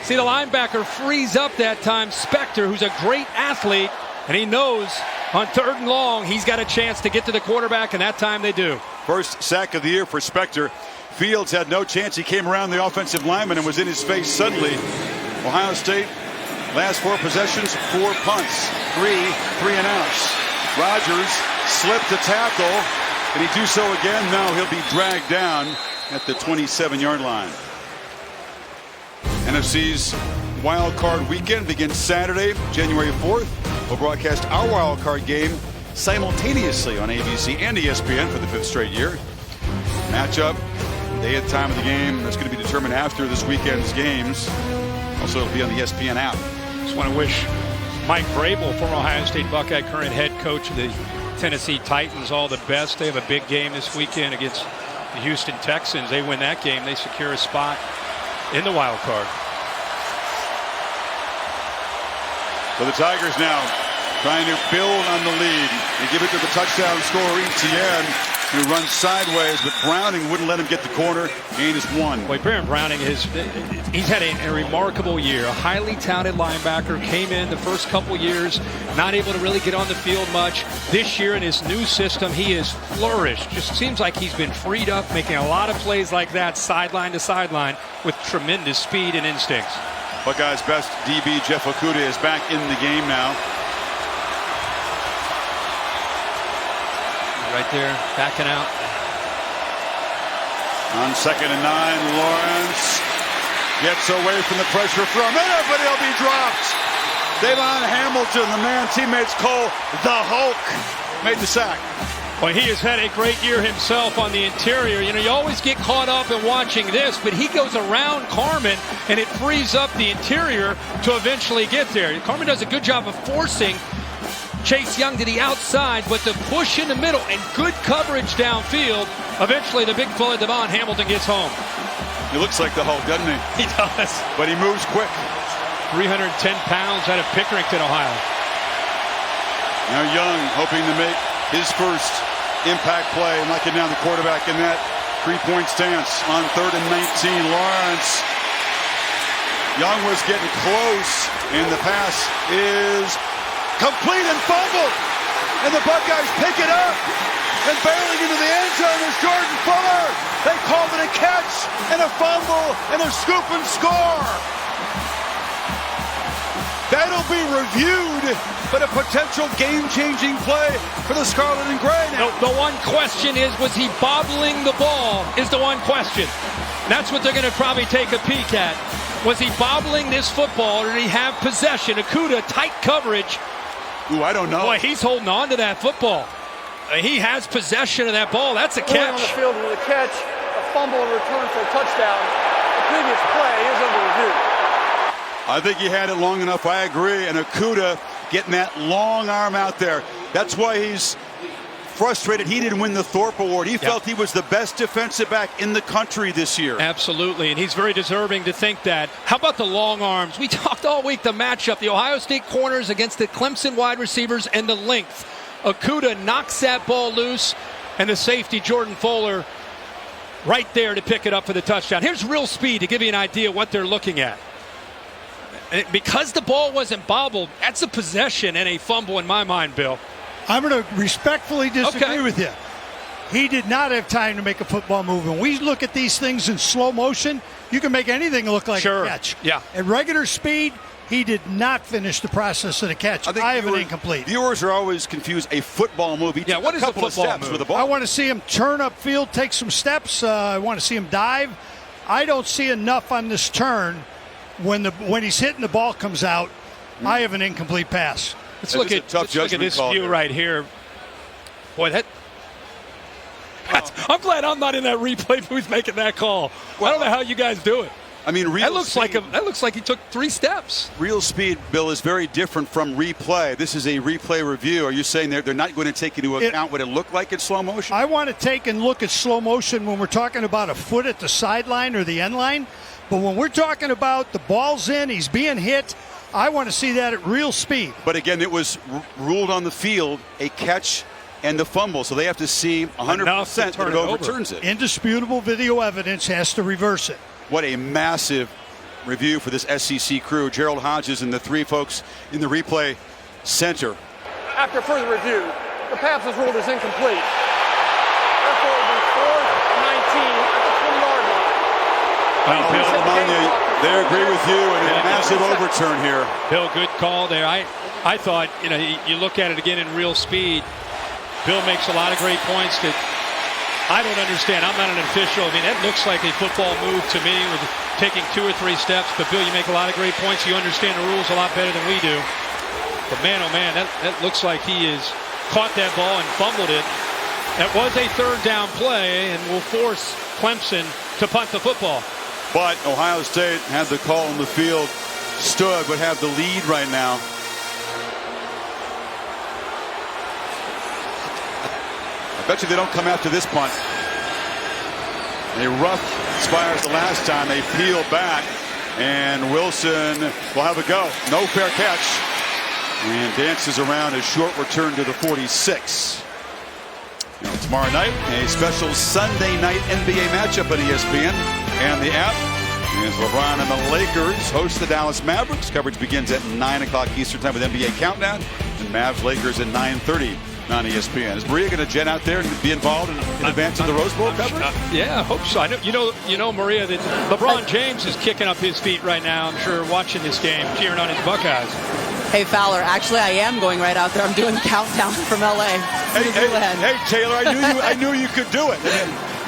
See, the linebacker frees up that time. Spector, who's a great athlete, and he knows on 3rd and long he's got a chance to get to the quarterback, and that time they do. First sack of the year for Spector. Fields had no chance. He came around the offensive lineman and was in his face suddenly. Ohio State, last 4 possessions, 4 punts, 3 and outs. Rogers slipped to tackle. Did he do so again? No, he'll be dragged down at the 27-yard line. NFC's Wild Card Weekend begins Saturday, January 4th. We'll broadcast our Wild Card game simultaneously on ABC and ESPN for the 5th straight year. Matchup, day and time of the game, that's going to be determined after this weekend's games. Also, it'll be on the ESPN app. Just want to wish Mike Vrabel, former Ohio State Buckeye, current head coach of the Tennessee Titans, all the best. They have a big game this weekend against the Houston Texans. They win that game, they secure a spot in the wild card. So the Tigers now trying to build on the lead. They give it to the touchdown scorer, Etienne, who runs sideways, but Browning wouldn't let him get the corner. Gain is 1. Boy, Baron Browning, he's had a remarkable year. A highly touted linebacker, came in the first couple years, not able to really get on the field much. This year in his new system, he has flourished. Just seems like he's been freed up, making a lot of plays like that, sideline to sideline, with tremendous speed and instincts. Buckeyes' best DB, Jeff Okudah, is back in the game now. right there, backing out. On 2nd and 9, Lawrence gets away from the pressure from it, but he'll be dropped. Davon Hamilton, the man teammates call the Hulk, made the sack. Well, he has had a great year himself on the interior. You know, you always get caught up in watching this, but he goes around Carmen, and it frees up the interior to eventually get there. Carmen does a good job of forcing Chase Young to the outside, but the push in the middle and good coverage downfield. Eventually, the big fella, Davon Hamilton, gets home. He looks like the Hulk, doesn't he? He does. But he moves quick. 310 pounds out of Pickerington, Ohio. Now Young hoping to make his first impact play, knocking down the quarterback in that three-point stance on 3rd and 19. Lawrence. Young was getting close, and the pass is complete and fumbled. And the Buckeyes pick it up. And barreling into the end zone is Jordan Fuller. They called it a catch and a fumble and a scoop and score. That'll be reviewed, but a potential game-changing play for the Scarlet and Gray now. The one question is, was he bobbling the ball, is the one question. That's what they're going to probably take a peek at. Was he bobbling this football, or did he have possession? Okudah, tight coverage. Ooh, I don't know. Boy, he's holding on to that football. He has possession of that ball. That's a catch. On the field with a catch, a fumble and return for a touchdown. The previous play is under review. I think he had it long enough. I agree. And Okudah getting that long arm out there. That's why he's frustrated he didn't win the Thorpe Award. He felt he was the best defensive back in the country this year. Absolutely, and he's very deserving to think that. How about the long arms? We talked all week the matchup, the Ohio State corners against the Clemson wide receivers and the length. Okudah knocks that ball loose, and the safety, Jordan Fuller, right there to pick it up for the touchdown. Here's real speed to give you an idea what they're looking at. And because the ball wasn't bobbled, that's a possession and a fumble in my mind, Bill. I'm going to respectfully disagree with you. He did not have time to make a football move. When we look at these things in slow motion, you can make anything look like a catch. Yeah. At regular speed, he did not finish the process of the catch. I have an incomplete. Viewers are always confused. A football move. He took what a is a couple of football steps move? with the ball. I want to see him turn upfield, take some steps. I want to see him dive. I don't see enough on this turn. When he's hitting, the ball comes out. I have an incomplete pass. Let's look at this view right here. Boy, I'm glad I'm not in that replay booth making that call. Well, I don't know how you guys do it. I mean, that looks like he took 3 steps. Real speed, Bill, is very different from replay. This is a replay review. Are you saying they're not going to take into account what it looked like in slow motion? I want to take and look at slow motion when we're talking about a foot at the sideline or the end line. But when we're talking about the ball's in, he's being hit, I want to see that at real speed. But again, it was ruled on the field a catch and the fumble, so they have to see 100% that it overturns it. Indisputable video evidence has to reverse it. What a massive review for this SEC crew. Gerald Hodges and the 3 folks in the replay center. After further review, the pass is ruled as incomplete. Therefore, it will be 4th and 19 at the 20-yard line. They agree with you, and a massive overturn here. Bill, good call there. I thought, you look at it again in real speed. Bill makes a lot of great points that I don't understand. I'm not an official. I mean, that looks like a football move to me with taking 2 or 3 steps. But, Bill, you make a lot of great points. You understand the rules a lot better than we do. But, man, oh, man, that looks like he has caught that ball and fumbled it. That was a 3rd down play and will force Clemson to punt the football. But Ohio State had the call on the field, stood, but have the lead right now. I bet you they don't come after this punt. They rough Spires the last time. They peel back, and Wilson will have a go. No fair catch. And dances around a short return to the 46. Tomorrow night, a special Sunday night NBA matchup on ESPN and the app. As LeBron and the Lakers host the Dallas Mavericks. Coverage begins at 9 o'clock Eastern Time with NBA Countdown. And Mavs-Lakers at 9:30 on ESPN. Is Maria going to jet out there and be involved in advance of the Rose Bowl coverage? Yeah, I hope so. I know, you know, Maria, that LeBron James is kicking up his feet right now, I'm sure, watching this game, cheering on his Buckeyes. Hey, Fowler, actually, I am going right out there. I'm doing countdown from L.A. Hey, Taylor, I knew you could do it.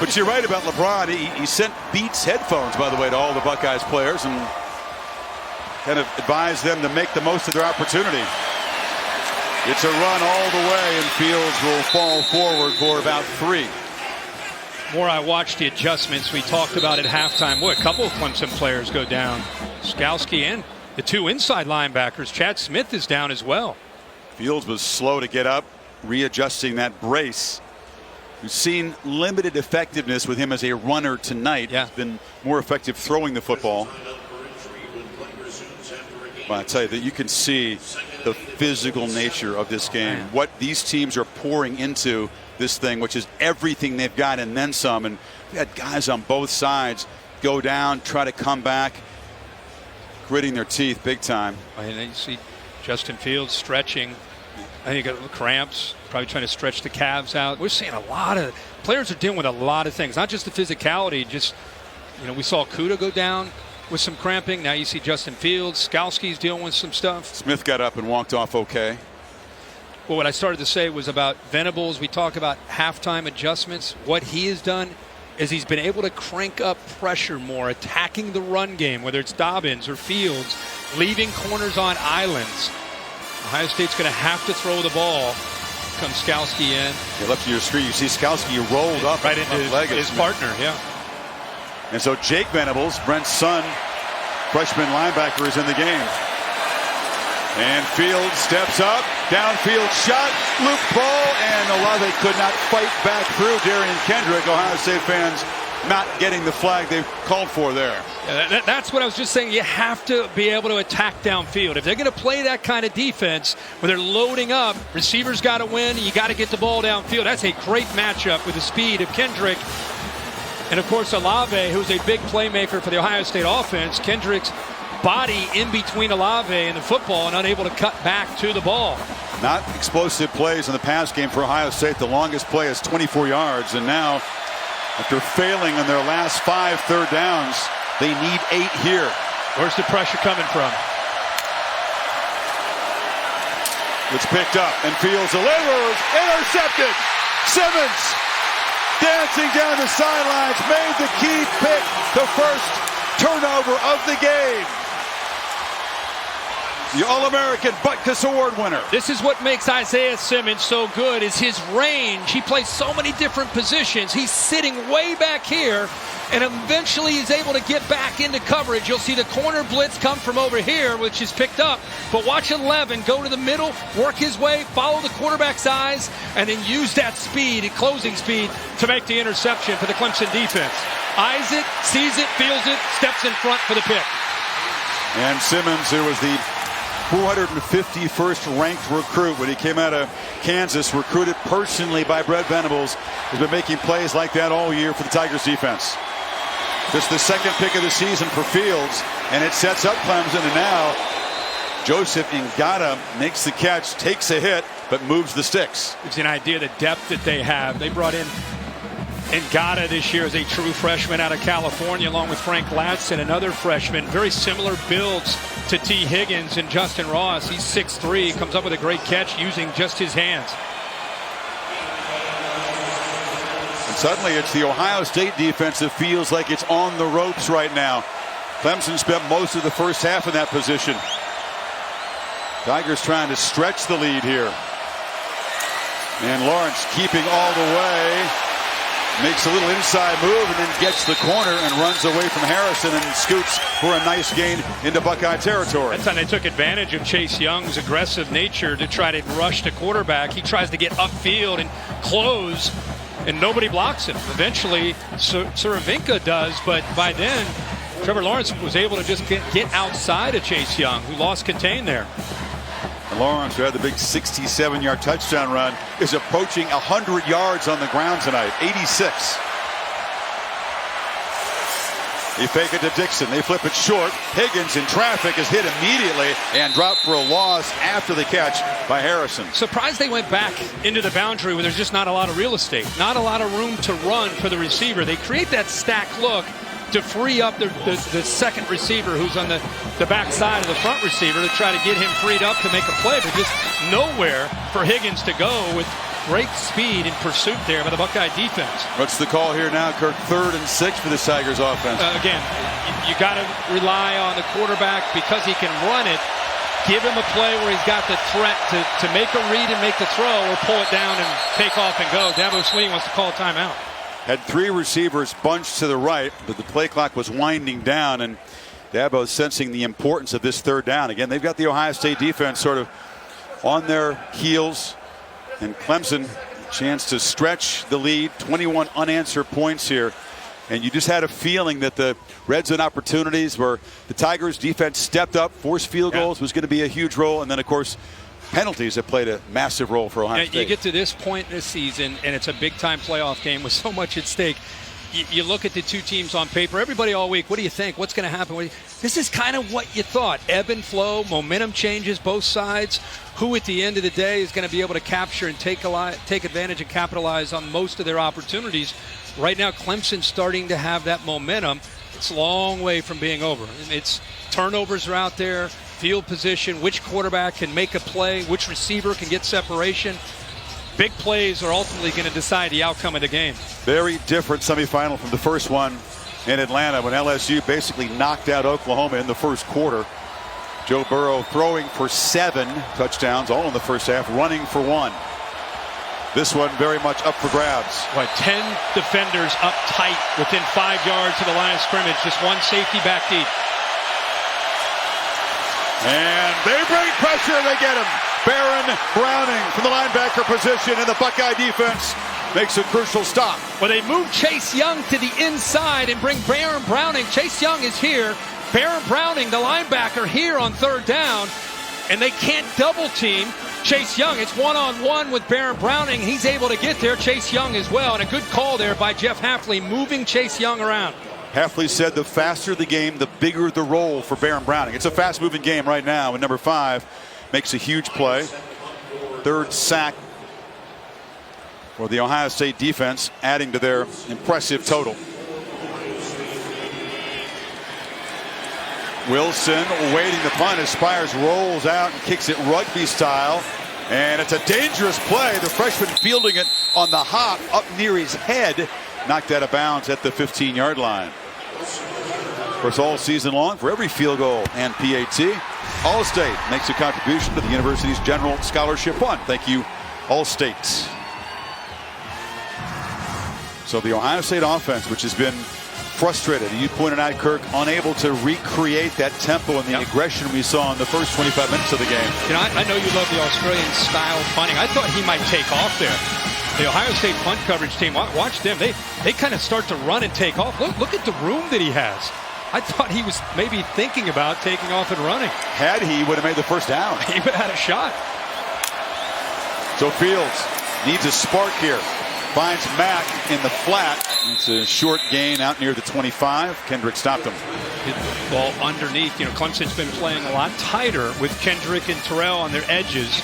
But you're right about LeBron. He sent Beats headphones, by the way, to all the Buckeyes players and kind of advised them to make the most of their opportunity. It's a run all the way, and Fields will fall forward for about 3. More I watched the adjustments we talked about at halftime. Boy, a couple of Clemson players go down. Skalski and the 2 inside linebackers. Chad Smith is down as well. Fields was slow to get up, readjusting that brace. We've seen limited effectiveness with him as a runner tonight. Yeah. He's been more effective throwing the football. But I tell you that you can see the physical nature of this game. What these teams are pouring into this thing, which is everything they've got and then some. And we had guys on both sides go down, try to come back, gritting their teeth big time. And then you see Justin Fields stretching. I think he got cramps, probably trying to stretch the calves out. We're seeing a lot of players are dealing with a lot of things, not just the physicality. Just, we saw Kuda go down with some cramping. Now you see Justin Fields. Skalski's dealing with some stuff. Smith got up and walked off okay. Well, what I started to say was about Venables. We talk about halftime adjustments. What he has done is he's been able to crank up pressure more, attacking the run game, whether it's Dobbins or Fields, leaving corners on islands. Ohio State's going to have to throw the ball. Comes Skalski in. You left to your screen, you see Skalski rolled up right into his partner, yeah. And so Jake Venables, Brent's son, freshman linebacker, is in the game. And Fields steps up, downfield shot, loop ball, and Olave could not fight back through Darian Kendrick. Ohio State fans not getting the flag they've called for there. Yeah, that's what I was just saying. You have to be able to attack downfield. If they're going to play that kind of defense where they're loading up, receivers got to win, you got to get the ball downfield. That's a great matchup with the speed of Kendrick. And, of course, Olave, who's a big playmaker for the Ohio State offense. Kendrick's body in between Olave and the football and unable to cut back to the ball. Not explosive plays in the pass game for Ohio State. The longest play is 24 yards. And now, after failing on their last 5 third downs, they need 8 here. Where's the pressure coming from? It's picked up, and Fields delivers. Intercepted. Simmons dancing down the sidelines, made the key pick, the first turnover of the game. The All-American Butkus Award winner. This is what makes Isaiah Simmons so good, is his range. He plays so many different positions. He's sitting way back here, and eventually he's able to get back into coverage. You'll see the corner blitz come from over here, which is picked up. But watch 11 go to the middle, work his way, follow the quarterback's eyes, and then use that speed, closing speed, to make the interception for the Clemson defense. Eyes it, sees it, feels it, steps in front for the pick. And Simmons, who was the 451st ranked recruit when he came out of Kansas, recruited personally by Brett Venables, has been making plays like that all year for the Tigers defense. Just the second pick of the season for Fields, and it sets up Clemson, and now Joseph Ngata makes the catch, takes a hit, but moves the sticks. It's an idea of the depth that they have. They brought in Ngata this year as a true freshman out of California, along with Frank Latson, another freshman. Very similar builds to T. Higgins and Justin Ross. He's 6'3", comes up with a great catch using just his hands. And suddenly it's the Ohio State defense that feels like it's on the ropes right now. Clemson spent most of the first half in that position. Tigers trying to stretch the lead here. And Lawrence keeping all the way. Makes a little inside move and then gets the corner and runs away from Harrison and scoots for a nice gain into Buckeye territory. That time they took advantage of Chase Young's aggressive nature to try to rush the quarterback. He tries to get upfield and close, and nobody blocks him. Eventually, Suravinka does, but by then, Trevor Lawrence was able to just get outside of Chase Young, who lost contain there. And Lawrence, who had the big 67-yard touchdown run, is approaching 100 yards on the ground tonight, 86. They fake it to Dixon. They flip it short. Higgins in traffic is hit immediately and dropped for a loss after the catch by Harrison. Surprised they went back into the boundary where there's just not a lot of real estate, not a lot of room to run for the receiver. They create that stack look to free up the second receiver who's on the back side of the front receiver to try to get him freed up to make a play, but just nowhere for Higgins to go with great speed in pursuit there by the Buckeye defense. What's the call here now, Kirk? 3rd and 6 for the Tigers offense. Again, you got to rely on the quarterback because he can run it. Give him a play where he's got the threat to make a read and make the throw, or pull it down and take off and go. Dabo Swinney wants to call a timeout. Had 3 receivers bunched to the right, but the play clock was winding down, and Dabo sensing the importance of this 3rd down. Again, they've got the Ohio State defense sort of on their heels, and Clemson chance to stretch the lead. 21 unanswered points here, and you just had a feeling that the red zone opportunities where the Tigers defense stepped up, forced field goals was going to be a huge role, and then of course penalties have played a massive role for Ohio State. You get to this point in the season, and it's a big-time playoff game with so much at stake. You look at the two teams on paper. Everybody all week, what do you think? What's going to happen? This is kind of what you thought. Ebb and flow, momentum changes both sides. Who at the end of the day is going to be able to capture and take advantage and capitalize on most of their opportunities? Right now, Clemson's starting to have that momentum. It's a long way from being over. It's turnovers are out there. Field position, which quarterback can make a play, which receiver can get separation. Big plays are ultimately going to decide the outcome of the game. Very different semifinal from the first one in Atlanta when LSU basically knocked out Oklahoma in the first quarter. Joe Burrow throwing for 7 touchdowns, all in the first half, running for 1. This one very much up for grabs. 10 defenders up tight within 5 yards of the line of scrimmage, just one safety back deep. And they bring pressure, they get him. Baron Browning from the linebacker position, and the Buckeye defense makes a crucial stop. Well, they move Chase Young to the inside and bring Baron Browning. Chase Young is here. Baron Browning, the linebacker, here on 3rd down, and they can't double team Chase Young. It's one-on-one with Baron Browning. He's able to get there. Chase Young as well, and a good call there by Jeff Hafley, moving Chase Young around. Hafley said the faster the game, the bigger the role for Baron Browning. It's a fast-moving game right now, and number 5 makes a huge play. 3rd sack for the Ohio State defense, adding to their impressive total. Wilson waiting the punt as Spires rolls out and kicks it rugby style. And it's a dangerous play. The freshman fielding it on the hop up near his head. Knocked out of bounds at the 15-yard line. Of course, all season long, for every field goal and PAT, Allstate makes a contribution to the university's general scholarship fund. Thank you, Allstate. So the Ohio State offense, which has been frustrated, you pointed out, Kirk, unable to recreate that tempo and the aggression we saw in the first 25 minutes of the game. You know, I know you love the Australian style punting. I thought he might take off there. The Ohio State punt coverage team, watch them. They kind of start to run and take off. Look at the room that he has. I thought he was maybe thinking about taking off and running. Had he would have made the first down. He would have had a shot. So Fields needs a spark here. Finds Mack in the flat. It's a short gain out near the 25. Kendrick stopped him. Ball underneath. You know, Clemson's been playing a lot tighter with Kendrick and Terrell on their edges.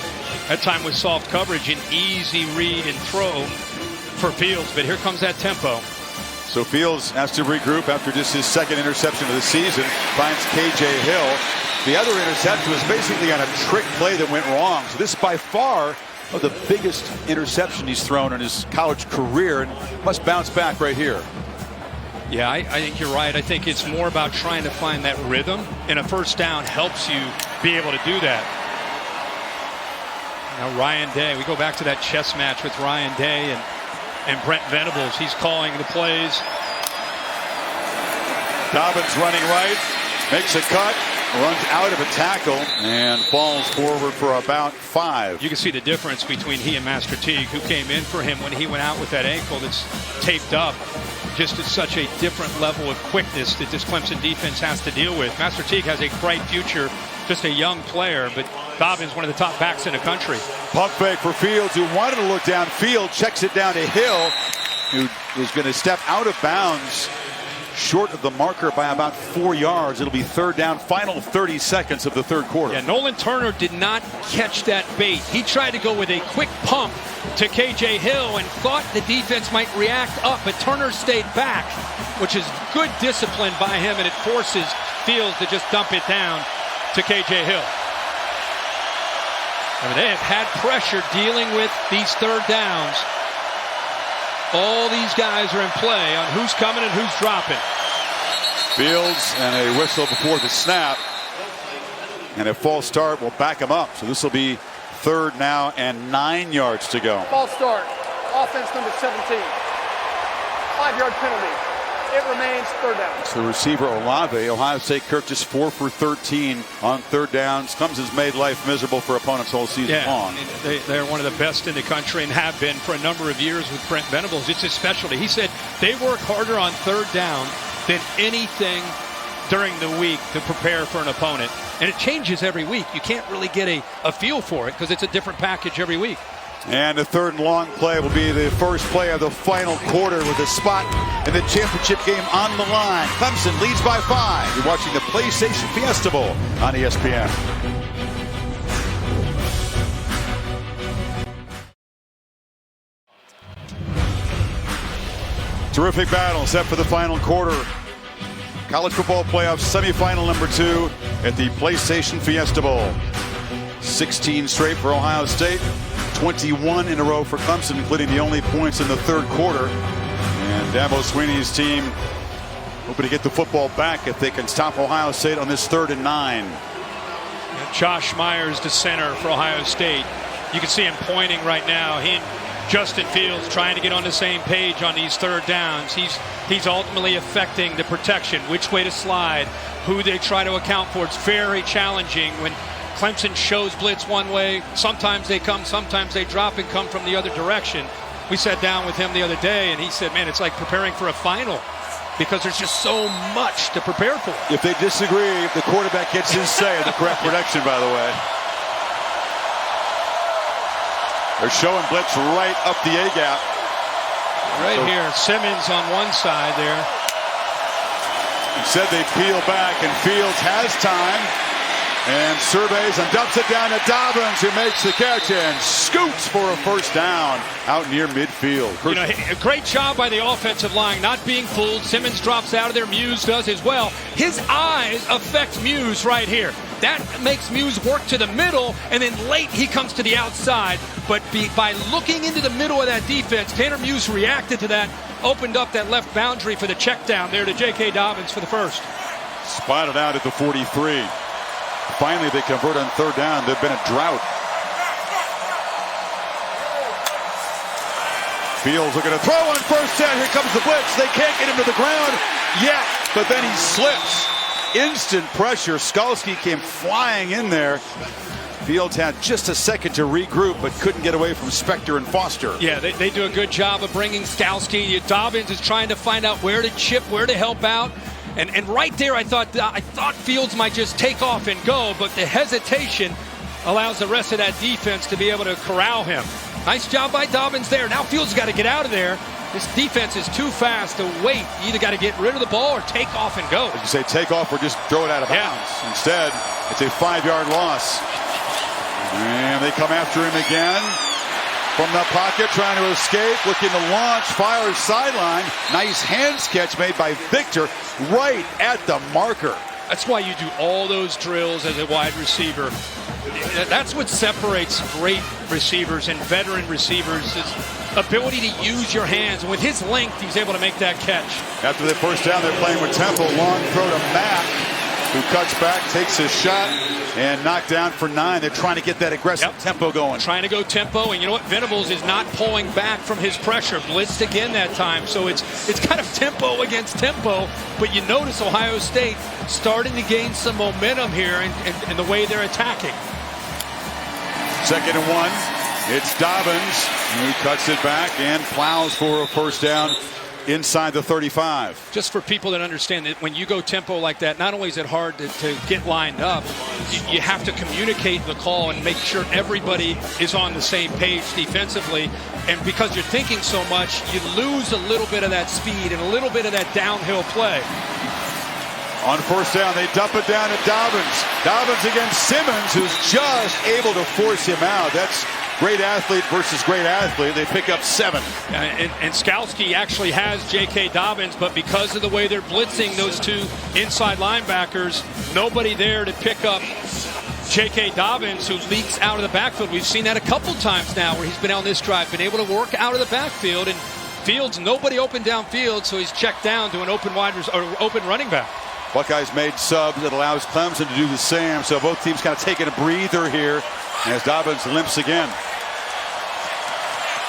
That time with soft coverage, an easy read and throw for Fields. But here comes that tempo. So Fields has to regroup after just his 2nd interception of the season. Finds KJ Hill. The other interception was basically on a trick play that went wrong. So this by far of the biggest interception he's thrown in his college career, and must bounce back right here. Yeah, I think you're right. I think it's more about trying to find that rhythm, and a first down helps you be able to do that. Now Ryan Day, we go back to that chess match with Ryan Day and Brent Venables. He's calling the plays. Dobbins running right, makes a cut, runs out of a tackle, and falls forward for about 5. You can see the difference between he and Master Teague, who came in for him when he went out with that ankle that's taped up. Just at such a different level of quickness that this Clemson defense has to deal with. Master Teague has a bright future, just a young player, but Dobbins, one of the top backs in the country. Pump fake for Fields, who wanted to look downfield, checks it down to Hill, who is going to step out of bounds short of the marker by about 4 yards. It'll be 3rd down, final 30 seconds of the 3rd quarter. Yeah, Nolan Turner did not catch that bait. He tried to go with a quick pump to K.J. Hill and thought the defense might react up, but Turner stayed back, which is good discipline by him, and it forces Fields to just dump it down to K.J. Hill. I mean, they have had pressure dealing with these third downs. All these guys are in play on who's coming and who's dropping. Fields and a whistle before the snap. And a false start will back him up. So this will be third now and 9 yards to go. False start. Offense number 17. 5-yard penalty. It remains third down. It's the receiver Olave. Ohio State Kirk just 4 for 13 on third downs. Clemson's made life miserable for opponents all season long. They're one of the best in the country and have been for a number of years with Brent Venables. It's his specialty. He said they work harder on third down than anything during the week to prepare for an opponent. And it changes every week. You can't really get a feel for it because it's a different package every week. And the third and long play will be the first play of the final quarter with a spot in the championship game on the line. Clemson leads by 5. You're watching the PlayStation Fiesta Bowl on ESPN. Terrific battle set for the final quarter. College football playoff semifinal number 2 at the PlayStation Fiesta Bowl. 16 straight for Ohio State, 21 in a row for Clemson, including the only points in the third quarter. And Dabo Swinney's team hoping to get the football back if they can stop Ohio State on this 3rd and 9. And Josh Myers, the center for Ohio State. You can see him pointing right now. He and Justin Fields trying to get on the same page on these third downs. He's ultimately affecting the protection, which way to slide, who they try to account for. It's very challenging when Clemson shows blitz one way. Sometimes they come, sometimes they drop and come from the other direction. We sat down with him the other day and he said, man, it's like preparing for a final because there's just so much to prepare for. If they disagree, the quarterback gets his say of the correct protection, by the way. They're showing blitz right up the A-gap. Right here, Simmons on one side there. Instead they peel back and Fields has time and surveys and dumps it down to Dobbins, who makes the catch and scoots for a first down out near midfield. You know, a great job by the offensive line not being fooled. Simmons drops out of there. Muse does as well. His eyes affect Muse right here. That makes Muse work to the middle, and then late he comes to the outside. But by looking into the middle of that defense, Tanner Muse reacted to that, opened up that left boundary for the check down there to J.K. Dobbins for the first. Spotted out at the 43. Finally, they convert on third down. There's been a drought. Fields looking to throw on first down. Here comes the blitz. They can't get him to the ground yet, but then he slips. Instant pressure. Skalski came flying in there. Fields had just a second to regroup, but couldn't get away from Spector and Foster. Yeah, they do a good job of bringing Skalski. Dobbins is trying to find out where to chip, where to help out. And right there, I thought Fields might just take off and go, but the hesitation allows the rest of that defense to be able to corral him. Nice job by Dobbins there. Now Fields got to get out of there. This defense is too fast to wait. You either got to get rid of the ball or take off and go. You say take off or just throw it out of bounds. Instead, it's a 5-yard loss. And they come after him again. From the pocket, trying to escape, looking to launch, fires sideline. Nice hands catch made by Victor right at the marker. That's why you do all those drills as a wide receiver. That's what separates great receivers and veteran receivers is ability to use your hands. And with his length, he's able to make that catch. After the first down, they're playing with Temple. Long throw to Mack, who cuts back, takes his shot, and knocked down for 9. They're trying to get that aggressive tempo going. Trying to go tempo, and you know what? Venables is not pulling back from his pressure. Blitzed again that time, so it's kind of tempo against tempo. But you notice Ohio State starting to gain some momentum here in the way they're attacking. 2nd and 1. It's Dobbins, who cuts it back and plows for a first down inside the 35. Just for people that understand that when you go tempo like that, not only is it hard to get lined up, you have to communicate the call and make sure everybody is on the same page defensively. And because you're thinking so much, you lose a little bit of that speed and a little bit of that downhill play. On first down, they dump it down to Dobbins. Dobbins against Simmons, who's just able to force him out. That's great athlete versus great athlete. They pick up 7. And Skalski actually has J.K. Dobbins, but because of the way they're blitzing those two inside linebackers, nobody there to pick up J.K. Dobbins, who leaks out of the backfield. We've seen that a couple times now where he's been on this drive, been able to work out of the backfield, and Fields, nobody open downfield, so he's checked down to an open running back. Buckeyes made subs that allows Clemson to do the same, so both teams kind of taking a breather here as Dobbins limps again.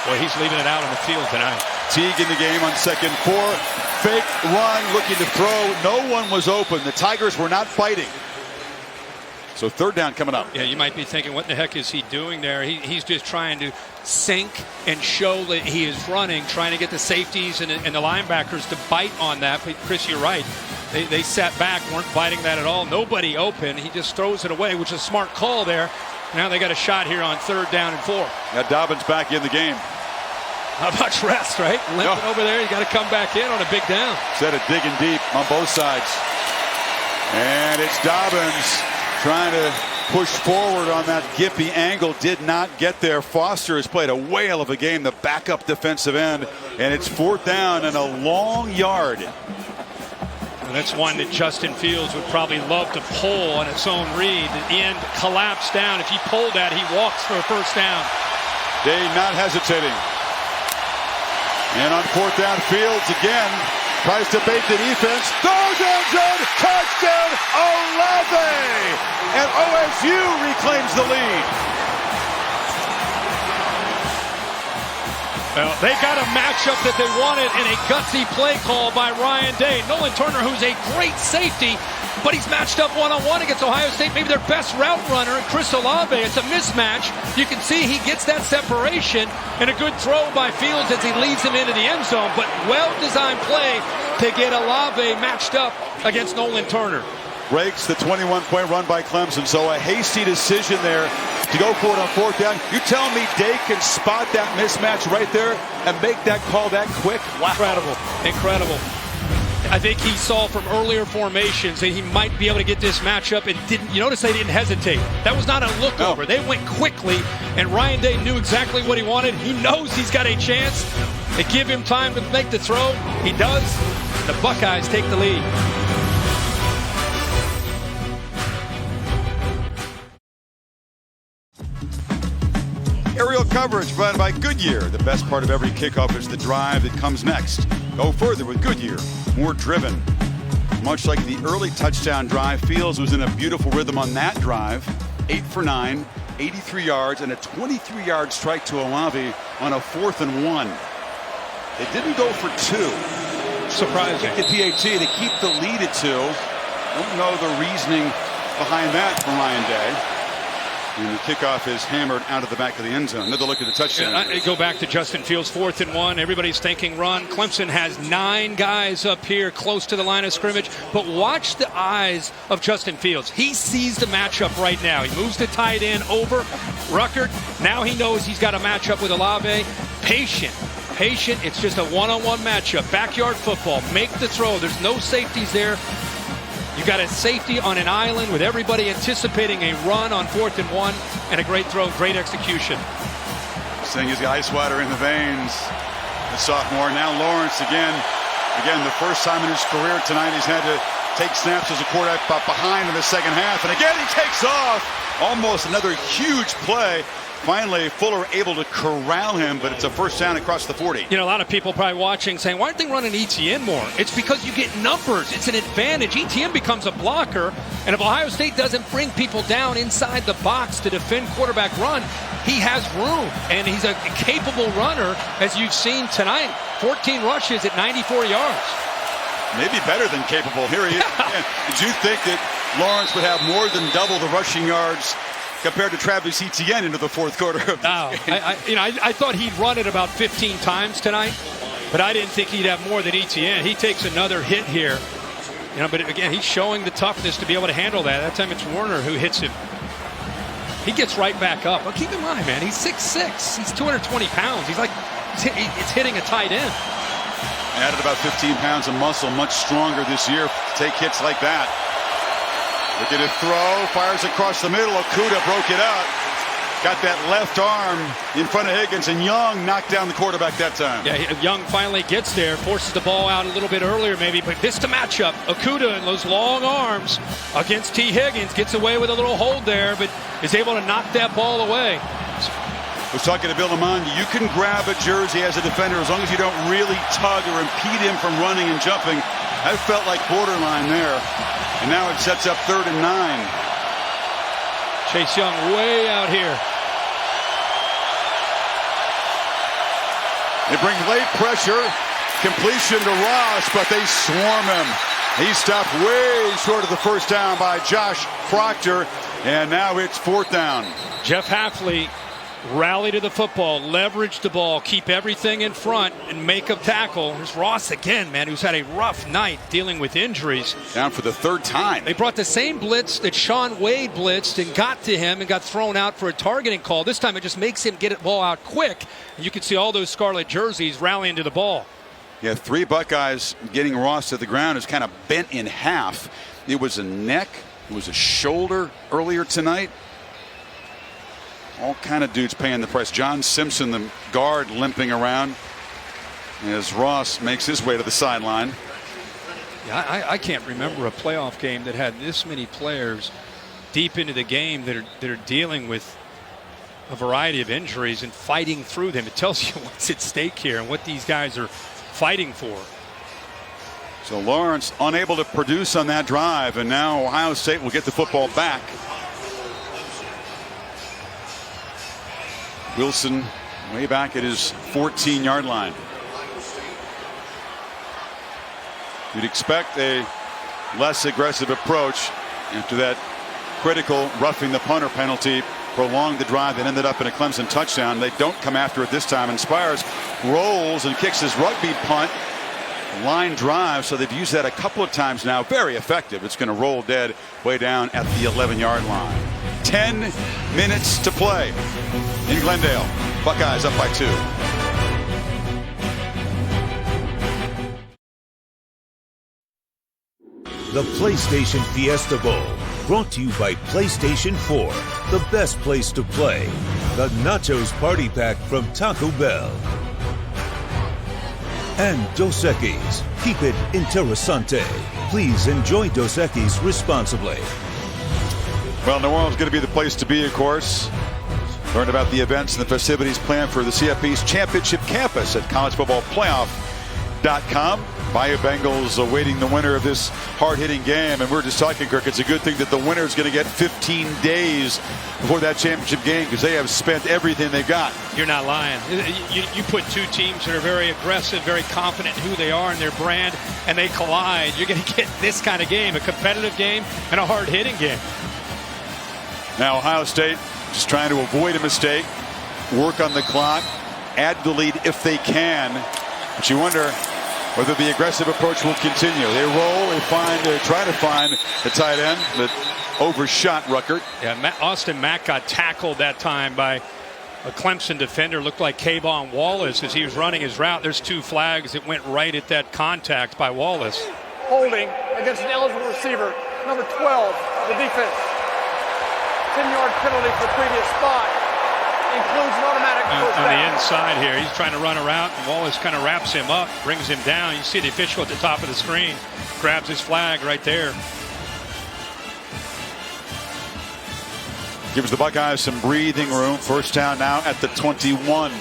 Boy, he's leaving it out on the field tonight. Teague in the game on 2nd and 4. Fake run, looking to throw. No one was open. The Tigers were not fighting. So 3rd down coming up. Yeah, you might be thinking, what the heck is he doing there? He's just trying to sink and show that he is running, trying to get the safeties and the linebackers to bite on that. But Chris, you're right. They sat back, weren't biting that at all. Nobody open. He just throws it away, which is a smart call there. Now they got a shot here on 3rd down and 4. Now Dobbins back in the game. Not much rest, right? Limping over there. You got to come back in on a big down. Instead of digging deep on both sides. And it's Dobbins trying to push forward on that Gippy angle. Did not get there. Foster has played a whale of a game, the backup defensive end. And it's 4th down and a long yard. And that's one that Justin Fields would probably love to pull on its own read. The end collapsed down. If he pulled that, he walks for a 1st down. Day not hesitating. And on 4th down, Fields again tries to bait the defense. Throws end zone. Touchdown, Olave! And OSU reclaims the lead. Well, they got a matchup that they wanted in a gutsy play call by Ryan Day. Nolan Turner, who's a great safety, but he's matched up one-on-one against Ohio State, maybe their best route runner, and Chris Olave. It's a mismatch. You can see he gets that separation, and a good throw by Fields as he leads him into the end zone. But well-designed play to get Olave matched up against Nolan Turner. Breaks the 21-point run by Clemson, so a hasty decision there to go for it on 4th down. You tell me Day can spot that mismatch right there and make that call that quick? Wow. Incredible. I think he saw from earlier formations that he might be able to get this matchup and didn't. You notice they didn't hesitate. That was not a look over. They went quickly, and Ryan Day knew exactly what he wanted. He knows he's got a chance. They give him time to make the throw. He does. The Buckeyes take the lead. Aerial coverage provided by Goodyear. The best part of every kickoff is the drive that comes next. Go further with Goodyear. More driven. Much like the early touchdown drive, Fields was in a beautiful rhythm on that drive. 8 for 9, 83 yards, and a 23-yard strike to Olave on a 4th and 1. They didn't go for 2. Surprising. The PAT to keep the lead at 2. Don't know the reasoning behind that from Ryan Day. And the kickoff is hammered out of the back of the end zone. Another look at the touchdown. I go back to Justin Fields, 4th and 1. Everybody's thinking run. Clemson has 9 guys up here close to the line of scrimmage. But watch the eyes of Justin Fields. He sees the matchup right now. He moves the tight end over Ruckert. Now he knows he's got a matchup with Olave. Patient. It's just a one-on-one matchup. Backyard football. Make the throw. There's no safeties there. You got a safety on an island with everybody anticipating a run on 4th and 1, and a great throw, great execution. Saying he's got ice water in the veins. The sophomore, now Lawrence again. Again, the first time in his career tonight he's had to take snaps as a quarterback behind in the second half. And again, he takes off. Almost another huge play. Finally, Fuller able to corral him, but it's a 1st down across the 40. You know, a lot of people probably watching saying, why aren't they running ETN more? It's because you get numbers. It's an advantage. ETN becomes a blocker, and if Ohio State doesn't bring people down inside the box to defend quarterback run, he has room, and he's a capable runner, as you've seen tonight. 14 rushes at 94 yards. Maybe better than capable. Here he is. Did you think that Lawrence would have more than double the rushing yards compared to Travis Etienne into the 4th quarter of this game? I thought he'd run it about 15 times tonight, but I didn't think he'd have more than Etienne. He takes another hit here. But again, he's showing the toughness to be able to handle that. That time it's Warner who hits him. He gets right back up. Well, keep in mind, man, he's 6'6". He's 220 pounds. It's hitting a tight end. Added about 15 pounds of muscle, much stronger this year to take hits like that. Look at it throw, fires across the middle. Okudah broke it out. got that left arm in front of Higgins, and Young knocked down the quarterback that time. Yeah, Young finally gets there, forces the ball out a little bit earlier maybe, but this the matchup. Okudah and those long arms against T. Higgins, gets away with a little hold there, but is able to knock that ball away. I was talking to Bill Lamont. You can grab a jersey as a defender as long as you don't really tug or impede him from running and jumping. That felt like borderline there. And now it sets up 3rd and 9. Chase Young way out here. They bring late pressure, completion to Ross, but they swarm him. He stopped way short of the first down by Josh Proctor, and now it's 4th down. Jeff Hafley rally to the football, leverage the ball, keep everything in front, and make a tackle. There's Ross again, man, who's had a rough night dealing with injuries. Down for the 3rd time. They brought the same blitz that Shaun Wade blitzed and got to him and got thrown out for a targeting call. This time it just makes him get the ball out quick. And you can see all those scarlet jerseys rallying to the ball. Yeah, 3 Buckeyes getting Ross to the ground is kind of bent in half. It was a neck, it was a shoulder earlier tonight. All kind of dudes paying the price. John Simpson, the guard, limping around as Ross makes his way to the sideline. Yeah, I can't remember a playoff game that had this many players deep into the game that are dealing with a variety of injuries and fighting through them. It tells you what's at stake here and what these guys are fighting for. So Lawrence unable to produce on that drive, and now Ohio State will get the football back. Wilson way back at his 14-yard line. You'd expect a less aggressive approach after that critical roughing the punter penalty prolonged the drive that ended up in a Clemson touchdown. They don't come after it this time, and Spires rolls and kicks his rugby punt line drive, so they've used that a couple of times now. Very effective. It's going to roll dead way down at the 11-yard line. 10 minutes to play in Glendale. Buckeyes up by 2. The PlayStation Fiesta Bowl, brought to you by PlayStation 4, the best place to play. The Nachos Party Pack from Taco Bell. And Dos Equis, keep it interessante. Please enjoy Dos Equis responsibly. Well, New Orleans is going to be the place to be, of course. Learn about the events and the festivities planned for the CFP's championship campus at collegefootballplayoff.com. Bayou Bengals awaiting the winner of this hard-hitting game. And we're just talking, Kirk, it's a good thing that the winner is going to get 15 days before that championship game because they have spent everything they've got. You're not lying. You put 2 teams that are very aggressive, very confident in who they are and their brand, and they collide. You're going to get this kind of game, a competitive game and a hard-hitting game. Now Ohio State just trying to avoid a mistake, work on the clock, add the lead if they can. But you wonder whether the aggressive approach will continue. They roll, they try to find the tight end that overshot Ruckert. Yeah, Austin Mack got tackled that time by a Clemson defender. Looked like Kayvon Wallace as he was running his route. There's 2 flags that went right at that contact by Wallace. Holding against an eligible receiver, number 12, the defense. 10-yard penalty for previous spot. Includes an automatic first down. On the inside here, he's trying to run a route, and Wallace kind of wraps him up, brings him down. You see the official at the top of the screen, grabs his flag right there. Gives the Buckeyes some breathing room. First down now at the 21.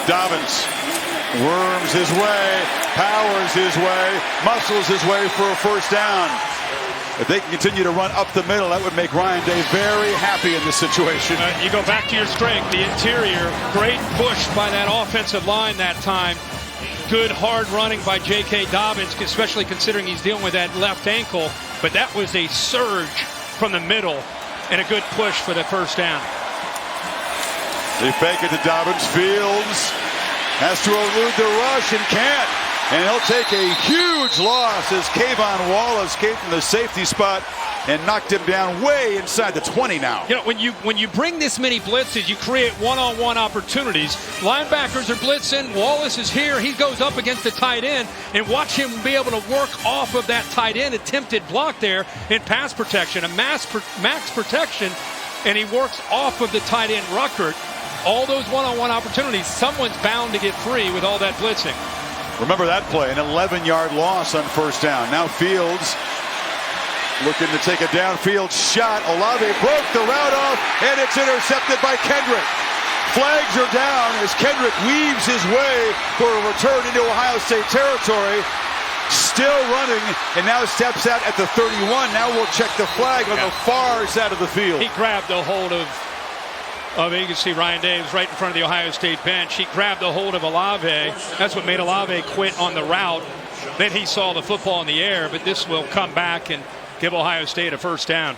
Dobbins worms his way, powers his way, muscles his way for a first down. If they can continue to run up the middle, that would make Ryan Day very happy in this situation. You go back to your strength, the interior. Great push by that offensive line that time. Good hard running by J.K. Dobbins, especially considering he's dealing with that left ankle. But that was a surge from the middle and a good push for the first down. They fake it to Dobbins. Fields has to elude the rush and can't. And he'll take a huge loss as Kayvon Wallace came from the safety spot and knocked him down way inside the 20 now. You know, when you bring this many blitzes, you create one-on-one opportunities. Linebackers are blitzing. Wallace is here. He goes up against the tight end, and watch him be able to work off of that tight end attempted block there in pass protection, a max protection, and he works off of the tight end Ruckert. All those one-on-one opportunities, someone's bound to get free with all that blitzing. Remember that play, an 11-yard loss on first down. Now Fields looking to take a downfield shot. Olave broke the route off, and it's intercepted by Kendrick. Flags are down as Kendrick weaves his way for a return into Ohio State territory. Still running, and now steps out at the 31. Now we'll check the flag on the far side of the field. He grabbed a hold of you can see Ryan Davis right in front of the Ohio State bench. He grabbed a hold of Olave. That's what made Olave quit on the route. Then he saw the football in the air, but this will come back and give Ohio State a first down.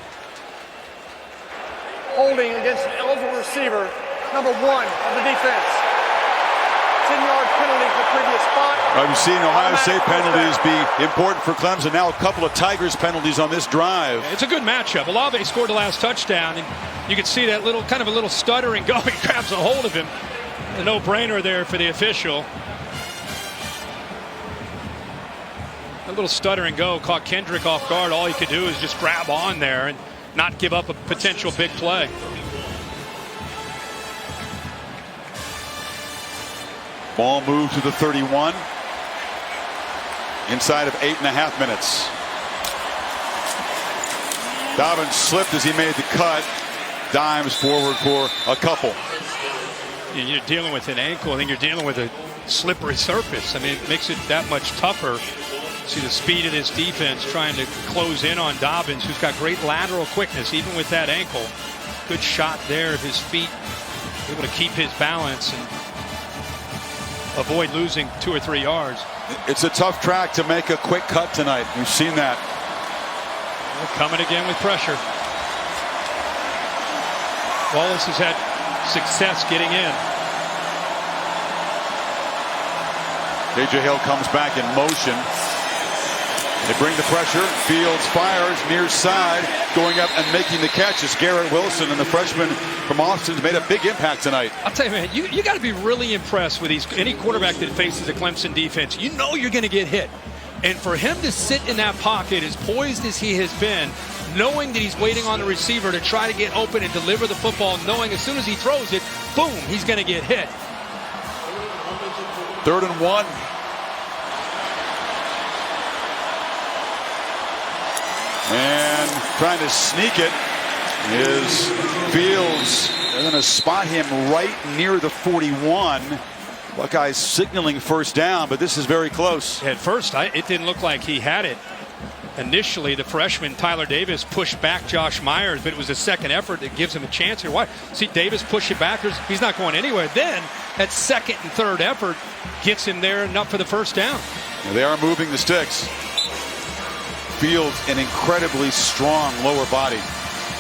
Holding against an eligible receiver, number 1 of the defense. 10-yard penalty for previous spot. I've seen Ohio State penalties be important for Clemson. Now a couple of Tigers penalties on this drive. It's a good matchup. Olave scored the last touchdown, and you can see that kind of a little stuttering go. He grabs a hold of him. A no-brainer there for the official. A little stutter and go caught Kendrick off guard. All he could do is just grab on there and not give up a potential big play. Ball moved to the 31. Inside of 8.5 minutes. Dobbins slipped as he made the cut. Dimes forward for a couple. You're dealing with an ankle. I think you're dealing with a slippery surface. I mean, it makes it that much tougher. See the speed of this defense trying to close in on Dobbins, who's got great lateral quickness, even with that ankle. Good shot there of his feet, able to keep his balance and avoid losing 2 or 3 yards. It's a tough track to make a quick cut tonight. We've seen that. They're coming again with pressure. Wallace has had success getting in. KJ Hill comes back in motion. They bring the pressure. Fields fires near side, going up and making the catch as Garrett Wilson and the freshman from Austin's made a big impact tonight. I'll tell you, man, you got to be really impressed with any quarterback that faces a Clemson defense. You know you're going to get hit. And for him to sit in that pocket as poised as he has been, knowing that he's waiting on the receiver to try to get open and deliver the football, knowing as soon as he throws it, boom, he's going to get hit. 3rd and 1. And trying to sneak it is Fields. They're going to spot him right near the 41. Buckeyes signaling first down, but this is very close. At first, it didn't look like he had it. Initially, the freshman Tyler Davis pushed back Josh Myers, but it was a second effort that gives him a chance here. Why? See Davis push it back. He's not going anywhere. Then, that second and third effort gets him there enough for the first down. They are moving the sticks. Fields, an incredibly strong lower body.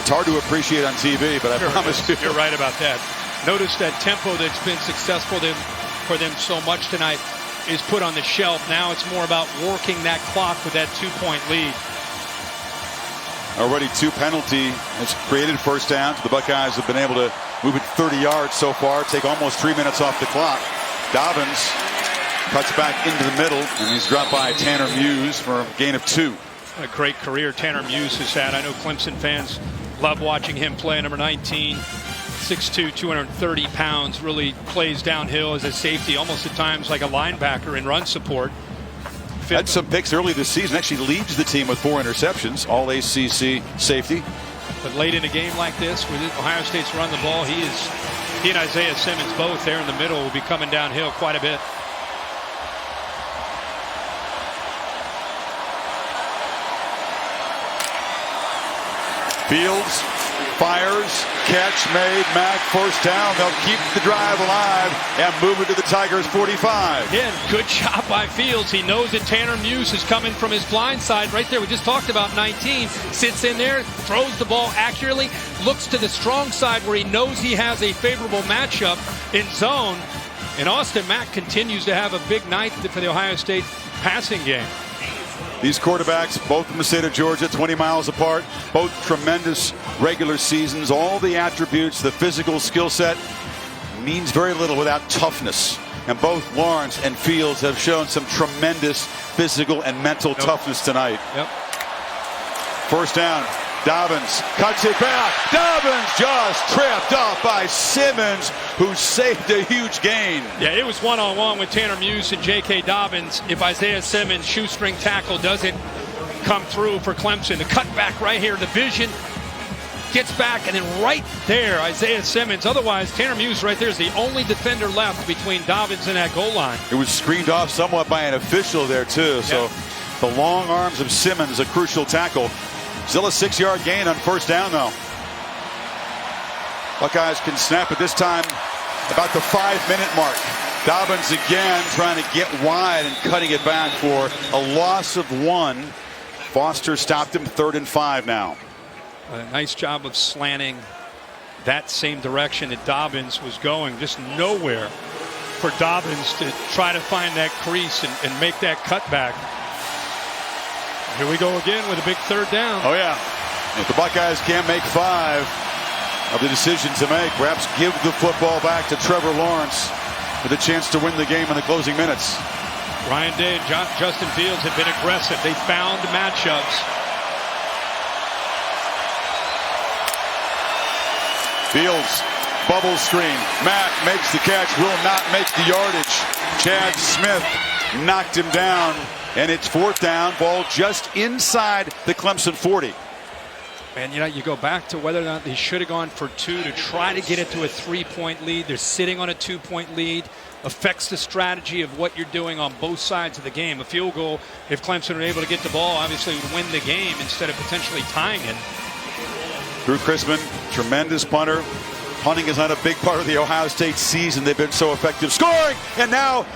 It's hard to appreciate on TV, but I promise you. You're right about that. Notice that tempo that's been successful for them so much tonight is put on the shelf. Now it's more about working that clock with that 2-point lead. Already 2 penalty has created first downs. The Buckeyes have been able to move it 30 yards so far, take almost 3 minutes off the clock. Dobbins cuts back into the middle, and he's dropped by Tanner Muse for a gain of 2. A great career Tanner Muse has had. I know Clemson fans love watching him play. Number 19, 6'2", 230 pounds, really plays downhill as a safety, almost at times like a linebacker in run support. Had some picks early this season, actually leads the team with 4 interceptions, all ACC safety. But late in a game like this, with Ohio State's run the ball, he and Isaiah Simmons both there in the middle will be coming downhill quite a bit. Fields fires, catch made, Mack first down. They'll keep the drive alive and move it to the Tigers 45. Again, good job by Fields. He knows that Tanner Muse is coming from his blind side right there. We just talked about 19. Sits in there, throws the ball accurately, looks to the strong side where he knows he has a favorable matchup in zone. And Austin Mack continues to have a big night for the Ohio State passing game. These quarterbacks, both from the state of Georgia, 20 miles apart, both tremendous regular seasons. All the attributes, the physical skill set means very little without toughness. And both Lawrence and Fields have shown some tremendous physical and mental toughness tonight. First down. Dobbins cuts it back. Dobbins just tripped up by Simmons, who saved a huge gain. Yeah, it was one-on-one with Tanner Muse and J.K. Dobbins. If Isaiah Simmons' shoestring tackle doesn't come through for Clemson, the cutback right here, the vision gets back, and then right there, Isaiah Simmons. Otherwise, Tanner Muse right there is the only defender left between Dobbins and that goal line. It was screened off somewhat by an official there, too. So the long arms of Simmons, a crucial tackle. Still a 6-yard gain on first down, though. Buckeyes can snap it this time about the 5-minute mark. Dobbins again trying to get wide and cutting it back for a loss of 1. Foster stopped him 3rd and 5 now. A nice job of slanting that same direction that Dobbins was going. Just nowhere for Dobbins to try to find that crease and make that cutback. Here we go again with a big 3rd down. Oh, yeah. If the Buckeyes can't make 5 of the decision to make, perhaps give the football back to Trevor Lawrence with a chance to win the game in the closing minutes. Ryan Day and Justin Fields have been aggressive. They found matchups. Fields, bubble screen. Mack makes the catch, will not make the yardage. Chad Smith knocked him down. And it's 4th down, ball just inside the Clemson 40. And you go back to whether or not they should have gone for 2 to try to get it to a 3-point lead. They're sitting on a 2-point lead. Affects the strategy of what you're doing on both sides of the game. A field goal, if Clemson were able to get the ball, obviously would win the game instead of potentially tying it. Drew Chrisman, tremendous punter. Punting is not a big part of the Ohio State season. They've been so effective scoring. And now,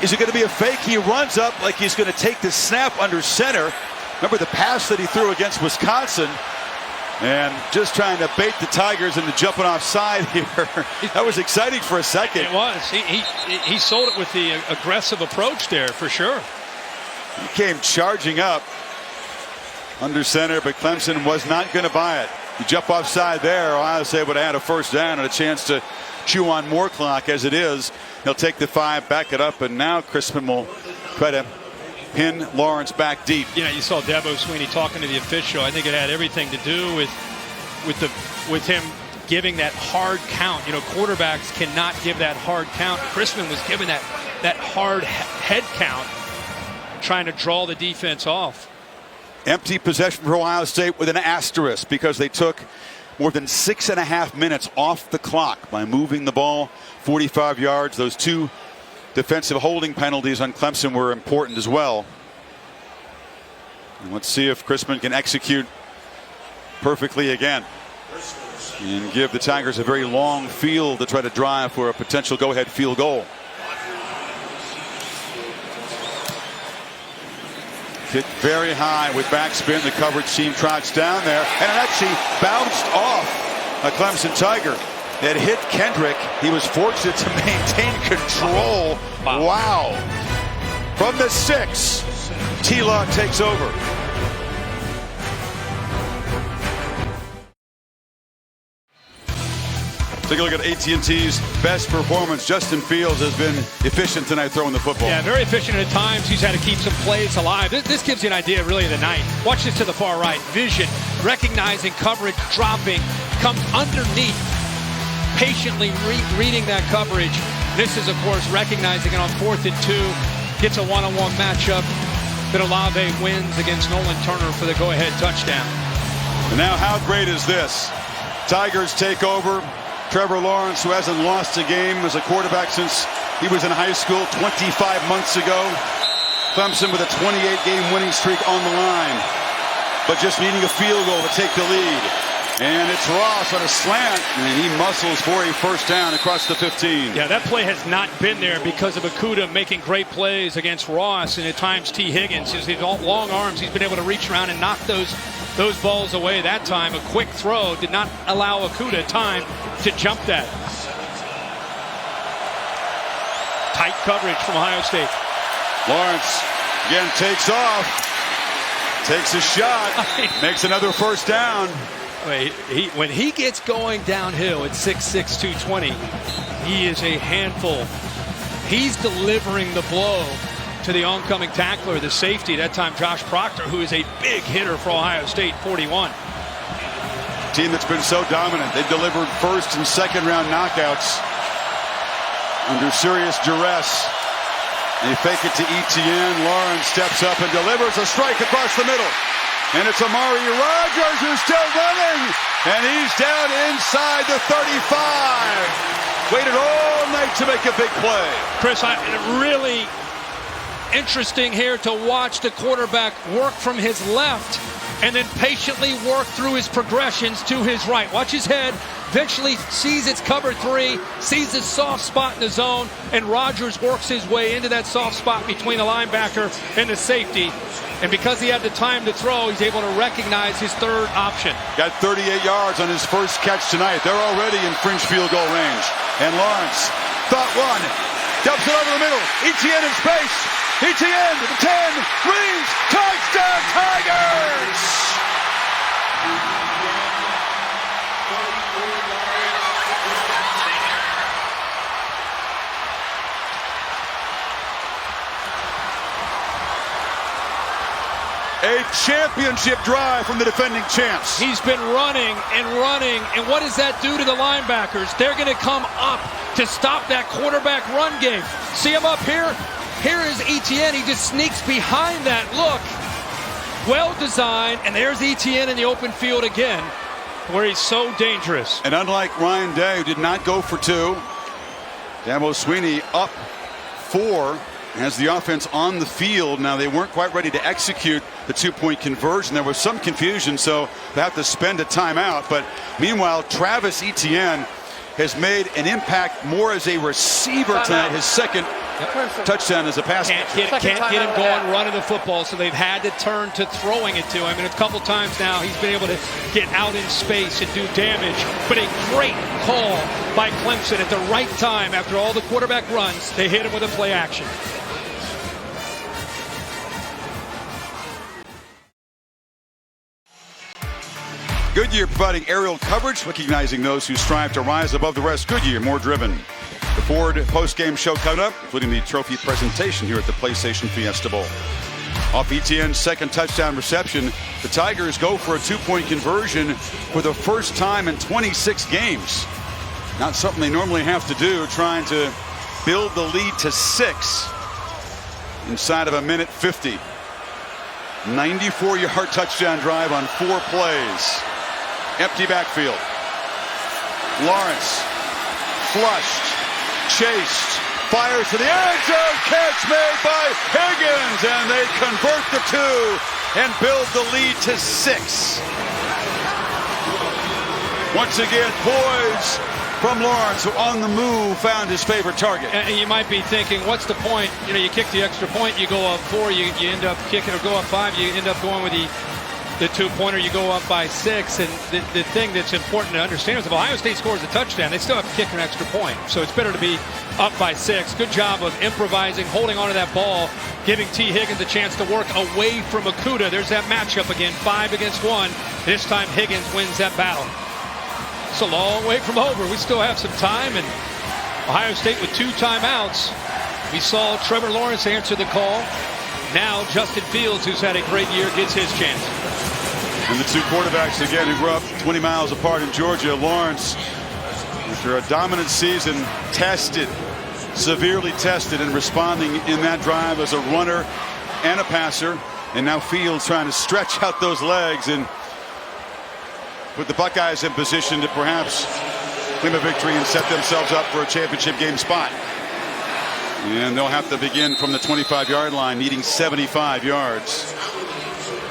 is it going to be a fake? He runs up like he's going to take the snap under center. Remember the pass that he threw against Wisconsin? And just trying to bait the Tigers into jumping offside here. That was exciting for a second. It was. He sold it with the aggressive approach there for sure. He came charging up under center, but Clemson was not going to buy it. You jump offside there, Ohio State would have had a first down and a chance to chew on more clock. As it is, he'll take the 5, back it up, and now Crispin will try to pin Lawrence back deep. You saw Dabo Sweeney talking to the official. I think it had everything to do with him giving that hard count. Quarterbacks cannot give that hard count. Crispin was given that hard head count, trying to draw the defense off. Empty possession for Ohio State with an asterisk because they took more than 6.5 minutes off the clock by moving the ball 45 yards. Those 2 defensive holding penalties on Clemson were important as well. And let's see if Crispin can execute perfectly again and give the Tigers a very long field to try to drive for a potential go-ahead field goal. Kick very high with backspin. The coverage team trots down there, and it actually bounced off a Clemson Tiger. It hit Kendrick. He was fortunate to maintain control. Wow. From the 6, T-Law takes over. Take a look at AT&T's best performance. Justin Fields has been efficient tonight throwing the football. Yeah, very efficient at times. He's had to keep some plays alive. This gives you an idea really of the night. Watch this to the far right. Vision, recognizing coverage, dropping, comes underneath, patiently reading that coverage. This is, of course, recognizing it on 4th and 2. Gets a one-on-one matchup. Then Olave wins against Nolan Turner for the go-ahead touchdown. And now how great is this? Tigers take over. Trevor Lawrence, who hasn't lost a game as a quarterback since he was in high school 25 months ago. Clemson with a 28-game winning streak on the line, but just needing a field goal to take the lead. And it's Ross on a slant, and he muscles for a first down across the 15. Yeah, that play has not been there because of Okudah making great plays against Ross, and at times T. Higgins. His long arms, he's been able to reach around and knock those balls away. That time, a quick throw did not allow Okudah time to jump that. Tight coverage from Ohio State. Lawrence again takes off. Takes a shot. Makes another first down. When he gets going downhill at 6'6", 220, he is a handful. He's delivering the blow to the oncoming tackler, the safety, that time Josh Proctor, who is a big hitter for Ohio State, 41. Team that's been so dominant. They've delivered first and second round knockouts under serious duress. They fake it to Etienne. Lawrence steps up and delivers a strike across the middle. And it's Amari Rogers who's still running. And he's down inside the 35. Waited all night to make a big play. Chris, really interesting here to watch the quarterback work from his left and then patiently work through his progressions to his right. Watch his head. Eventually sees it's cover 3, sees his soft spot in the zone, and Rogers works his way into that soft spot between the linebacker and the safety. And because he had the time to throw, he's able to recognize his third option. Got 38 yards on his first catch tonight. They're already in fringe field goal range. And Lawrence, thought one, dumps it over the middle. Etienne in space. Etienne to the 10, Reeves, touchdown Tigers! A championship drive from the defending champs. He's been running and running, and what does that do to the linebackers? They're going to come up to stop that quarterback run game. See him up here? Here is Etienne. He just sneaks behind that look. Well designed, and there's Etienne in the open field again, where he's so dangerous. And unlike Ryan Day, who did not go for 2, Dabo Swinney up 4. Has the offense on the field. Now they weren't quite ready to execute the 2-point conversion. There was some confusion, so they have to spend a timeout. But meanwhile, Travis Etienne has made an impact more as a receiver tonight. His second touchdown as a passer. Can't get him going running the football, so they've had to turn to throwing it to him. And a couple times now he's been able to get out in space and do damage. But a great call by Clemson at the right time after all the quarterback runs. They hit him with a play action. Goodyear providing aerial coverage, recognizing those who strive to rise above the rest. Goodyear, more driven. The Ford post-game show coming up, including the trophy presentation here at the PlayStation Fiesta Bowl. Off Etienne's second touchdown reception, the Tigers go for a 2-point conversion for the first time in 26 games. Not something they normally have to do, trying to build the lead to 6 inside of a minute 50. 94-yard touchdown drive on 4 plays. Empty backfield. Lawrence flushed, chased, fires to the end zone. Catch made by Higgins, and they convert the 2 and build the lead to 6. Once again, poise from Lawrence, who on the move found his favorite target. And you might be thinking, what's the point? You know, you kick the extra point, you go up 4, you end up kicking, or go up 5, you end up going with the 2-pointer, you go up by 6. And the thing that's important to understand is if Ohio State scores a touchdown, they still have to kick an extra point. So it's better to be up by 6. Good job of improvising, holding onto that ball, giving T. Higgins a chance to work away from Okudah. There's that matchup again, 5 against 1. This time Higgins wins that battle. It's a long way from over. We still have some time, and Ohio State with 2 timeouts. We saw Trevor Lawrence answer the call. Now Justin Fields, who's had a great year, gets his chance. And the 2 quarterbacks again who grew up 20 miles apart in Georgia. Lawrence, after a dominant season, tested, severely tested, and responding in that drive as a runner and a passer. And now Fields trying to stretch out those legs and put the Buckeyes in position to perhaps claim a victory and set themselves up for a championship game spot. And they'll have to begin from the 25-yard line, needing 75 yards.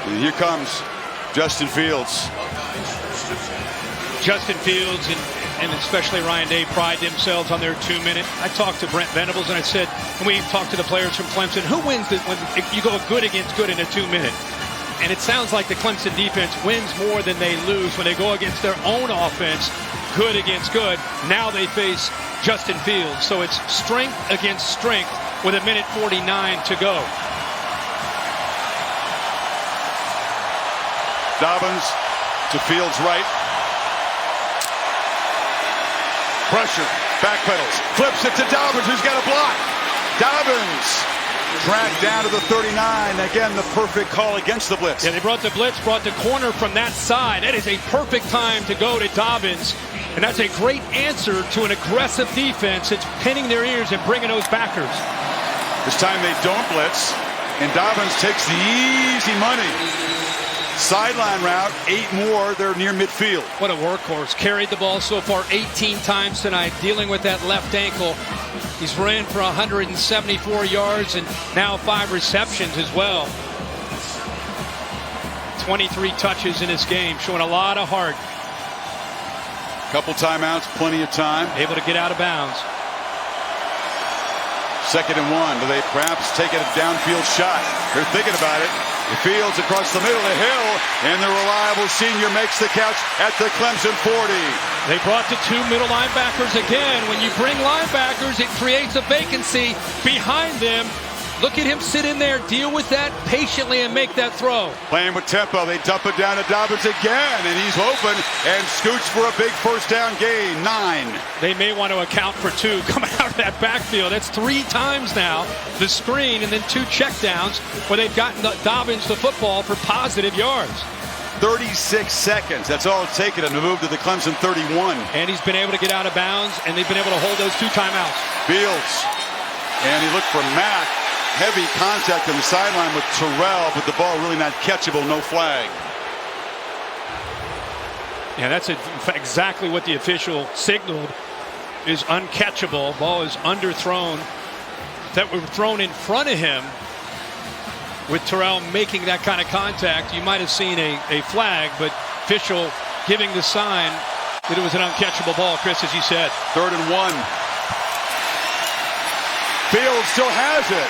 And here comes Justin Fields. Justin Fields and especially Ryan Day pride themselves on their 2-minute. I talked to Brent Venables and I said, when we talked to the players from Clemson, who wins when you go good against good in a 2-minute? And it sounds like the Clemson defense wins more than they lose when they go against their own offense, good against good. Now they face Justin Fields. So it's strength against strength with 1:49 to go. Dobbins to Fields' right. Pressure, backpedals, flips it to Dobbins, who's got a block. Dobbins tracked down to the 39. Again, the perfect call against the blitz. Yeah, they brought the blitz, brought the corner from that side. That is a perfect time to go to Dobbins. And that's a great answer to an aggressive defense. It's pinning their ears and bringing those backers. This time they don't blitz, and Dobbins takes the easy money. Sideline route, 8 more. They're near midfield. What a workhorse. Carried the ball so far 18 times tonight, dealing with that left ankle. He's ran for 174 yards and now 5 receptions as well. 23 touches in this game, showing a lot of heart. Couple timeouts, plenty of time. Able to get out of bounds. 2nd and 1. Do they perhaps take a downfield shot? They're thinking about it. Fields across the middle of the hill, and the reliable senior makes the catch at the Clemson 40. They brought the 2 middle linebackers again. When you bring linebackers, it creates a vacancy behind them. Look at him sit in there, deal with that patiently, and make that throw. Playing with tempo, they dump it down to Dobbins again, and he's open and scoots for a big first down gain. 9. They may want to account for 2 coming out of that backfield. That's 3 times now, the screen, and then 2 checkdowns where they've gotten Dobbins the football for positive yards. 36 seconds. That's all it's taken him to move to the Clemson 31. And he's been able to get out of bounds, and they've been able to hold those 2 timeouts. Fields, and he looked for Mack. Heavy contact on the sideline with Terrell, but the ball really not catchable, no flag. Yeah, that's exactly what the official signaled, is uncatchable. Ball is underthrown. That were thrown in front of him with Terrell making that kind of contact. You might have seen a flag, but official giving the sign that it was an uncatchable ball, Chris, as you said. 3rd and 1. Fields still has it.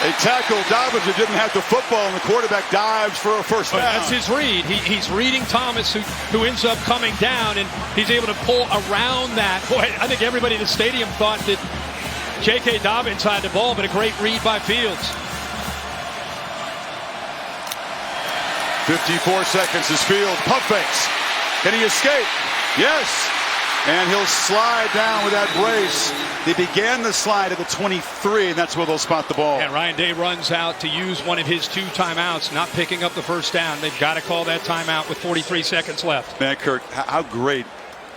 They tackled Dobbins, who didn't have the football, and the quarterback dives for a first down. That's his read. He's reading Thomas, who ends up coming down, and he's able to pull around that. Boy, I think everybody in the stadium thought that J.K. Dobbins had the ball, but a great read by Fields. 54 seconds is Fields. Pump fakes. Can he escape? Yes. And he'll slide down with that brace. They began the slide at the 23, and that's where they'll spot the ball. And Ryan Day runs out to use one of his 2 timeouts, not picking up the first down. They've got to call that timeout with 43 seconds left. Man, Kirk, how great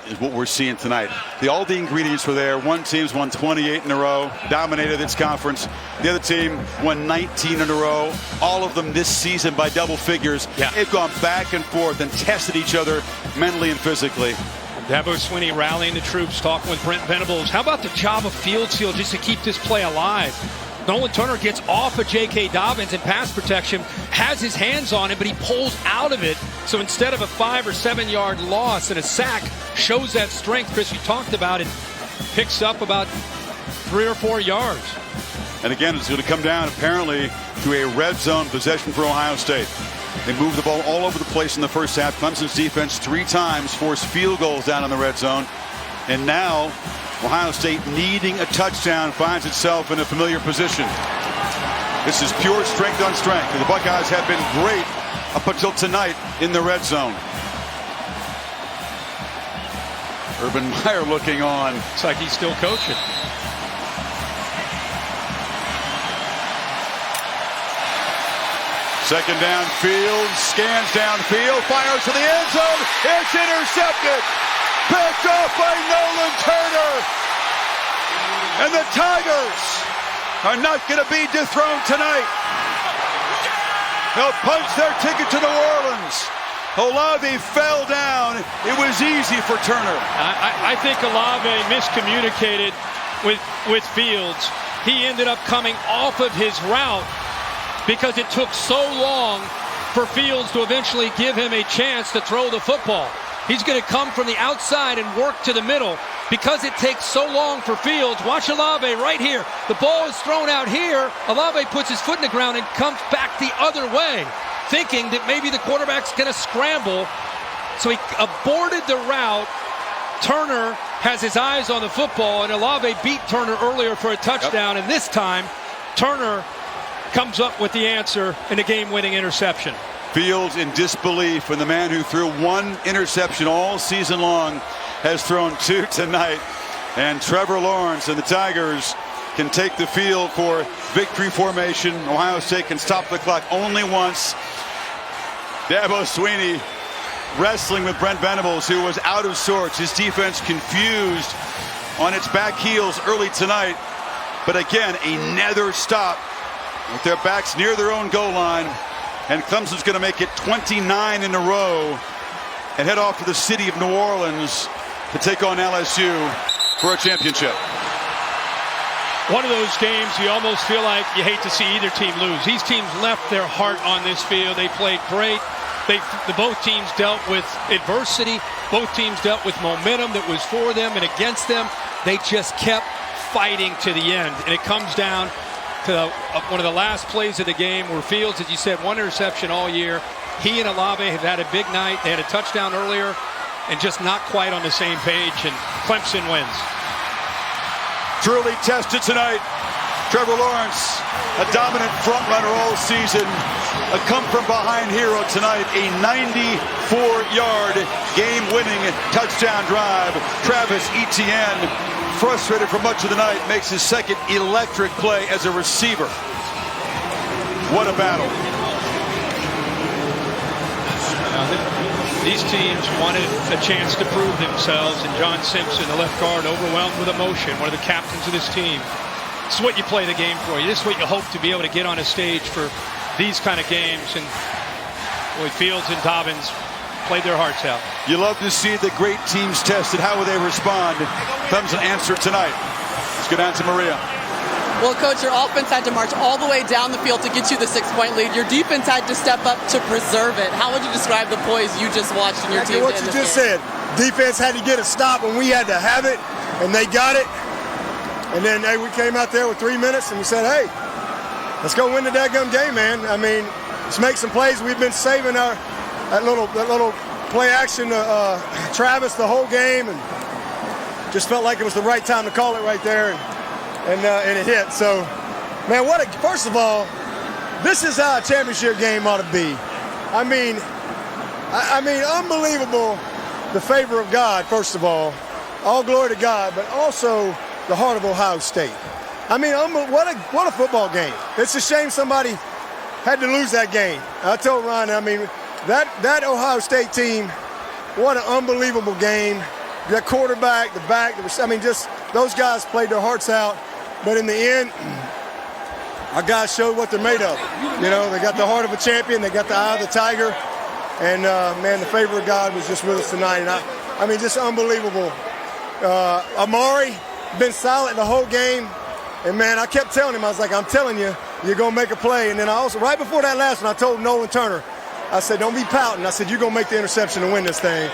is what we're seeing tonight. All the ingredients were there. One team's won 28 in a row, dominated its conference. The other team won 19 in a row, all of them this season by double figures. Yeah. They've gone back and forth and tested each other mentally and physically. Dabo Swinney rallying the troops, talking with Brent Venables. How about the job of Fields just to keep this play alive? Nolan Turner gets off of J.K. Dobbins in pass protection, has his hands on him, but he pulls out of it. So instead of a 5 or 7 yard loss and a sack, shows that strength, Chris, you talked about it, picks up about 3 or 4 yards. And again, it's going to come down apparently to a red zone possession for Ohio State. They moved the ball all over the place in the first half. Clemson's defense 3 times forced field goals down in the red zone. And now Ohio State, needing a touchdown, finds itself in a familiar position. This is pure strength on strength. The Buckeyes have been great up until tonight in the red zone. Urban Meyer looking on. Looks like he's still coaching. Second down, Fields scans downfield, fires to the end zone. It's intercepted. Picked off by Nolan Turner. And the Tigers are not going to be dethroned tonight. They'll punch their ticket to New Orleans. Olave fell down. It was easy for Turner. I think Olave miscommunicated with Fields. He ended up coming off of his route because it took so long for Fields to eventually give him a chance to throw the football. He's going to come from the outside and work to the middle because it takes so long for Fields. Watch Olave right here. The ball is thrown out here. Olave puts his foot in the ground and comes back the other way, thinking that maybe the quarterback's going to scramble. So he aborted the route. Turner has his eyes on the football, and Olave beat Turner earlier for a touchdown, and this time Turner comes up with the answer in a game-winning interception. Fields in disbelief, and the man who threw one interception all season long has thrown 2 tonight. And Trevor Lawrence and the Tigers can take the field for victory formation. Ohio State can stop the clock only once. Dabo Swinney wrestling with Brent Venables, who was out of sorts. His defense confused on its back heels early tonight. But again, another stop with their backs near their own goal line. And Clemson's going to make it 29 in a row and head off to the city of New Orleans to take on LSU for a championship. One of those games you almost feel like you hate to see either team lose. These teams left their heart on this field. They played great. Both teams dealt with adversity. Both teams dealt with momentum that was for them and against them. They just kept fighting to the end. And it comes down to one of the last plays of the game where Fields, as you said, one interception all year. He and Olave have had a big night. They had a touchdown earlier and just not quite on the same page, and Clemson wins. Truly tested tonight. Trevor Lawrence, a dominant front runner all season. A come-from-behind hero tonight. A 94-yard game-winning touchdown drive. Travis Etienne, frustrated for much of the night, makes his second electric play as a receiver. What a battle. These teams wanted a chance to prove themselves, and John Simpson, the left guard, overwhelmed with emotion, one of the captains of this team. This is what you play the game for. This is what you hope to be able to get on a stage for these kind of games. And boy, Fields and Dobbins played their hearts out. You love to see the great teams tested. How will they respond? Clemson answer tonight. Let's go down to Maria. Well, Coach, your offense had to march all the way down the field to get you the 6-point lead. Your defense had to step up to preserve it. How would you describe the poise you just watched in your team? What you just said. Defense had to get a stop when we had to have it, and they got it. And then we came out there with 3 minutes, and we said, hey, let's go win the daggum game, man. I mean, let's make some plays. We've been saving that little play action to Travis the whole game, and just felt like it was the right time to call it right there. And it hit. So, man, first of all, this is how a championship game ought to be. I mean, unbelievable, the favor of God, first of all glory to God, but also the heart of Ohio State. I mean, what a football game. It's a shame somebody had to lose that game. I told Ryan, I mean, that Ohio State team, what an unbelievable game. The quarterback, the back, just those guys played their hearts out. But in the end, our guys showed what they're made of. You know, they got the heart of a champion. They got the eye of the tiger. And, man, the favor of God was just with us tonight. And I mean, just unbelievable. Amari been silent the whole game. And, man, I kept telling him, I was like, I'm telling you, you're going to make a play. And then I also, right before that last one, I told Nolan Turner, I said, don't be pouting. I said, you're going to make the interception and win this thing.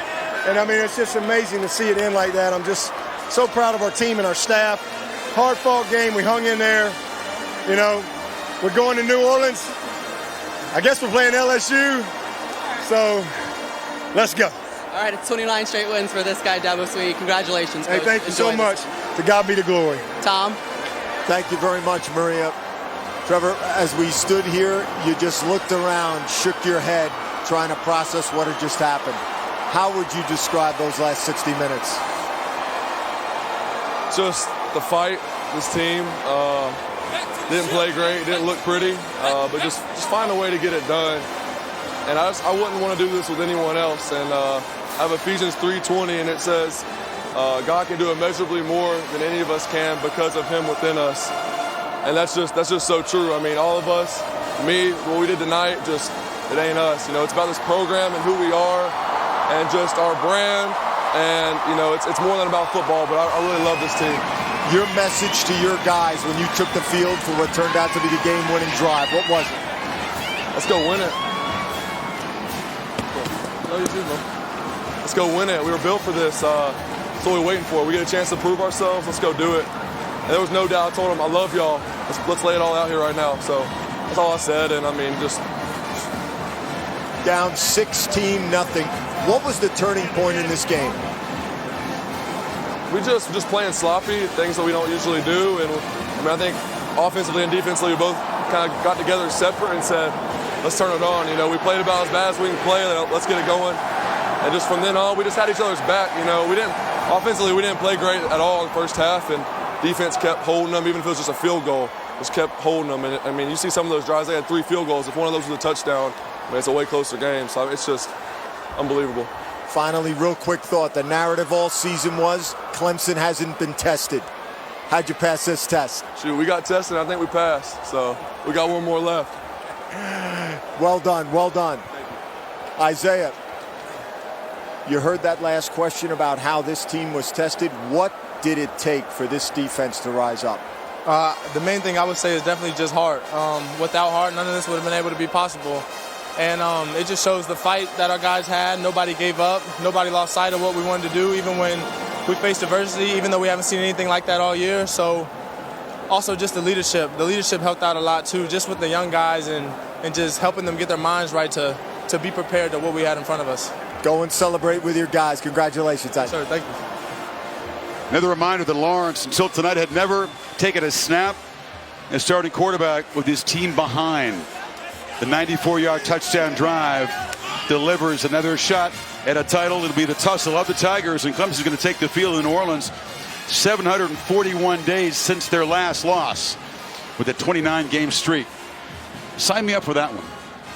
And, I mean, it's just amazing to see it end like that. I'm just so proud of our team and our staff. Hard-fought game. We hung in there. You know, we're going to New Orleans. I guess we're playing LSU. So, let's go. All right, it's 29 straight wins for this guy, Dabo Swinney. Congratulations, Coach. Hey, thank you so much. To God be the glory. Tom? Thank you very much, Maria. Trevor, as we stood here, you just looked around, shook your head, trying to process what had just happened. How would you describe those last 60 minutes? Just the fight, this team didn't play great, didn't look pretty, but just find a way to get it done. And I wouldn't want to do this with anyone else. And I have Ephesians 3:20, and it says, God can do immeasurably more than any of us can because of him within us. And that's just so true. I mean, all of us, me, what we did tonight, it ain't us. You know, it's about this program and who we are and just our brand. And, you know, it's more than about football, but I really love this team. Your message to your guys when you took the field for what turned out to be the game-winning drive, what was it? Let's go win it. Love you too, man. Let's go win it. We were built for this. That's what we're waiting for. We get a chance to prove ourselves. Let's go do it. And there was no doubt. I told them, I love y'all. Let's lay it all out here right now. So that's all I said. And, I mean, just... Down 16-0. What was the turning point in this game? We just playing sloppy, things that we don't usually do. And I mean, I think offensively and defensively, we both kind of got together separate and said, let's turn it on. You know, we played about as bad as we can play. Let's get it going. And just from then on, we just had each other's back. You know, offensively, we didn't play great at all in the first half, and defense kept holding them, even if it was just a field goal. Just kept holding them. And I mean, you see some of those drives, they had 3 field goals. If one of those was a touchdown, I mean, it's a way closer game. So it's just unbelievable. Finally, real quick thought. The narrative all season was Clemson hasn't been tested. How'd you pass this test? Shoot, we got tested. I think we passed. So we got one more left. Well done. Well done. Isaiah, you heard that last question about how this team was tested. What did it take for this defense to rise up? The main thing I would say is definitely just heart. Without heart, none of this would have been able to be possible. And it just shows the fight that our guys had. Nobody gave up. Nobody lost sight of what we wanted to do, even when we faced adversity, even though we haven't seen anything like that all year. So also just the leadership. The leadership helped out a lot, too, just with the young guys and just helping them get their minds right to be prepared to what we had in front of us. Go and celebrate with your guys. Congratulations, Isaiah. Sir, thank you. Another reminder that Lawrence, until tonight, had never taken a snap as starting quarterback with his team behind. The 94-yard touchdown drive delivers another shot at a title. It'll be the tussle of the Tigers, and Clemson's going to take the field in New Orleans. 741 days since their last loss with a 29-game streak. Sign me up for that one.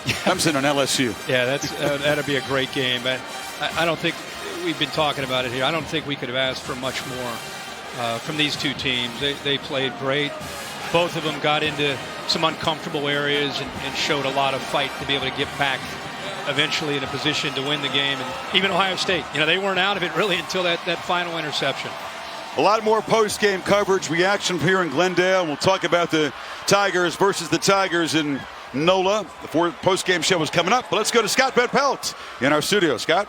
Clemson and LSU. Yeah, that'll be a great game. But I don't think we've been talking about it here. I don't think we could have asked for much more from these two teams. They played great. Both of them got into some uncomfortable areas and showed a lot of fight to be able to get back eventually in a position to win the game. And even Ohio State, you know, they weren't out of it really until that final interception. A lot more post-game coverage, reaction here in Glendale. We'll talk about the Tigers versus the Tigers in NOLA. The post-game show is coming up, but let's go to Scott Van Pelt in our studio. Scott?